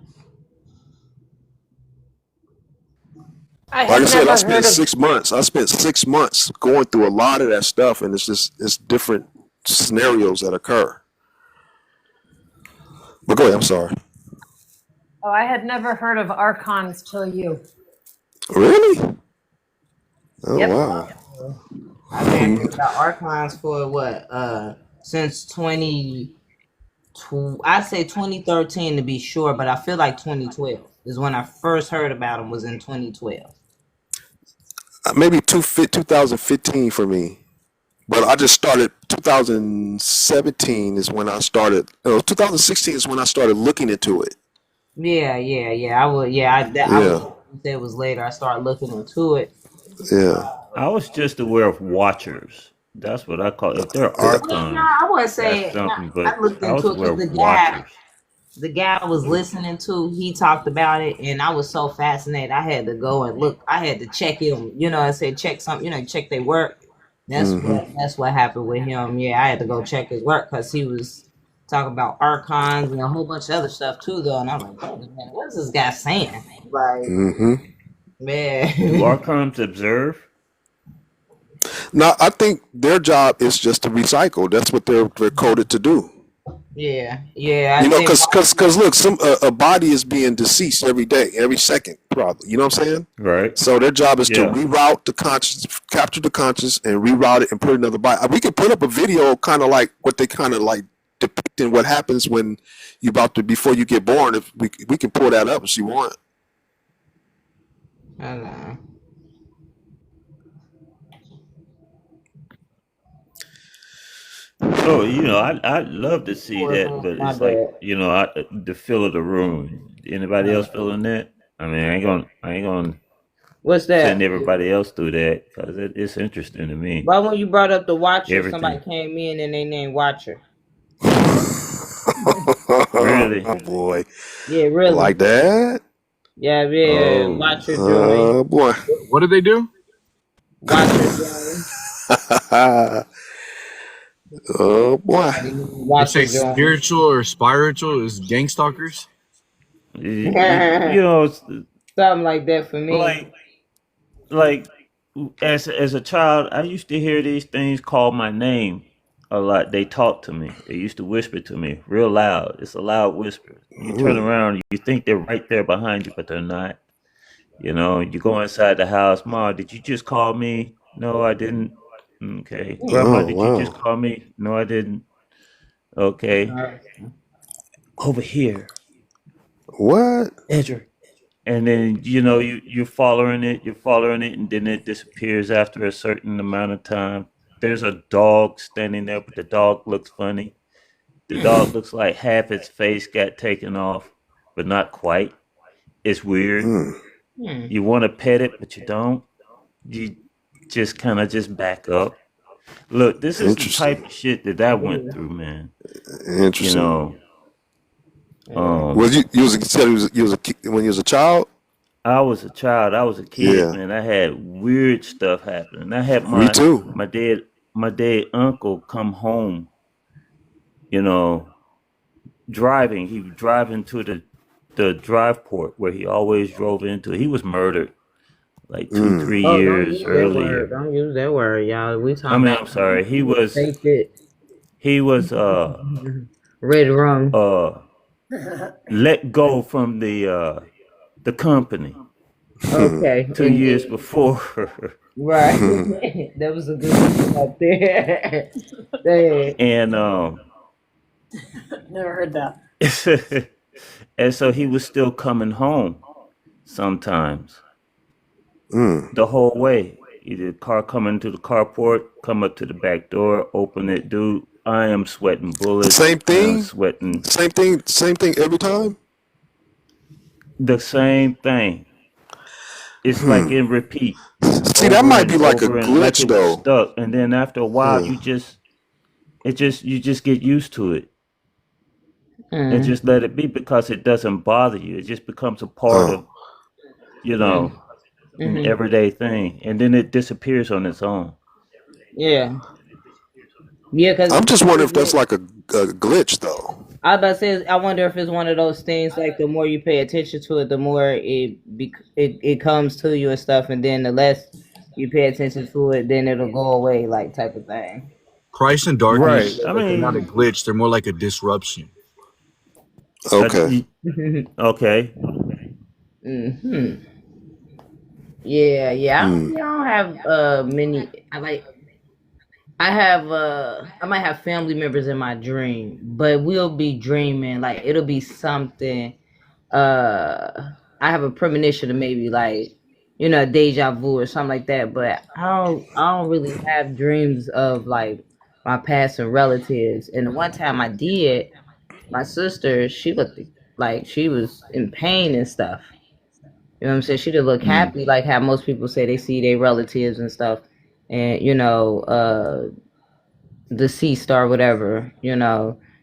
I Like I had said, never heard of 6 months. I spent 6 months going through a lot of that stuff, and it's different scenarios that occur. But go ahead. I'm sorry. I had never heard of archons till you. Really? Oh Yep. wow. I've been hearing about archons for what? Since I'd say 2013 to be sure, but I feel like 2012 is when I first heard about them. Was in 2012. Maybe 2015 for me. but I just started 2017 is when I started. 2016 is when I started looking into it. Yeah, I would. Yeah, I Yeah, would say it was later. I started looking into it. yeah, I was just aware of watchers. That's what I call. If they're yeah. Well, no, archons, I wouldn't that's say. No, something. I But looked I was into it aware because of watchers. the guy I was listening to, he talked about it, and I was so fascinated. I had to go and look. I had to check him. I said check something. Check their work. Hmm. That's what happened with him. Yeah, I had to go check his work because he was talking about archons and a whole bunch of other stuff too, though. And I'm like, "Wait a minute, what is this guy saying?" Like, Hmm. Do man, archons observe? Now, I think their job is just to recycle. That's what they're coded to do. yeah. I think Because look, a body is being deceased every day, every second, probably. You know what I'm saying? Right. So their job is to Yeah. reroute the conscious, capture the conscious, and reroute it and put it in another body. We could put up a video, kind of like what they kind of like depicting what happens when you before you get born. If we can pull that up if you want. I don't know. So I'd love to see that, but My it's like bad. the feel of the room. Anybody else feeling that? I mean, I ain't gonna What's send that? everybody else through that because it's interesting to me. Why when you brought up the Watcher, somebody Everything. came in and they named Watcher. Really? Oh boy, Yeah, really. like that? Yeah, Oh, Watcher joint. Oh boy. What did they do? Watcher joint. Oh boy. They Watcher say joint. spiritual or spiritual is gang stalkers. you know, it's Something like that for me. like as a child, I used to hear these things call my name a lot. They talk to me. They used to whisper to me real loud. It's a loud whisper. You turn around, you think they're right there behind you, but they're not. You go inside the house. Ma, did you just call me? No, I didn't. Okay. Grandma, Oh did you just wow. call me? No, I didn't. Okay. Over here, What? Edger. And then you're following it, and then it disappears after a certain amount of time. There's a dog standing there, but the dog looks funny. The dog looks like half its face got taken off, but not quite. It's weird. Hmm. You want to pet it, but you don't. You just kind of just back up. Look, this is the type Interesting. of shit that I went through, man. You Interesting. know, Was you said you was a when you was a child? I was a child. I was a kid, Yeah. man. I had weird stuff happening. I had Me too. my dead uncle come home. You know, driving. He was driving to the drive port where he always drove into. He was murdered like two, Mm. 3 years earlier. Don't use that word, y'all. We I talking mean, about I'm sorry. take it. He was Red rum. let go from the company Okay. 2 years before. Right. That was a good one up there. Dang. And Never heard that. and so he was still coming home sometimes Mm. the whole way. Either car coming to the carport, come up to the back door, open it, dude. I am sweating bullets. Same I am thing. sweating Same thing every time. the same thing. It's like Hmm. in repeat See, that over might and be like a over, and like glitch it was though. stuck. And then after a while, Hmm. you just get used to it and Mm. just let it be because it doesn't bother you. It just becomes a part Oh. of an Mm-hmm. everyday thing, and then it disappears on its own. Yeah. Yeah, because I'm just wondering if that's like a glitch though. I was about to say, I wonder if it's one of those things like the more you pay attention to it, the more it comes to you and stuff, and then the less you pay attention to it, then it'll go away, like type of thing. Christ and darkness, Right. I but they're not a mean, glitch. They're more like a disruption. Okay. okay. Hmm. Yeah. Hmm. I don't have many. I have I might have family members in my dream, but we'll be dreaming like it'll be something. I have a premonition of maybe like deja vu or something like that. But I don't really have dreams of like my past and relatives. And the one time I did, my sister, she looked like she was in pain and stuff. You know what I'm saying? She didn't look happy like how most people say they see their relatives and stuff, and deceased or whatever.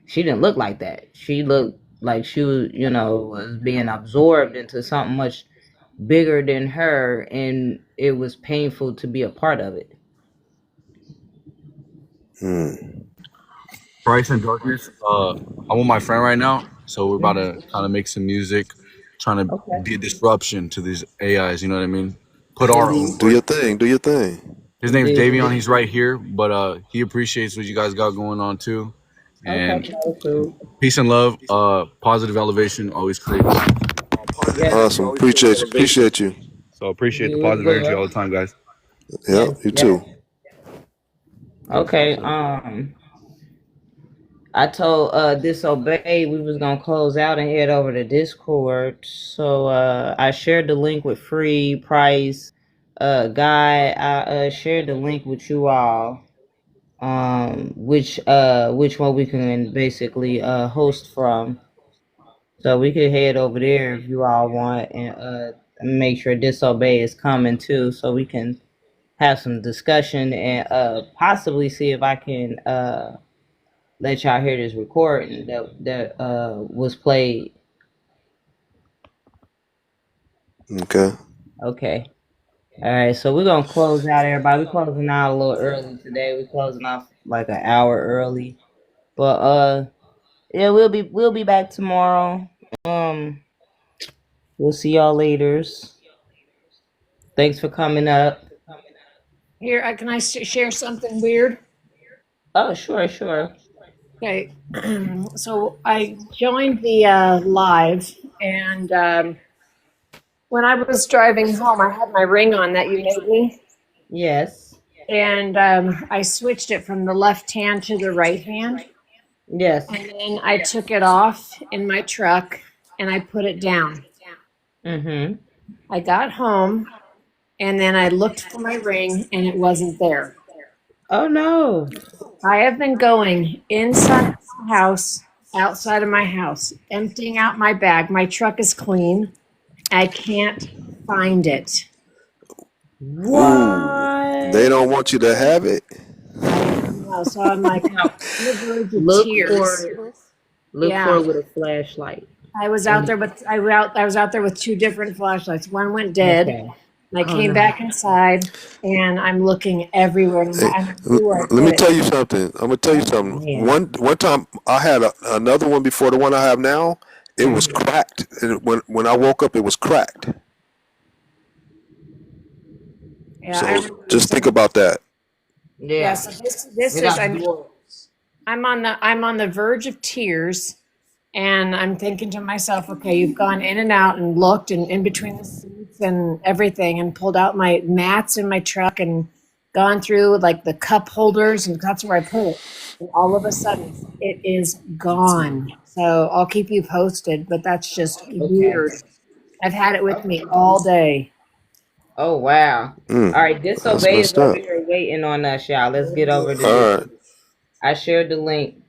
She didn't look like that. She looked like she was being absorbed into something much bigger than her, and it was painful to be a part of it. Price and Darkness. I'm with my friend right now, so we're about to kind of make some music, trying to be a disruption to these AIs. You know what I mean? Put our own. Do your thing. Do your thing. His name's Davion. He's right here, but he appreciates what you guys got going on too. And peace and love. Positive elevation always creates. Awesome. Appreciate you. So appreciate the positive energy all the time, guys. Yeah, you too. Okay. I told Disobey we was gonna close out and head over to Discord. So I shared the link with Free, Price, Guy. I shared the link with you all. Which one we can basically host from. So we could head over there if you all want, and make sure Disobey is coming too, so we can have some discussion and possibly see if I can let y'all hear this recording that was played. Okay. Okay. All right. So we're gonna close out, everybody. We're closing out a little early today. We're closing off like an hour early, but yeah, we'll be back tomorrow. We'll see y'all later. Thanks for coming up. Here, can I share something weird? Oh, sure. Okay, so I joined the live, and when I was driving home, I had my ring on that you made me. Yes. And I switched it from the left hand to the right hand. Yes. And then I took it off in my truck and I put it down. Mm-hmm. I got home and then I looked for my ring and it wasn't there. Oh no. I have been going inside my house, outside of my house, emptying out my bag. My truck is clean. I can't find it. What? They don't want you to have it. No, so I'm like, look tears. for it with a flashlight. I was out there with I was out there with two different flashlights. One went dead. Okay. And I came back inside, and I'm looking everywhere. Let me tell you something. I'm gonna tell you something. Yeah. One time I had another one before the one I have now. It was cracked. When I woke up, it was cracked. Yeah, So just think about that. Yeah. So this is I'm on the verge of tears, and I'm thinking to myself, okay, you've gone in and out and looked and in between the seats and everything, and pulled out my mats in my truck and gone through like the cup holders, and that's where I put it. And all of a sudden, it is gone. So I'll keep you posted, but that's just weird. I've had it with me all day. Oh wow. All right, Disobey is over here waiting on us, y'all. Let's get over to this. Right. I shared the link.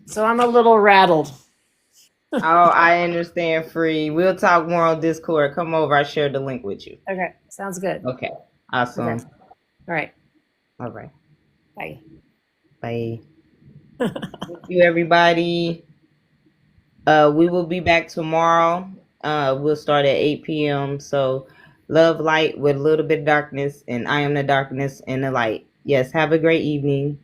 So I'm a little rattled. Oh, I understand, Free. We'll talk more on Discord. Come over. I shared the link with you. Okay, sounds good. Okay. Awesome. Okay. All right. All right. Bye. Bye. Thank you, everybody. We will be back tomorrow. We'll start at 8 p.m. So love light with a little bit of darkness, and I am the darkness and the light. Yes, have a great evening.